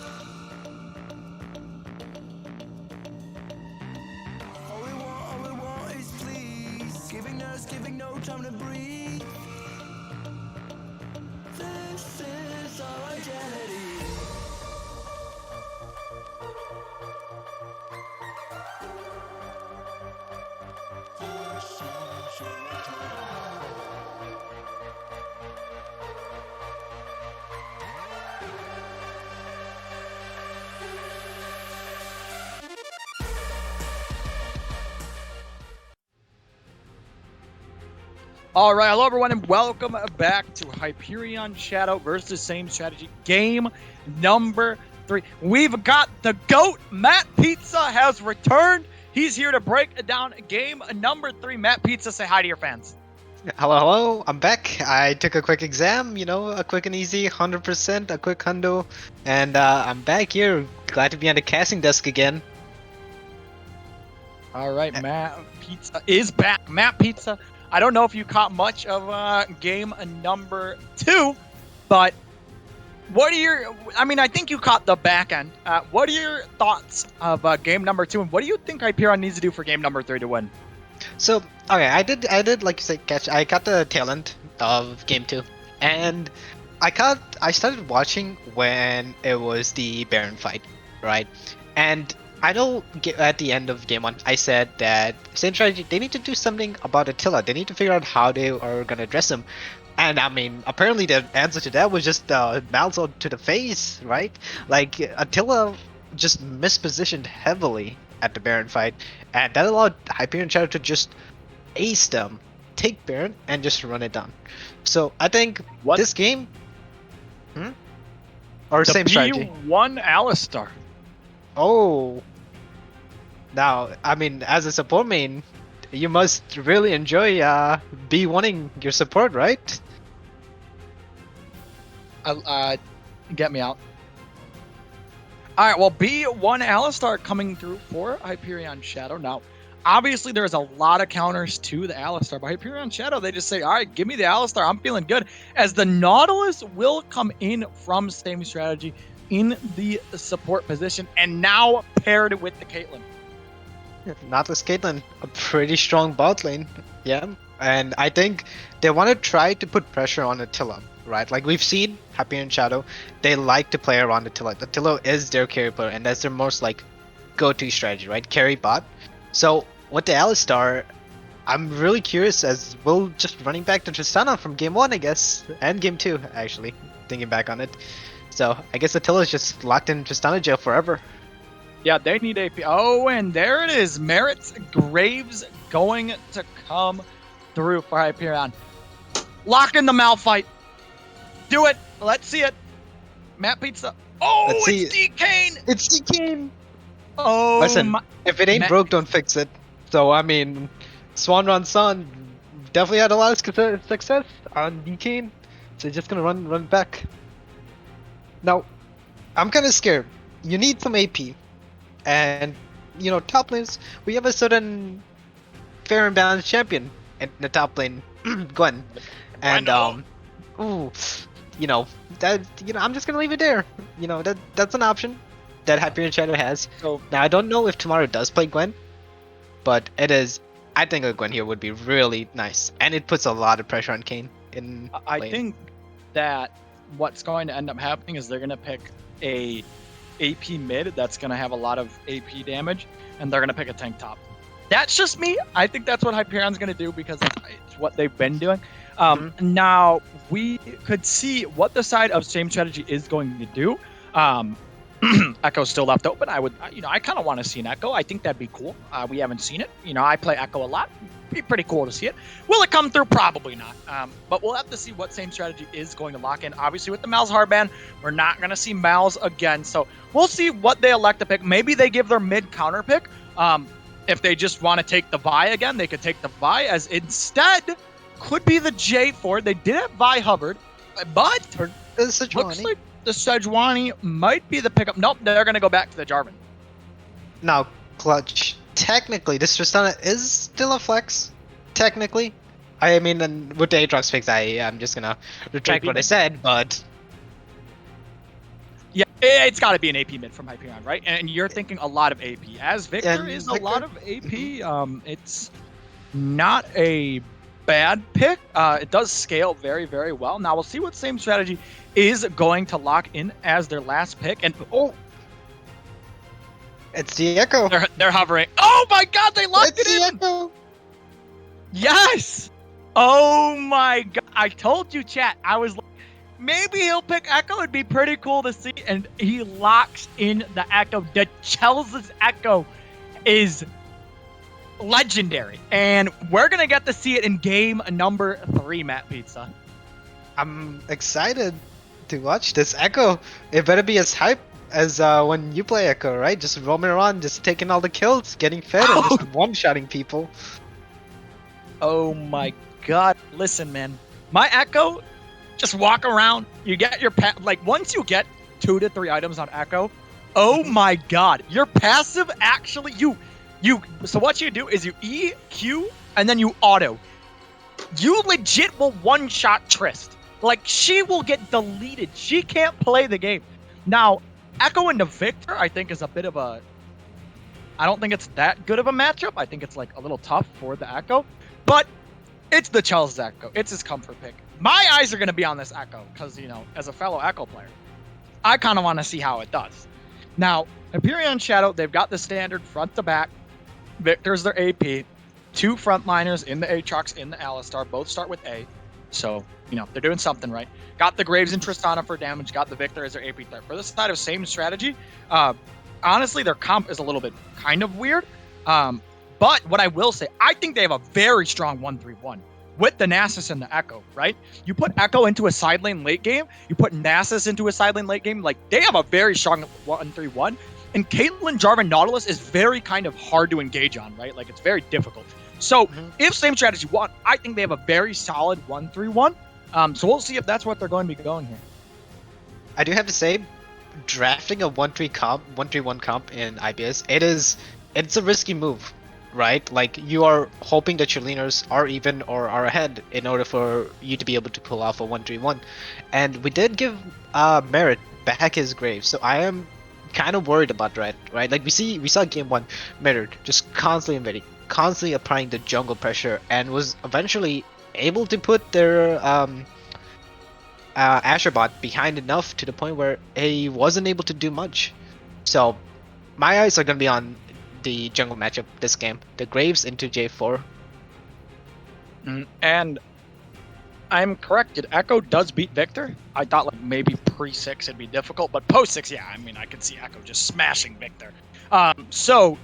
All we want is please. Giving us, giving no time to breathe. This is our identity. All right, hello everyone, and welcome back to Hyperion Shadow versus Same Strategy, game number 3. We've got the GOAT, Matt Pizza, has returned. He's here to break down game number 3. Matt Pizza, say hi to your fans. Hello, I'm back. I took a quick exam, a quick and easy, 100%, a quick hundo, and I'm back here. Glad to be on the casting desk again. All right, Matt Pizza is back. Matt Pizza, I don't know if you caught much of game number 2, but what are your, I think you caught the back end. What are your thoughts of game number 2, and what do you think Hyperion needs to do for game number 3 to win? So, okay, I did like you said, I caught the tail end of game 2, and I started watching when it was the Baron fight, right? And I know at the end of game 1, I said that same strategy, they need to do something about Attila. They need to figure out how they are gonna address him. And I mean, apparently the answer to that was just Malzo to the face, right? Like Attila just mispositioned heavily at the Baron fight, and that allowed Hyperion Shadow to just ace them, take Baron, and just run it down. So I think this game, or The same strategy. B1 Alistar. Oh, now I mean, as a support main, you must really enjoy B1ing your support, right? Get me out. All right, well, B1 Alistar coming through for Hyperion Shadow. Now, obviously, there's a lot of counters to the Alistar, but Hyperion Shadow, they just say, all right, give me the Alistar. I'm feeling good. As the Nautilus will come in from same strategy in the support position, and now paired with the Caitlyn. Nautilus Caitlyn, a pretty strong bot lane, yeah. And I think they want to try to put pressure on Attila, right? Like we've seen Hyperion Shadow, they like to play around Attila. Attila is their carry player, and that's their most like go-to strategy, right? Carry bot. So with the Alistar, I'm really curious as we'll just running back to Tristana from game 1, I guess, and game 2 actually, thinking back on it. So I guess Attila is just locked in Tristana jail forever. Yeah, they need AP. Oh, and there it is. Merit's Graves going to come through for Hyperion. Lock in the Malphite. Do it. Let's see it. Matt Pizza. Oh, Let's see it's D-Kane. It's D-Kane. Oh, Listen, if it ain't Matt- broke, don't fix it. So I mean, Swan Ron Son definitely had a lot of success on D-Kane. So just gonna run back. Now, I'm kind of scared. You need some AP. And, top lanes, we have a certain fair and balanced champion in the top lane, Gwen. And, I'm just gonna leave it there. That's an option that Hyperion Shadow has. So, Now, I don't know if tomorrow does play Gwen, but I think a Gwen here would be really nice. And it puts a lot of pressure on Kayn in I lane. think that what's going to end up happening is they're going to pick a AP mid that's going to have a lot of AP damage, and they're going to pick a tank top. That's just me. I think that's what Hyperion's going to do because it's what they've been doing. Now, we could see what the side of same strategy is going to do. Echo's still left open. I kind of want to see an Echo. I think that'd be cool. We haven't seen it. I play Echo a lot. Be pretty cool to see it. Will it come through? Probably not. But we'll have to see what same strategy is going to lock in. Obviously, with the Mal's hardband, we're not going to see Mal's again. So we'll see what they elect to pick. Maybe they give their mid counter pick. If they just want to take the Vi again, they could take the Vi, as instead could be the J4. They did have Vi hovered, but looks like the Sejuani might be the pickup. Nope, they're going to go back to the Jarvan. Now, Clutch, technically, this Tristana is still a flex. Technically. I mean, and with the Aatrox picks, I'm just going to retract what I said, but It's got to be an AP mid from Hyperion, right? And you're thinking a lot of AP. As Victor And is a Victor? lot of AP, it's not a bad pick. It does scale very, very well. Now we'll see what same strategy is going to lock in as their last pick. And oh, It's the Echo. they're hovering. Oh my God, they locked It's the it in. Echo. Yes. Oh my God, I told you, chat. I was like, maybe he'll pick Echo. It'd be pretty cool to see. And he locks in the Echo. The Chelsea's Echo is legendary. And we're going to get to see it in game number 3, Matt Pizza. I'm excited to watch this Echo. It better be as hype as when you play Echo, right? Just roaming around, just taking all the kills, getting fed, and just one-shotting people. Oh my God. Listen, man. My Echo, just walk around. You get your like once you get 2 to 3 items on Echo, oh my God. Your passive actually so what you do is you E, Q, and then you auto. You legit will one-shot Trist. Like, she will get deleted. She can't play the game. Now, Echo into Victor, I think, is a bit of a... I don't think it's that good of a matchup. I think it's, like, a little tough for the Echo. But it's the Chelsea Echo. It's his comfort pick. My eyes are going to be on this Echo because, you know, as a fellow Echo player, I kind of want to see how it does. Now, Hyperion Shadow, they've got the standard front to back. Victor's their AP. 2 frontliners in the Aatrox, in the Alistar. Both start with A. So, you know, they're doing something right. Got the Graves and Tristana for damage. Got the Victor as their AP threat. For the side of same strategy, honestly, their comp is a little bit kind of weird. But what I will say, I think they have a very strong 1-3-1 with the Nasus and the Echo, right? You put Echo into a side lane late game. You put Nasus into a side lane late game. Like, they have a very strong 1-3-1. And Caitlyn, Jarvan, Nautilus is very kind of hard to engage on, right? Like, it's very difficult. So if same strategy won, I think they have a very solid 1-3-1. So we'll see if that's what they're going to be going here. I do have to say, drafting a 1-3-1 comp in IBS, it's a risky move, right? Like, you are hoping that your laners are even or are ahead in order for you to be able to pull off a 1-3-1. And we did give Merit back his Graves, so I am kind of worried about that, right? Like, we saw game 1, Merit just constantly invading, constantly applying the jungle pressure, and was eventually able to put their Asher bot behind enough to the point where he wasn't able to do much. So my eyes are gonna be on the jungle matchup this game, the Graves into J4. And I'm corrected. Echo does beat Victor. I thought like maybe pre-6 it'd be difficult, but post-6, yeah, I mean, I could see Echo just smashing Victor. So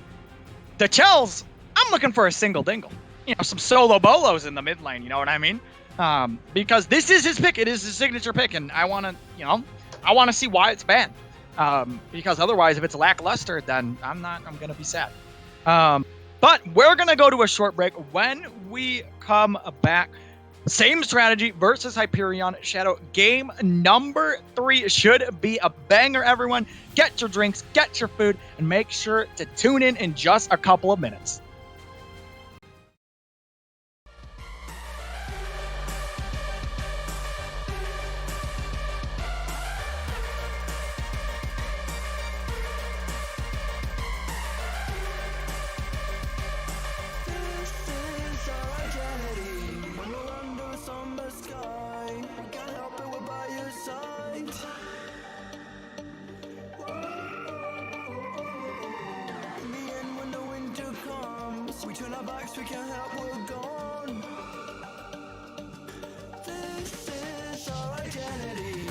the Chels, I'm looking for a single dingle. You know, some solo bolos in the mid lane, you know what I mean? Because this is his pick. It is his signature pick, and I want to see why it's banned. Because otherwise, if it's lackluster, then I'm going to be sad. But we're going to go to a short break. When we come back, same strategy versus Hyperion Shadow. Game number 3 should be a banger, everyone. Get your drinks, get your food, and make sure to tune in just a couple of minutes. We turn our backs, we can't help, we're gone. This is our identity.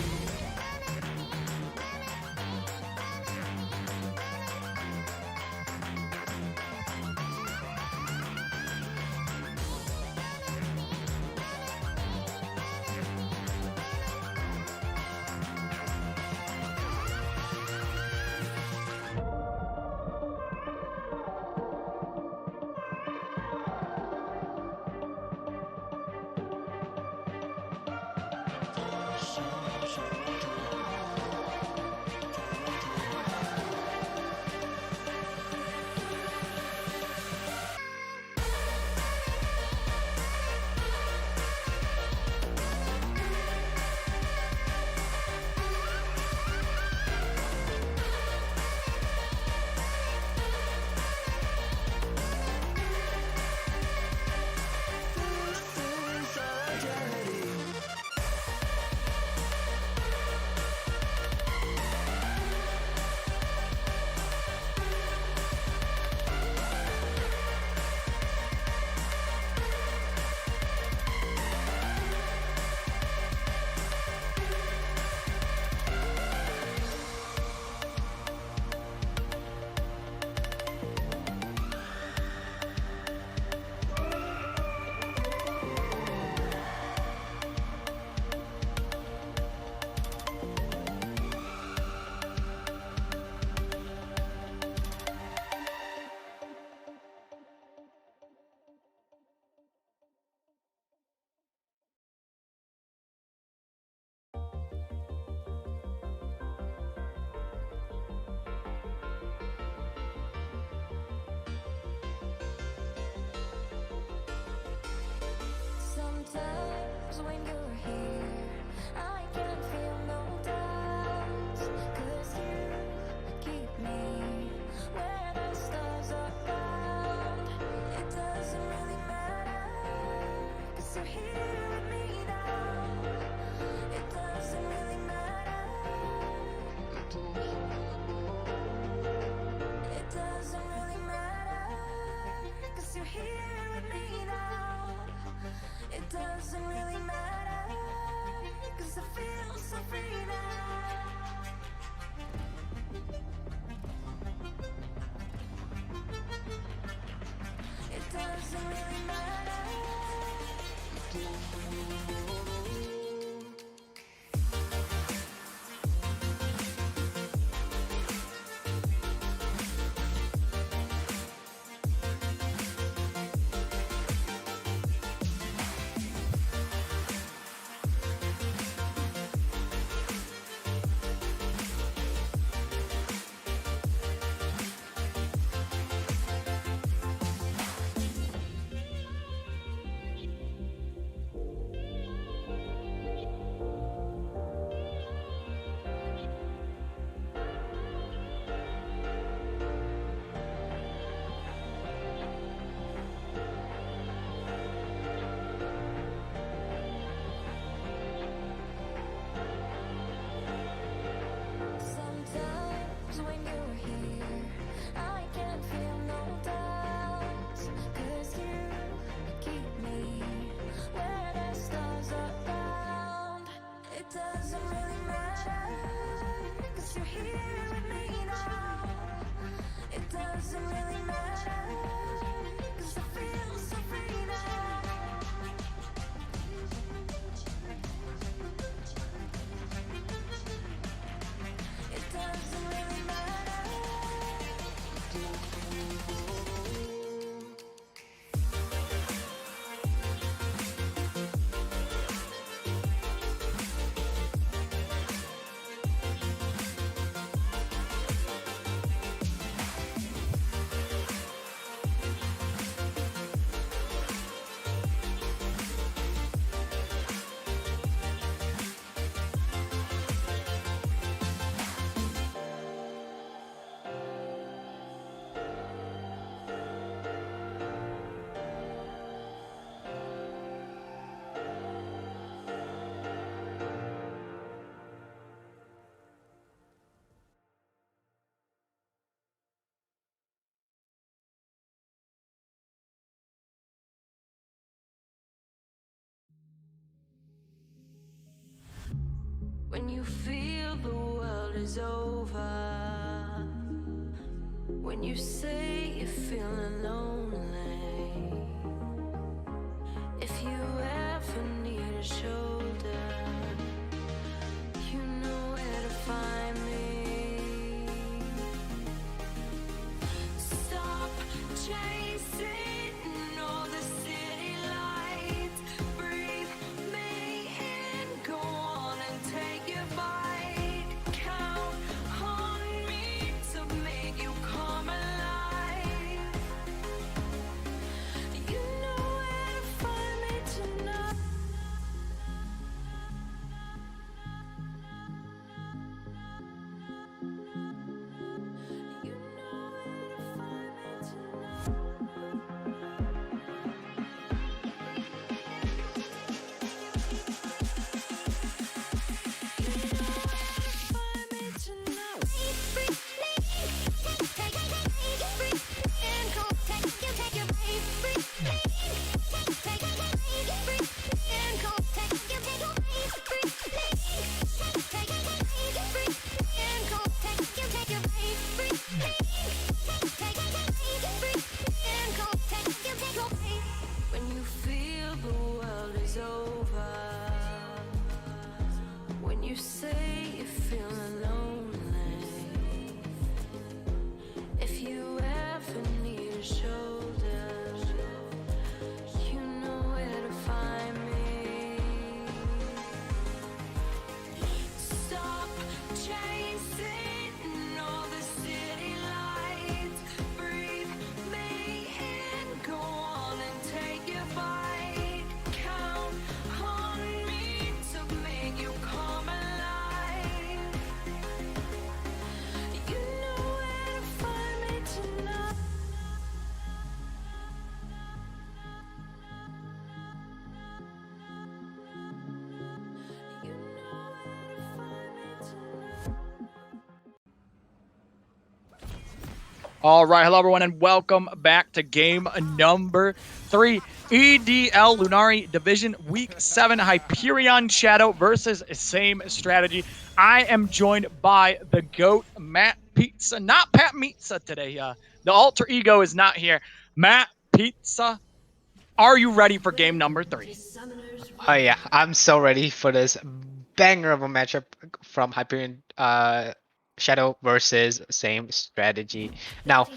Sometimes when you're here, I can feel no doubts. 'Cause you keep me where the stars are found. It doesn't really matter, 'cause you're here with me now. It doesn't really matter. It doesn't really matter, 'cause you're here with me now. It doesn't really matter, 'cause I feel so free now. It doesn't really matter. Sometimes when you're here, I can feel no doubts. 'Cause you keep me where the stars are found. It doesn't really matter, 'cause you're here with me now. It doesn't really matter, 'cause I feel so free now. It doesn't really matter. When you feel the world is over, when you say you're feeling lonely, if you ever need a shoulder, you know where to find me. Stop chasing all the city lights. Breathe me in, go on and take your bite. Count on me to make you come alive. You know where to find me tonight. All right, hello everyone, and welcome back to game number 3. EDL Lunari Division Week 7 Hyperion Shadow versus same strategy. I am joined by the GOAT, Matt Pizza. Not Pat Pizza today. The alter ego is not here. Matt Pizza, are you ready for game number 3? Oh yeah, I'm so ready for this banger of a matchup from Hyperion Shadow versus same strategy. Now,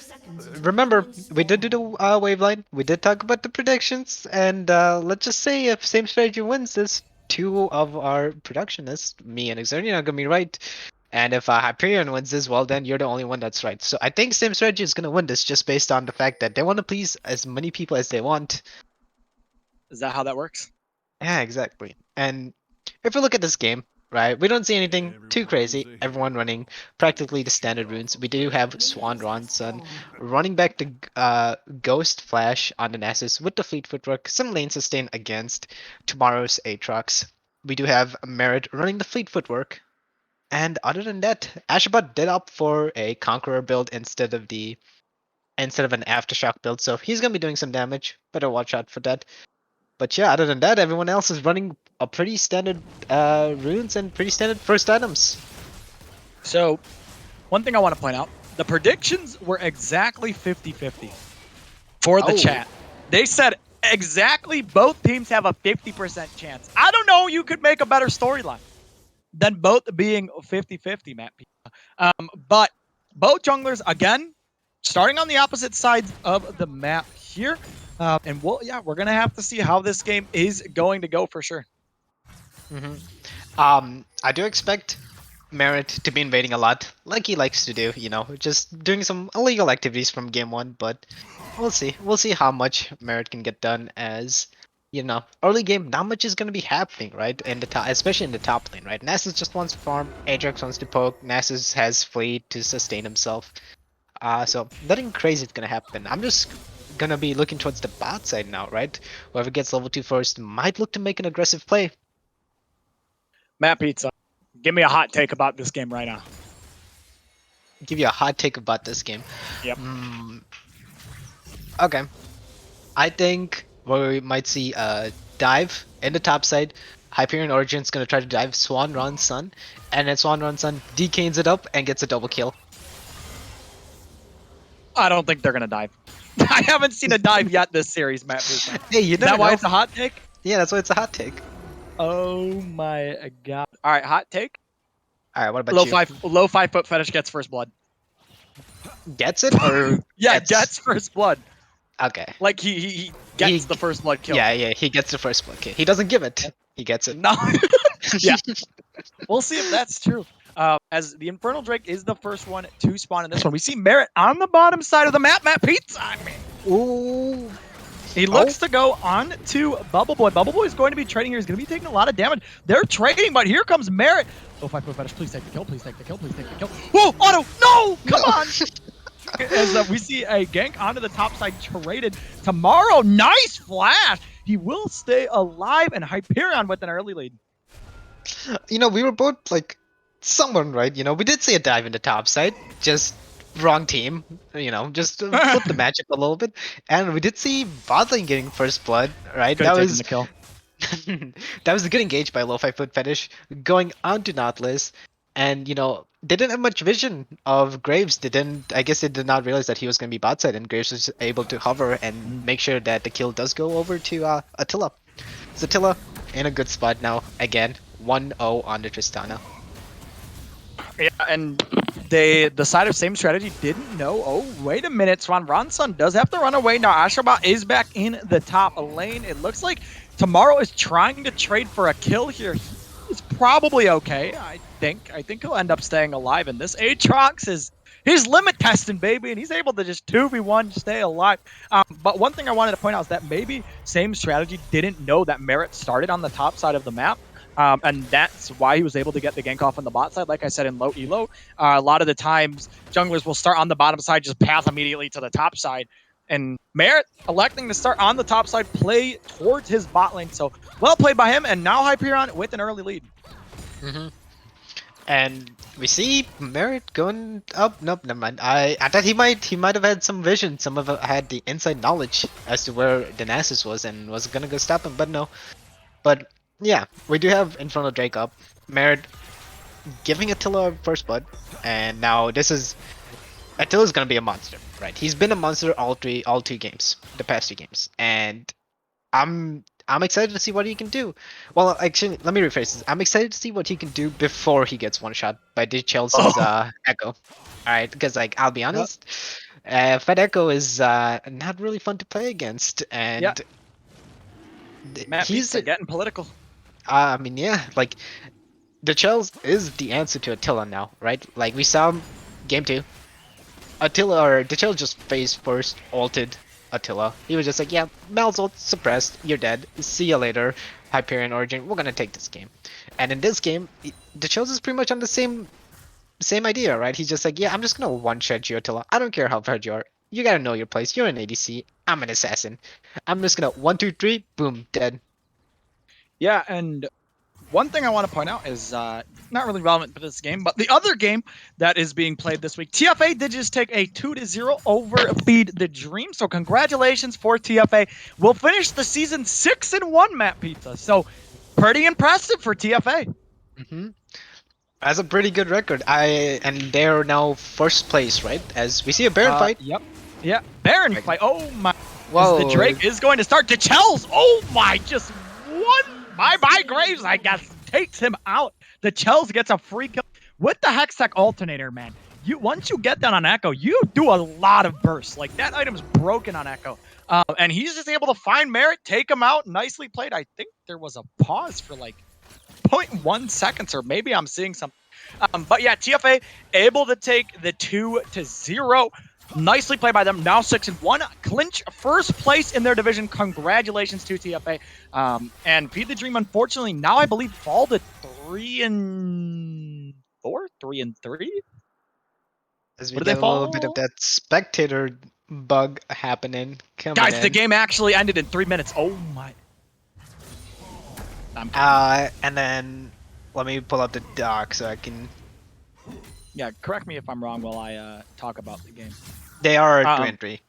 remember we did do the waveline. We did talk about the predictions, and let's just say if same strategy wins this, two of our productionists, me and Exernian, are gonna be right. And if Hyperion wins this, well then you're the only one that's right. So I think same strategy is gonna win this just based on the fact that they want to please as many people as they want. Is that how that works? Yeah, exactly. And if we look at this game, right, we don't see anything too crazy. Everyone running practically the standard runes. We do have Swan Ronson running back the Ghost Flash on the Nessus with the Fleet Footwork, some lane sustain against tomorrow's Aatrox. We do have Merit running the Fleet Footwork. And other than that, Ashabot did opt for a Conqueror build instead of an Aftershock build, so he's gonna be doing some damage. Better watch out for that. But yeah, other than that, everyone else is running a pretty standard runes and pretty standard first items. So, one thing I want to point out, the predictions were exactly 50-50 for the chat. They said exactly both teams have a 50% chance. I don't know, you could make a better storyline than both being 50-50, Matt. But both junglers, again, starting on the opposite sides of the map here. And we're going to have to see how this game is going to go for sure. I do expect Merit to be invading a lot, like he likes to do, just doing some illegal activities from game 1, but we'll see. We'll see how much Merit can get done as, early game, not much is going to be happening, right? In the top, especially in the top lane, right? Nasus just wants to farm, Aatrox wants to poke, Nasus has Fleet to sustain himself. So nothing crazy is going to happen. I'm just going to be looking towards the bot side now, right? Whoever gets level 2 first might look to make an aggressive play. Matt Pizza, give me a hot take about this game right now. Give you a hot take about this game. Yep. Okay. I think we might see a dive in the top side. Hyperion Origin's going to try to dive Swan Ronson, and then Swan Ronson decanes it up and gets a double kill. I don't think they're going to dive. I haven't seen a dive yet this series, Matt Pizza. Hey, you Is that why it's a hot take? Yeah, that's why it's a hot take. Oh my god. All right, hot take. All right, what about you? Low 5 foot fetish gets first blood. Gets it or yeah, gets first blood. Okay. Like he gets the first blood kill. Yeah, he gets the first blood kill. He doesn't give it. He gets it. No. Yeah. We'll see if that's true. As the Infernal Drake is the first one to spawn in this one. We see Merit on the bottom side of the map. Matt Pizza. Ooh. He looks to go on to Bubble Boy. Bubble Boy is going to be trading here. He's going to be taking a lot of damage. They're trading, but here comes Merit. Oh, 5 foot fetish. Please take the kill. Please take the kill. Please take the kill. Whoa, auto. No, come on. As we see a gank onto the top side traded. Tomorrow, nice flash. He will stay alive, and Hyperion with an early lead. We were both like someone, right? We did see a dive in the top side, just wrong team, just flip the matchup a little bit. And we did see bot lane getting first blood, right? That was the kill. That was a good engage by Low 5 Foot Fetish going on to Nautilus. And they didn't have much vision of Graves. I guess they did not realize that he was going to be bot side, and Graves was able to hover and make sure that the kill does go over to Attila. So Attila in a good spot now again. 1-0 on the Tristana. Yeah, and the side of same strategy didn't know. Oh, wait a minute. Swan Ronson does have to run away. Now Ashabot is back in the top lane. It looks like Tomorrow is trying to trade for a kill here. He's probably okay, I think. I think he'll end up staying alive. And this Aatrox he's limit testing, baby, and he's able to just 2v1 stay alive. But one thing I wanted to point out is that maybe same strategy didn't know that Merit started on the top side of the map. And that's why he was able to get the gank off on the bot side. Like I said, in low elo, a lot of the times junglers will start on the bottom side, just path immediately to the top side. And Merit electing to start on the top side, play towards his bot lane. So well played by him, and now Hyperion with an early lead. And we see Merit going up. Nope, never mind. I thought he might have had some vision. Some of it had the inside knowledge as to where the Nasus was and was gonna go stop him, but no. But yeah, we do have Infernal Drake up. Merit giving Attila first blood, and now this is Attila's gonna be a monster, right? He's been a monster all two games, the past 2 games, and I'm excited to see what he can do. Well, actually, let me rephrase this. I'm excited to see what he can do before he gets one shot by the Chelsea's Echo. All right, because like I'll be honest, Fed Echo is not really fun to play against, and Matt he's Pizza getting political. I mean, yeah, like the Chels is the answer to Attila now, right? Like we saw him game 2. Attila or the Chels just phase first ulted Attila. He was just like, yeah, Mal's ult suppressed, you're dead, see you later, Hyperion Origin, we're gonna take this game. And in this game, the Chels is pretty much on the same idea, right? He's just like, yeah, I'm just gonna one-shot you, Attila. I don't care how bad you are. You gotta know your place. You're an ADC. I'm an assassin. I'm just gonna 1, 2, 3, boom, dead. Yeah, and one thing I want to point out is not really relevant to this game, but the other game that is being played this week, TFA did just take a 2-0 over Feed the Dream. So congratulations for TFA. We'll finish the season 6-1, Matt Pizza. So pretty impressive for TFA. That's a pretty good record. And they're now first place, right? As we see a Baron fight. Yep. Yeah, Baron fight. Oh my. Whoa. The Drake is going to start. The Chels. Oh my, just one. Bye-bye Graves, I guess, takes him out. The Chels gets a free kill with the Hextech alternator, man. Once you get that on Echo, you do a lot of bursts. Like, that item's broken on Echo. And he's just able to find Merit, take him out. Nicely played. I think there was a pause for like 0.1 seconds, or maybe I'm seeing something. But yeah, TFA able to take the 2-0. Nicely played by them. Now 6-1. Clinch first place in their division. Congratulations to TFA. And Feed the Dream, unfortunately, now I believe fall to 3-4, 3-3. As we get a little bit of that spectator bug happening. Guys, the game actually ended in 3 minutes. Oh my. And then let me pull up the doc so I can. Yeah, correct me if I'm wrong while I talk about the game. They are 3-3.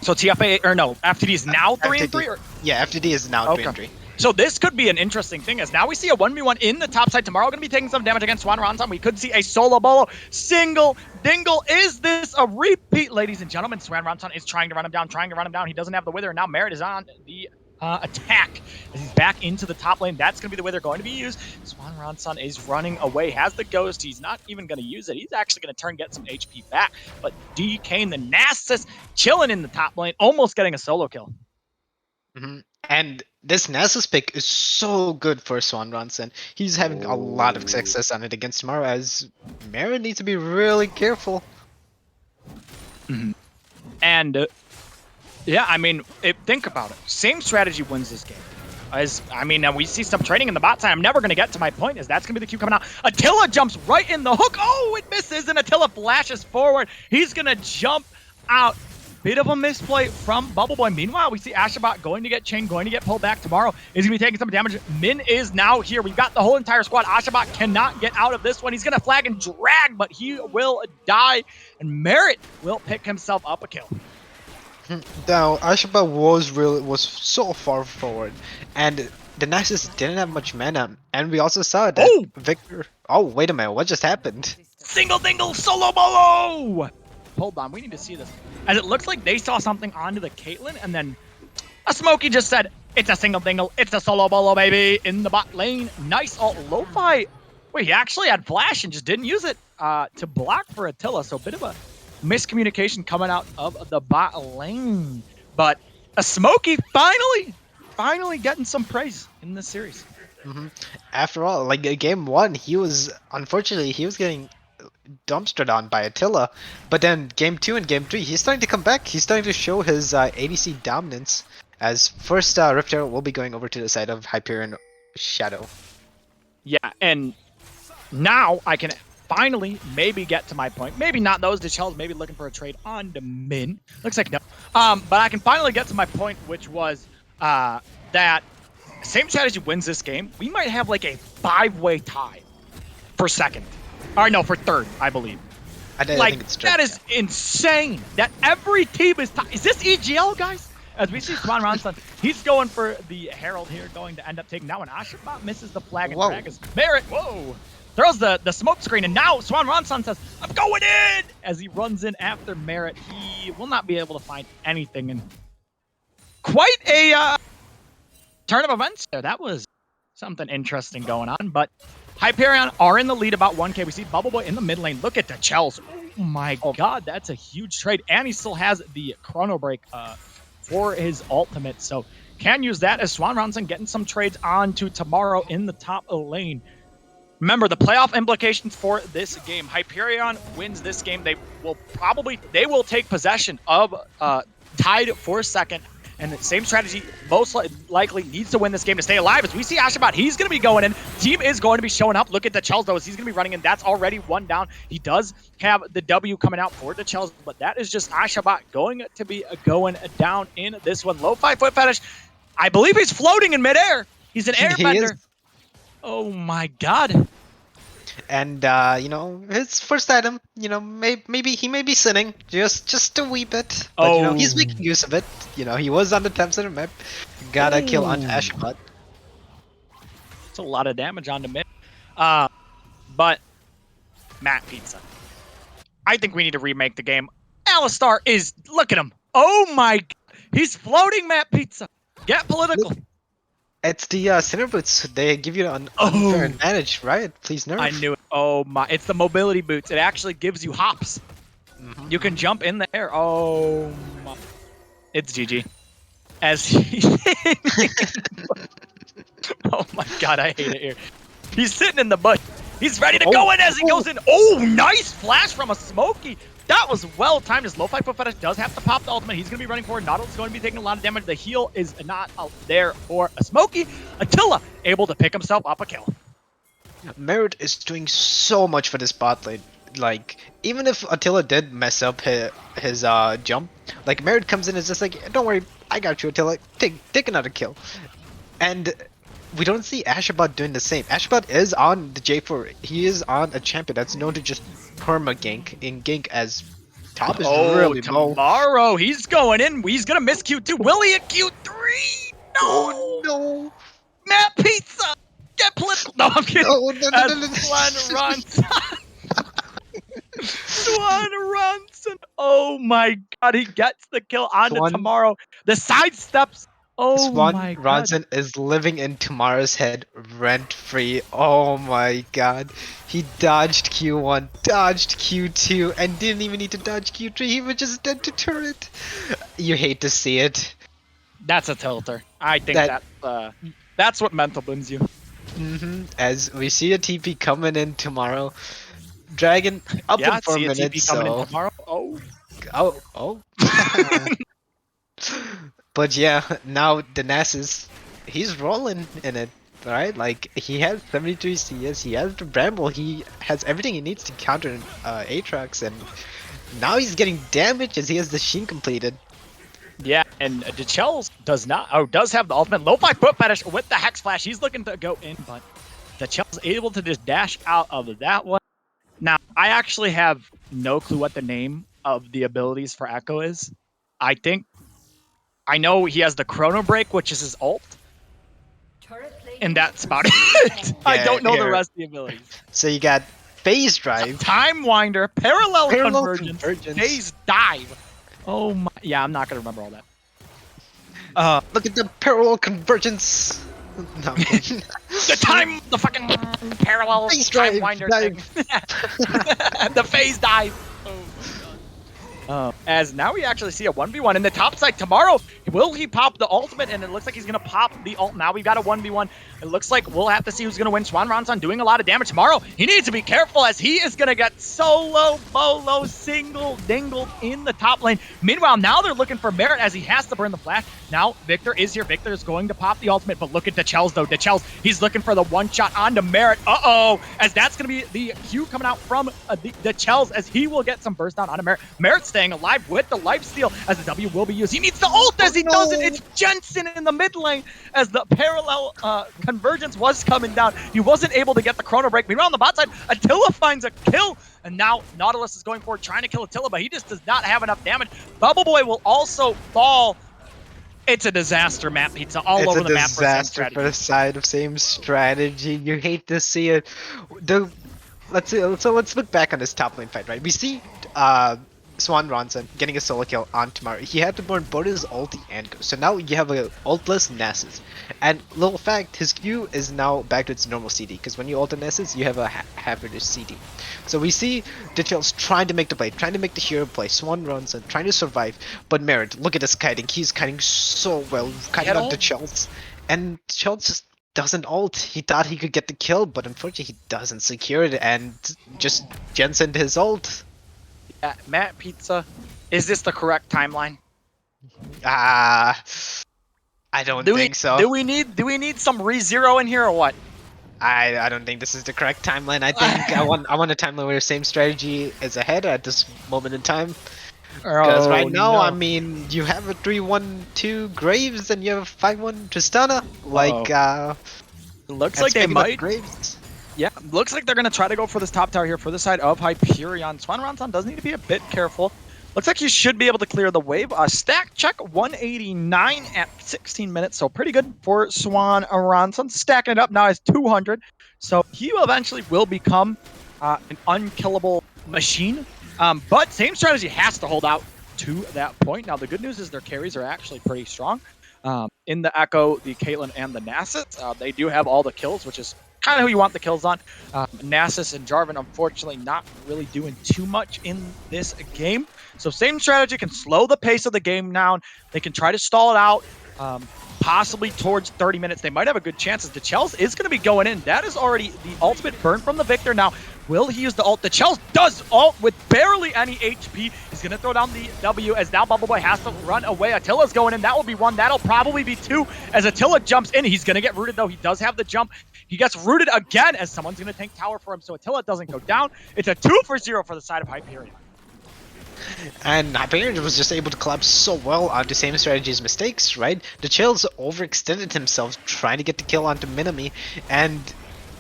So TFA, or no, FTD is now 3-3? Yeah, FTD is now 3-3. So this could be an interesting thing, as now we see a 1v1 in the top side. Tomorrow going to be taking some damage against Swan Ronson. We could see a solo bolo single dingle. Is this a repeat, ladies and gentlemen? Swan Ronson is trying to run him down, He doesn't have the wither, and now Merit is on the attack as he's back into the top lane. That's going to be the way they're going to be used. Swan Ronson is running away, has the ghost. He's not even going to use it. He's actually going to turn, get some HP back. But DK and the Nasus chilling in the top lane, almost getting a solo kill. And this Nasus pick is so good for Swan Ronson. He's having a lot of success on it against tomorrow, as Merit needs to be really careful. And yeah, I mean, think about it. Same strategy wins this game. We see some trading in the bot side. I'm never going to get to my point, as that's going to be the Q coming out. Attila jumps right in the hook. Oh, it misses, and Attila flashes forward. He's going to jump out. Bit of a misplay from Bubble Boy. Meanwhile, we see Ashabot going to get chained, going to get pulled back tomorrow. Is going to be taking some damage. Min is now here. We've got the whole entire squad. Ashabot cannot get out of this one. He's going to flag and drag, but he will die, and Merit will pick himself up a kill. Now, Ashabot was so far forward, and the Nasus didn't have much mana, and we also saw that Victor. Oh, wait a minute, what just happened? Single dingle solo bolo! Hold on, we need to see this. As it looks like they saw something onto the Caitlyn, and then a Smokey just said, "It's a single dingle, it's a solo bolo, baby!" in the bot lane. Nice ult. Lo-Fi. Wait, he actually had flash and just didn't use it to block for Attila, so a bit of a miscommunication coming out of the bot lane. But a Smokey finally getting some praise in this series. After all, like game 1, he was getting dumpstered on by Attila, but then game 2 and game 3, he's starting to come back. He's starting to show his ADC dominance. As first, Rift Arrow will be going over to the side of Hyperion Shadow. Yeah, and now I can finally maybe get to my point. Maybe not those. The Chels maybe looking for a trade on the Min. Looks like no. But I can finally get to my point, which was that same strategy wins this game. We might have like a 5-way tie for second. Or no, for third, I believe. I think it's that is insane. That every team is. Is this EGL, guys? As we see Swan Ronson, he's going for the Herald here, going to end up taking that one. Ashabot misses the flag and drag as Merit, throws the smoke screen, and now Swan Ronson says, I'm going in! As he runs in after Merit, he will not be able to find anything. And quite a turn of events there. That was something interesting going on, but Hyperion are in the lead about 1K. We see Bubble Boy in the mid lane. Look at the Chels. Oh my god, that's a huge trade. And he still has the Chrono Break for his ultimate. So can use that as Swan Ronson getting some trades on to tomorrow in the top lane. Remember, the playoff implications for this game. Hyperion wins this game. They will take possession of tied for second. And the same strategy most likely needs to win this game to stay alive. As we see Ashabot, he's going to be going in. Team is going to be showing up. Look at the Chels, though, as he's going to be running in. That's already one down. He does have the W coming out for the Chels, but that is just Ashabot going to be going down in this one. Low 5-foot fetish. I believe he's floating in midair. He's an airbender. Oh my god. And his first item, maybe he may be sinning just a wee bit, but he's making use of it. He was on the top center map, got a kill on Ashabot. It's a lot of damage on the mid. But Matt Pizza, I think we need to remake the game. Alistar is, look at him. Oh my, he's floating, Matt Pizza. Get political. Look. It's the center boots. They give you an unfair advantage, right? Please nerf. I knew it. Oh my! It's the mobility boots. It actually gives you hops. You can jump in the air. Oh my! It's GG. As he. Oh my god! I hate it here. He's sitting in the bush. He's ready to go in as he goes in. Oh, nice flash from a Smokey. That was well timed. His low 5-foot fetish does have to pop the ultimate. He's going to be running forward. Nautilus is going to be taking a lot of damage. The heal is not out there for a Smokey. Attila able to pick himself up a kill. Merit is doing so much for this bot lane. Like, even if Attila did mess up his jump, like Merit comes in and is just like, don't worry, I got you, Attila. Take another kill. And we don't see Ashabot doing the same. Ashabot is on the J4. He is on a champion that's known to just perma gank in gank as top is really low. Tomorrow he's going in. He's gonna miss Q2. Will he at Q3? No. Oh no. Matt Pizza. Get political. No, I'm kidding. No. Swan runs. Swan runs. Oh my god, he gets the kill on to tomorrow. The side steps. Oh Swan my god. Ronson is living in Tomorrow's head rent-free. Oh my god. He dodged Q1, dodged Q2, and didn't even need to dodge Q3. He was just dead to turret. You hate to see it. That's a tilter. I think that's what mental blends you. As we see a TP coming in tomorrow. Dragon up in 4 minutes. TP coming in tomorrow. Oh. But yeah, now the Nasus, he's rolling in it, right? Like, he has 73 CS, he has the Bramble, he has everything he needs to counter Aatrox, and now he's getting damage as he has the Sheen completed. Yeah, and the Chels does have the ultimate low 5-foot fetish with the Hex Flash. He's looking to go in, but the Chels able to just dash out of that one. Now, I actually have no clue what the name of the abilities for Echo is. I know he has the Chrono Break, which is his ult. And that's about it. I don't know the rest of the abilities. So you got Phase Drive. Time Winder, Parallel Convergence, Phase Dive. Oh my, yeah, I'm not going to remember all that. Look at the Parallel Convergence. No. the fucking Parallel Phase Time Drive, Winder dive. thing. The Phase Dive. Oh. As now we actually see a 1v1 in the top side tomorrow. Will he pop the ultimate? And it looks like he's going to pop the ult. Now we've got a 1v1. It looks like we'll have to see who's going to win. Swan Ronson doing a lot of damage tomorrow. He needs to be careful as he is going to get solo, bolo, single, dingled in the top lane. Meanwhile, now they're looking for Merit as he has to burn the flash. Now Victor is here. Victor is going to pop the ultimate, but look at the Chels though. The Chels, he's looking for the one shot onto Merit. As that's going to be the Q coming out from the Chels as he will get some burst down onto Merit. Merit staying alive with the lifesteal as the W will be used. He needs the ult as he doesn't. It's Jensen in the mid lane as the parallel convergence was coming down. He wasn't able to get the chrono break. Meanwhile, on the bot side, Attila finds a kill, and now Nautilus is going forward trying to kill Attila, but he just does not have enough damage. Bubble Boy will also fall. It's a disaster, Map Pizza, all over the map for Same It's a disaster Strategy. for the side of Same Strategy. You hate to see it. Let's look back on this top lane fight, right? We see Swan Ronson getting a solo kill on Tomorrow. He had to burn both his ulti and go. So now you have a ultless Nessus. And little fact, his Q is now back to its normal CD, because when you ult a Nessus, you have a half-British CD. So we see Details trying to make the play, trying to make the hero play. Swan Ronson trying to survive. But Merit, look at this kiting. He's kiting so well, kiting up the Chels. And Chels just doesn't ult. He thought he could get the kill, but unfortunately he doesn't secure it and just Jensen his ult. Matt Pizza, is this the correct timeline? I don't think so. Do we need some re-zero in here or what? I don't think this is the correct timeline. I think I want a timeline where Same Strategy is ahead at this moment in time. Because right now, I mean, you have a 3-1-2 Graves and you have a 5-1 Tristana. It looks like they might. Graves. Yeah, looks like they're going to try to go for this top tower here for the side of Hyperion. Swan Ronson does need to be a bit careful. Looks like he should be able to clear the wave. Stack check 189 at 16 minutes, so pretty good for Swan Ronson. Stacking it up now is 200, so he eventually will become an unkillable machine. But Same Strategy has to hold out to that point. Now, the good news is their carries are actually pretty strong. In the Echo, the Caitlyn, and the Nasus, they do have all the kills, which is kind of who you want the kills on. Nasus and Jarvan, unfortunately, not really doing too much in this game. So Same Strategy can slow the pace of the game down. They can try to stall it out, possibly towards 30 minutes. They might have a good chance as the Chels is going to be going in. That is already the ultimate burn from the Victor. Now, will he use the ult? The Chels does ult with barely any HP. He's going to throw down the W as now Bubble Boy has to run away. Attila's going in. That will be one. That'll probably be two as Attila jumps in. He's going to get rooted, though. He does have the jump. He gets rooted again as someone's going to tank tower for him, so Attila doesn't go down. It's a 2-for-0 for the side of Hyperion. And Hyperion was just able to collapse so well onto Same Strategy's mistakes, right? The Chills overextended himself trying to get the kill onto Minami, and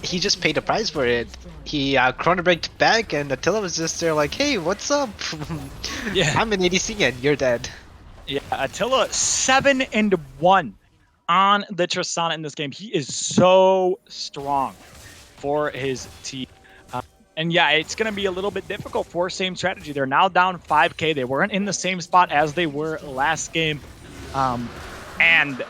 he just paid a price for it. He chrono braked back, and Attila was just there like, hey, what's up? Yeah. I'm an ADC and you're dead. Yeah, Attila 7-1 on the Tristana in this game. He is so strong for his team. And yeah, it's going to be a little bit difficult for Same Strategy. They're now down 5k. They weren't in the same spot as they were last game. And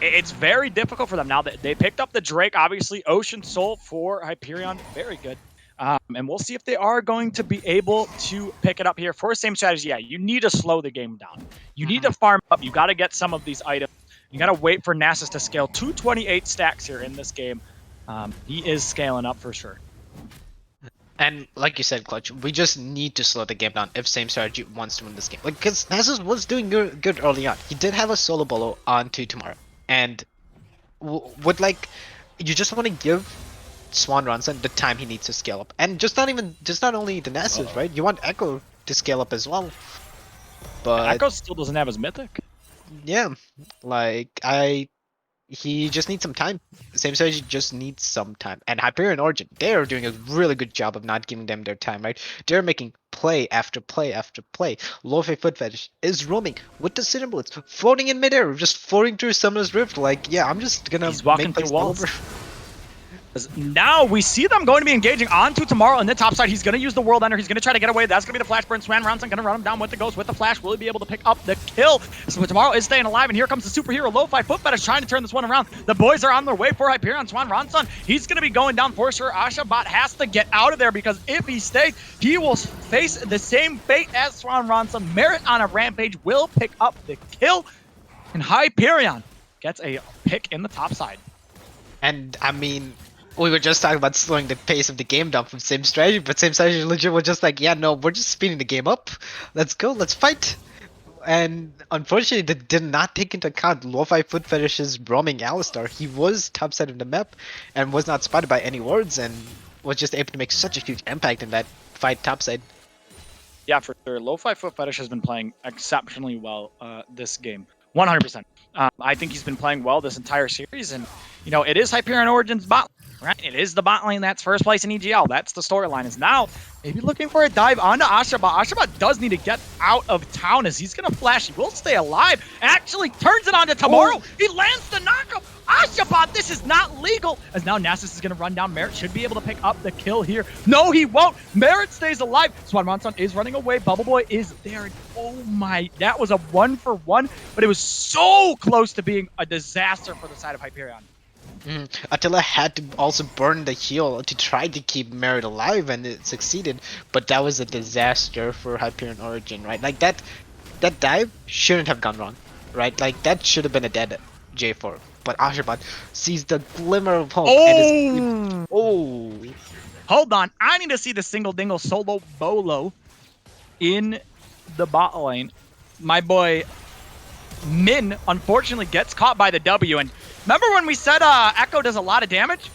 it's very difficult for them. Now, they picked up the Drake, obviously. Ocean Soul for Hyperion, very good. And we'll see if they are going to be able to pick it up here. For Same Strategy, yeah, you need to slow the game down. You need to farm up. You got to get some of these items. You got to wait for Nasus to scale. 228 stacks here in this game. He is scaling up for sure. And like you said, Clutch, we just need to slow the game down if Same Strategy wants to win this game. Like, because Nasus was doing good early on. He did have a solo bolo onto Tomorrow. And would like, you just want to give Swan Ronson the time he needs to scale up. And just not only the Nasus, right? You want Echo to scale up as well. But Echo still doesn't have his mythic. Yeah, like he just needs some time. Same Strategy just needs some time. And Hyperion Origin, they are doing a really good job of not giving them their time, right? They're making play after play after play. Lo-Fi Foot Fetish is roaming with the Cinder Bullets, floating in midair, just floating through Summoner's Rift. Like, yeah, I'm just gonna He's walking make through plays walls. over. Now we see them going to be engaging onto Tomorrow on the top side. He's going to use the World Ender. He's going to try to get away. That's going to be the Flash Burn. Swan Ronson going to run him down with the Ghost with the Flash. Will he be able to pick up the kill? So Tomorrow is staying alive, and here comes the superhero Lo-Fi Foot Fetish trying to turn this one around. The boys are on their way for Hyperion. Swan Ronson, he's going to be going down for sure. Ashabot has to get out of there because if he stays, he will face the same fate as Swan Ronson. Merit on a rampage will pick up the kill, and Hyperion gets a pick in the top side. And I mean, we were just talking about slowing the pace of the game down from Same Strategy, but Same Strategy legit was just like, yeah, no, we're just speeding the game up. Let's go, let's fight. And unfortunately, they did not take into account Lo-Fi Foot Fetish's roaming Alistar. He was top side of the map and was not spotted by any wards and was just able to make such a huge impact in that fight topside. Yeah, for sure. Lo-Fi Foot Fetish has been playing exceptionally well this game. 100%. I think he's been playing well this entire series, and it is Hyperion Origins bot lane, right? It is the bot lane that's first place in EGL. That's the storyline. Is now maybe looking for a dive onto Ashaba. Ashaba does need to get out of town as he's gonna flash. He will stay alive. Actually turns it onto Tomorrow. He lands the knockup. Ashabot, this is not legal. As now Nasus is going to run down. Merit should be able to pick up the kill here. No, he won't. Merit stays alive. Swan Ronson is running away. Bubble Boy is there. Oh my, that was a 1-for-1, but it was so close to being a disaster for the side of Hyperion. Attila had to also burn the heal to try to keep Merit alive, and it succeeded. But that was a disaster for Hyperion Origin, right? Like that dive shouldn't have gone wrong, right? Like that should have been a dead J4. But Ashabot sees the glimmer of hope and is... Hold on. I need to see the single dingle solo bolo in the bot lane. My boy Min unfortunately gets caught by the W. And remember when we said Echo does a lot of damage?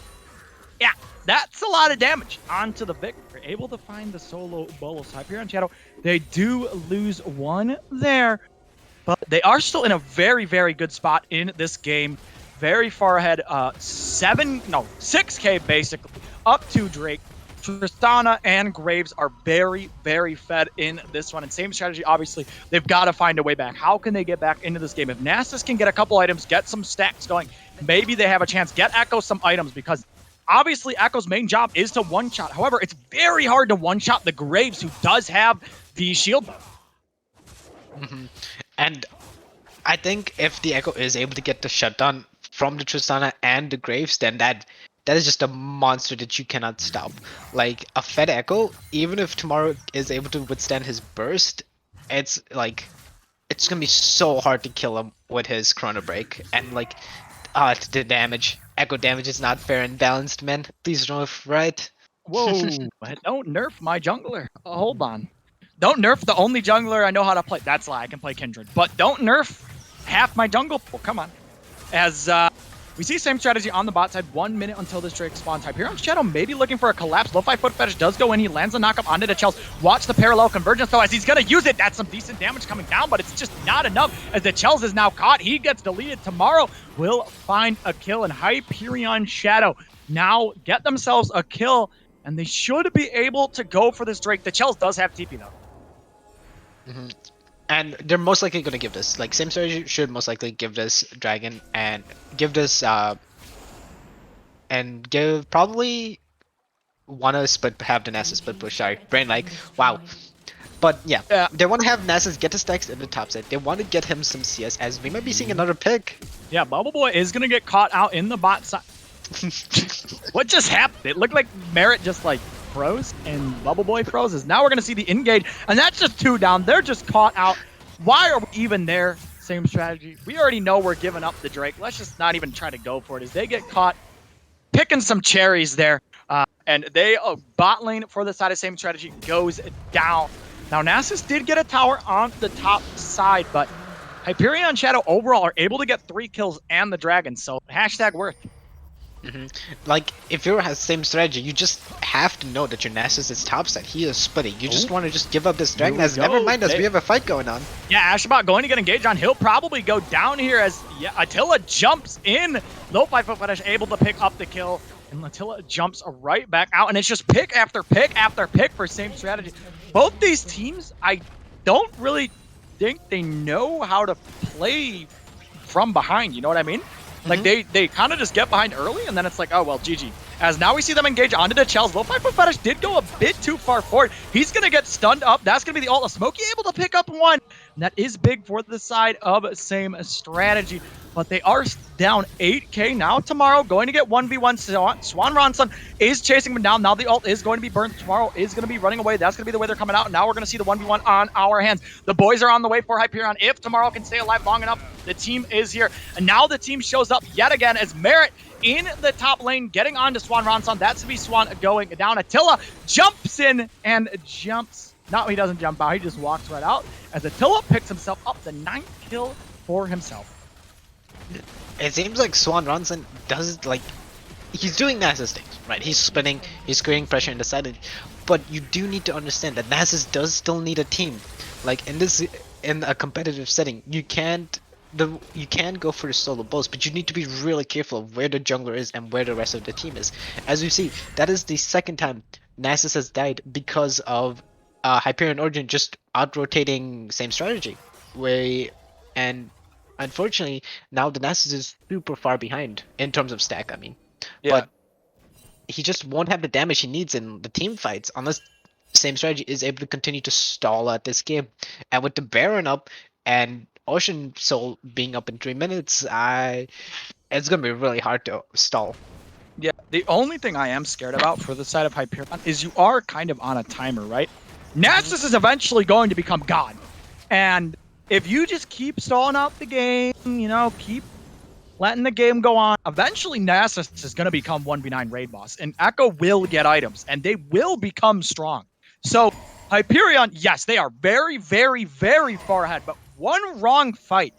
Yeah, that's a lot of damage onto the Victor. Able to find the solo bolo. So Hyperion Shadow, they do lose one there. But they are still in a very, very good spot in this game. Very far ahead, 6K basically, up to Drake. Tristana and Graves are very, very fed in this one. And same strategy, obviously, they've got to find a way back. How can they get back into this game? If Nasus can get a couple items, get some stacks going, maybe they have a chance. Get Echo some items, because obviously Echo's main job is to one-shot. However, it's very hard to one-shot the Graves, who does have the shield buff. And I think if the Echo is able to get the shutdown from the Tristana and the Graves, then that is just a monster that you cannot stop. Like a fed Echo, even if Tomorrow is able to withstand his burst, it's gonna be so hard to kill him with his Chrono Break. And like, the damage, Echo damage is not fair and balanced, man. Please nerf, right? Whoa, don't nerf my jungler. Hold on. Don't nerf the only jungler I know how to play. That's a lie, I can play Kindred. But don't nerf half my jungle. Well, come on. As we see same strategy on the bot side. 1 minute until this Drake spawns. Hyperion's Shadow maybe looking for a collapse. Lo-Fi Foot Fetish does go in. He lands a knockup onto the Chels. Watch the parallel convergence though, as he's going to use it. That's some decent damage coming down, but it's just not enough as the Chels is now caught. He gets deleted. Tomorrow will find a kill, and Hyperion Shadow now get themselves a kill, and they should be able to go for this Drake. The Chels does have TP though. And they're most likely going to give this. Like, same strategy should most likely give this Dragon and give this, and give probably want to have the Nasus split push. Sorry, brain like, wow. But yeah, they want to have Nasus get the stacks in the top side. They want to get him some CS, as we might be seeing another pick. Yeah, Bubble Boy is going to get caught out in the bot side. What just happened? It looked like Merit just like froze and Bubble Boy froze. As now we're going to see the engage, and that's just 2 down. They're just caught out. Why are we even there? Same strategy. We already know we're giving up the Drake. Let's just not even try to go for it, as they get caught picking some cherries there. And they, bot lane for the side of same strategy goes down. Now Nasus did get a tower on the top side, but Hyperion Shadow overall are able to get 3 kills and the dragon, so hashtag worth. Like, if you're the same strategy, you just have to know that your Nasus is topside. He is splitting. You just want to just give up this dragon. As never mind us, we have a fight going on. Yeah, Ashabot going to get engaged on. He'll probably go down here as Attila jumps in. Lo-Fi Foot Fetish able to pick up the kill, and Attila jumps right back out. And it's just pick after pick after pick for same strategy. Both these teams, I don't really think they know how to play from behind. You know what I mean? Like, they kind of just get behind early, and then it's like, oh, well, GG. As now we see them engage onto the Chels. Lo-Fi Foot Fetish did go a bit too far forward. He's going to get stunned up. That's going to be the ult of Smokey, able to pick up 1. And that is big for the side of same strategy. But they are down 8K now. Tomorrow going to get 1v1. Swan Ronson is chasing him down. Now the ult is going to be burnt. Tomorrow is going to be running away. That's going to be the way they're coming out. Now we're going to see the 1v1 on our hands. The boys are on the way for Hyperion. If Tomorrow can stay alive long enough, the team is here. And now the team shows up yet again as Merit in the top lane, getting on to Swan Ronson. That's to be Swan going down. Attila jumps in and jumps. No, he doesn't jump out. He just walks right out as Attila picks himself up the 9th kill for himself. It seems like Swan Ronson does, like, he's doing Nasus things, right? He's spinning, he's creating pressure in the side, but you do need to understand that Nasus does still need a team. Like, in a competitive setting, you can't you can go for the solo boss, but you need to be really careful of where the jungler is and where the rest of the team is. As we see, that is the second time Nasus has died because of Hyperion Origin just out rotating same strategy. And unfortunately now the Nasus is super far behind in terms of stack. I mean, Yeah. but he just won't have the damage he needs in the team fights unless same strategy is able to continue to stall at this game. And with the Baron up and Ocean Soul being up in 3 minutes, it's gonna be really hard to stall. Yeah, the only thing I am scared about for the side of Hyperion is you are kind of on a timer, right? Nasus is eventually going to become God. And if you just keep stalling out the game, keep letting the game go on, eventually Nasus is going to become 1v9 raid boss. And Echo will get items, and they will become strong. So Hyperion, yes, they are very, very, very far ahead. But one wrong fight,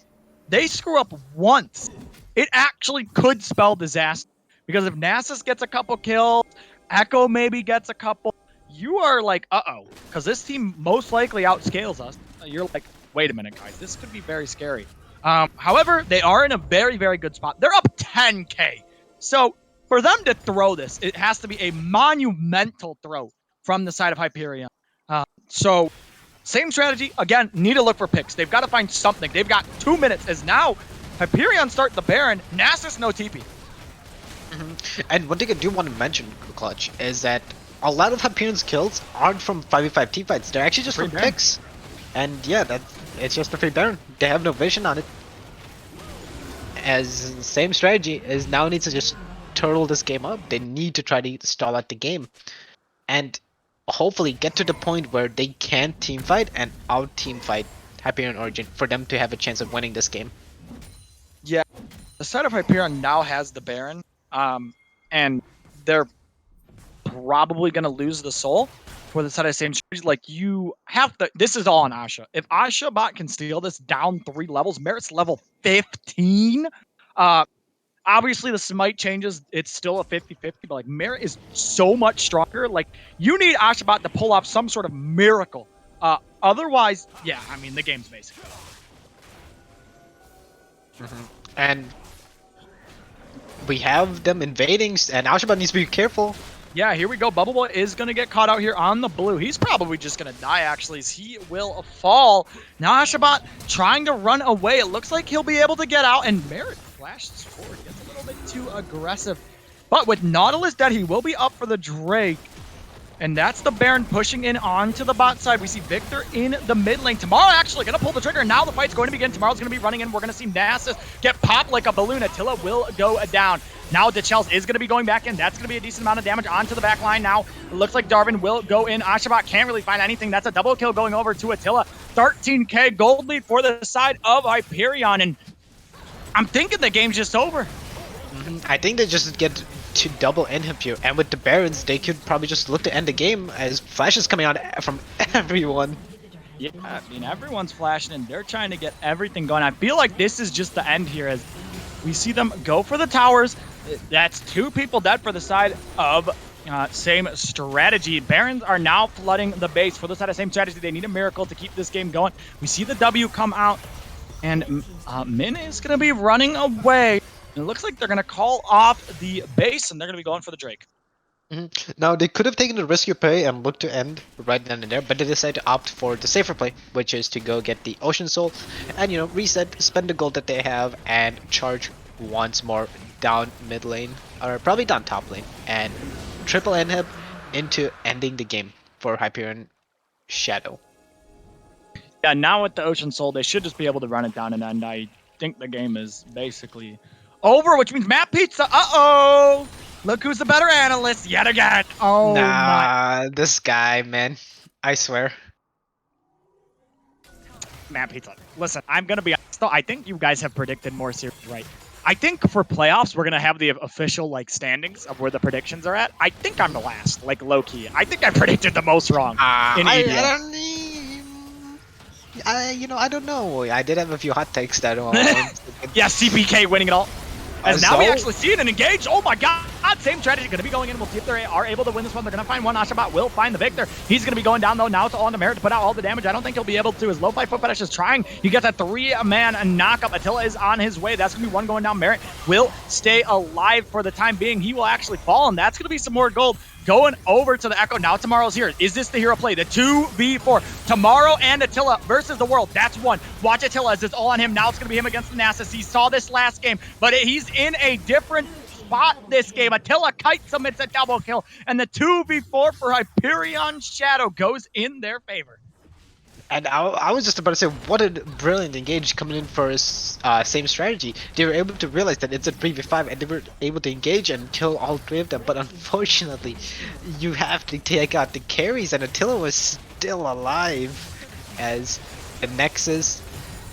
they screw up once, it actually could spell disaster. Because if Nasus gets a couple kills, Echo maybe gets a couple, you are like, uh-oh. Because this team most likely outscales us. You're like, wait a minute, guys. This could be very scary. However, they are in a very, very good spot. They're up 10k. So for them to throw this, it has to be a monumental throw from the side of Hyperion. So same strategy. Again, need to look for picks. They've got to find something. They've got 2 minutes as now Hyperion start the Baron. Nasus no TP. And one thing I do want to mention, Clutch, is that a lot of Hyperion's kills aren't from 5v5 teamfights. They're actually just from Baron. picks. And yeah, it's just a free Baron. They have no vision on it. As same strategy is now needs to just turtle this game up. They need to try to stall out the game. And hopefully get to the point where they can teamfight and out teamfight Hyperion Origin for them to have a chance of winning this game. Yeah, the side of Hyperion now has the Baron, and they're probably going to lose the soul for the side of the same strategy. Like, you have to, this is all on Asha. If Asha bot can steal this down 3 levels, Merit's level 15. Obviously, the smite changes. It's still a 50-50, but like Merit is so much stronger. Like, you need Ashabot to pull off some sort of miracle. Otherwise, yeah, I mean, the game's basically And we have them invading, and Ashabot needs to be careful. Yeah, here we go. Bubble Boy is going to get caught out here on the blue. He's probably just going to die, actually, as he will fall. Now Ashabot trying to run away. It looks like he'll be able to get out, and Merit flashes forward. Gets a little bit too aggressive. But with Nautilus dead, he will be up for the Drake. And that's the Baron pushing in onto the bot side. We see Victor in the mid lane. Tomorrow actually going to pull the trigger. Now the fight's going to begin. Tomorrow's going to be running in. We're going to see Nasus get popped like a balloon. Attila will go down. Now DeChells is going to be going back in. That's going to be a decent amount of damage onto the back line now. It looks like Darwin will go in. Ashabot can't really find anything. That's a double kill going over to Attila. 13k gold lead for the side of Hyperion. And I'm thinking the game's just over. I think they just get to double inhib here, and with the Barons, they could probably just look to end the game as Flash is coming out from everyone. Yeah, I mean, everyone's flashing and they're trying to get everything going. I feel like this is just the end here as we see them go for the towers. That's 2 people dead for the side of same strategy. Barons are now flooding the base for the side of same strategy. They need a miracle to keep this game going. We see the W come out, and Min is going to be running away. And it looks like they're going to call off the base, and they're going to be going for the Drake. Now, they could have taken the riskier play and looked to end right then and there, but they decided to opt for the safer play, which is to go get the Ocean Soul and, reset, spend the gold that they have, and charge once more down mid lane, or probably down top lane, and triple inhib into ending the game for Hyperion Shadow. Yeah, now with the Ocean Soul, they should just be able to run it down and end. I think the game is basically over, which means Matt Pizza, uh-oh! Look who's the better analyst yet again. Oh, nah, this guy, man. I swear. Matt Pizza. Listen, I'm going to be honest, though. I think you guys have predicted more series right. I think for playoffs, we're going to have the official standings of where the predictions are at. I think I'm the last, low-key. I think I predicted the most wrong in EDL. I don't know. I did have a few hot takes that Yeah, CPK winning it all. And now we actually see it and engage. Oh my god, spot. Same strategy going to be going in. We'll see if they are able to win this one. They're going to find one. Ashabot will find the victor. He's going to be going down, though. Now it's all on the Merit to put out all the damage. I don't think he'll be able to. His low fight foot fetish is trying. He gets a 3-man knockup. Attila is on his way. That's going to be one going down. Merit will stay alive for the time being. He will actually fall, and that's going to be some more gold going over to the Echo. Now Tomorrow's here. Is this the hero play? The 2v4. Tomorrow and Attila versus the world. That's one. Watch Attila as it's all on him. Now it's going to be him against the Nasus. He saw this last game, but he's in a different spot this game. Attila kite submits a double kill, and the 2v4 for Hyperion Shadow goes in their favor. And I was just about to say, what a brilliant engage coming in for his same strategy. They were able to realize that it's a 3v5 and they were able to engage and kill all three of them. But unfortunately, you have to take out the carries, and Attila was still alive as the Nexus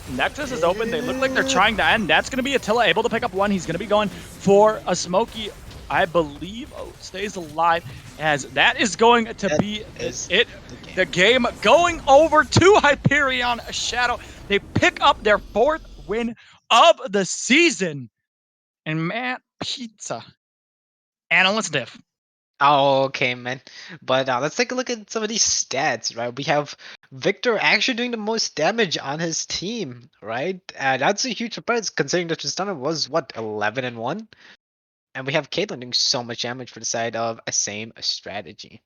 is open. They look like they're trying to end. That's going to be Attila able to pick up one. He's going to be going for a Smokey, I believe. Oh, stays alive, as that is going to be it. The game going over to Hyperion Shadow. They pick up their 4th win of the season. And Matt Pizza, analyst diff. Oh, okay, man. But let's take a look at some of these stats, right? We have Victor actually doing the most damage on his team, right? That's a huge surprise considering that Tristana was, what, 11-1? And we have Caitlyn doing so much damage for the side of a same strategy.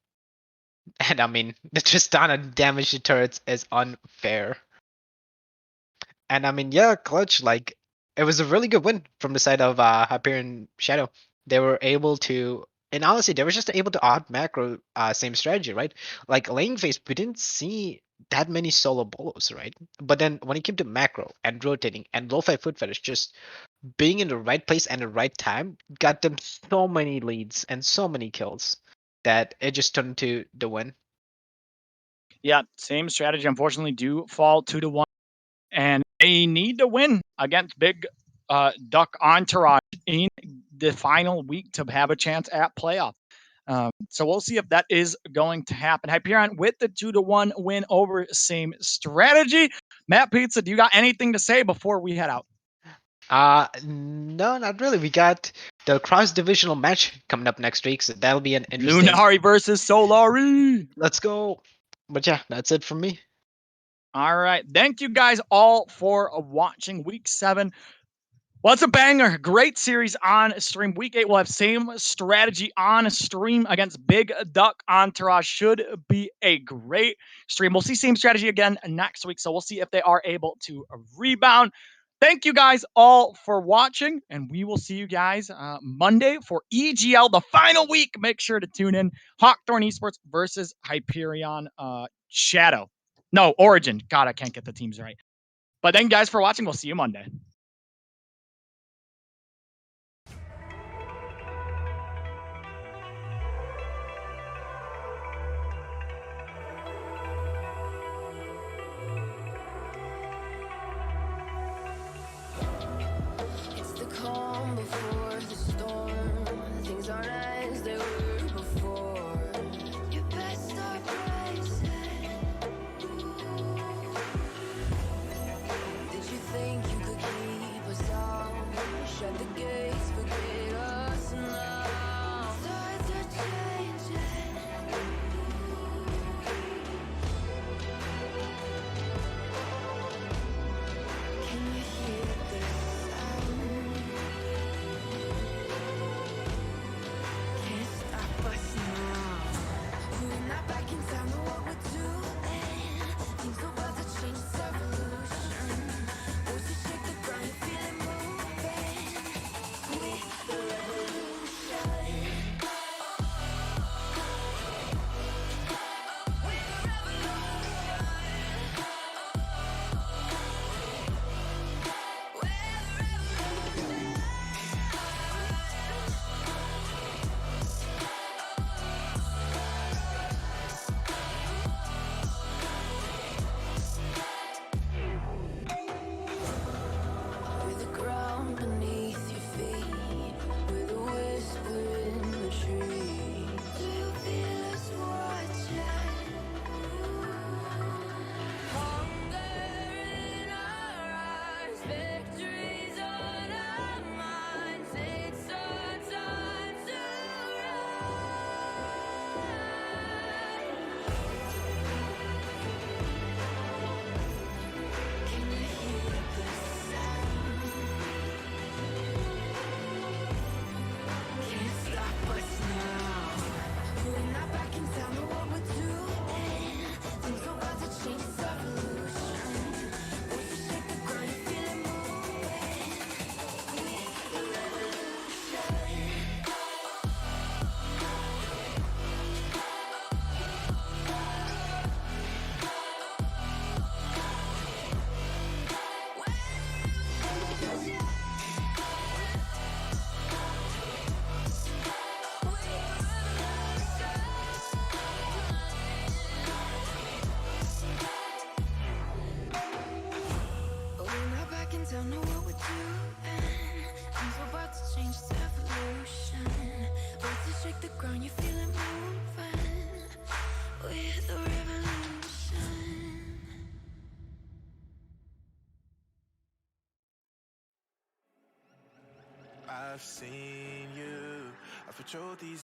And I mean, the Tristana damage to turrets is unfair. And I mean, yeah, Clutch, like, it was a really good win from the side of Hyperion Shadow. They were able to, and honestly, they were just able to out macro same strategy, right? Like, lane phase, we didn't see that many solo bolos, right? But then when it came to macro and rotating and lo-fi foot fetish, just being in the right place and the right time got them so many leads and so many kills that it just turned to the win. Yeah, same strategy. Unfortunately, do fall 2-1, and they need to win against Big Duck Entourage in the final week to have a chance at playoff. So we'll see if that is going to happen. Hyperion with the 2-1 win over same strategy. Matt Pizza, do you got anything to say before we head out? No, not really. We got the cross-divisional match coming up next week, so that'll be an interesting. Lunari versus Solari. Let's go. But yeah, that's it from me. All right. Thank you guys all for watching week 7. Well, it's a banger. Great series on stream. Week 8, we'll have same strategy on stream against Big Duck Entourage. Should be a great stream. We'll see same strategy again next week, so we'll see if they are able to rebound. Thank you guys all for watching, and we will see you guys Monday for EGL, the final week. Make sure to tune in. Hawkthorn Esports versus Hyperion Shadow. No, Origin. God, I can't get the teams right. But thank you guys for watching. We'll see you Monday. It's the calm before the storm. Things aren't as they were before. You best start bracing. Did you think you could keep I've seen you. I've patrolled these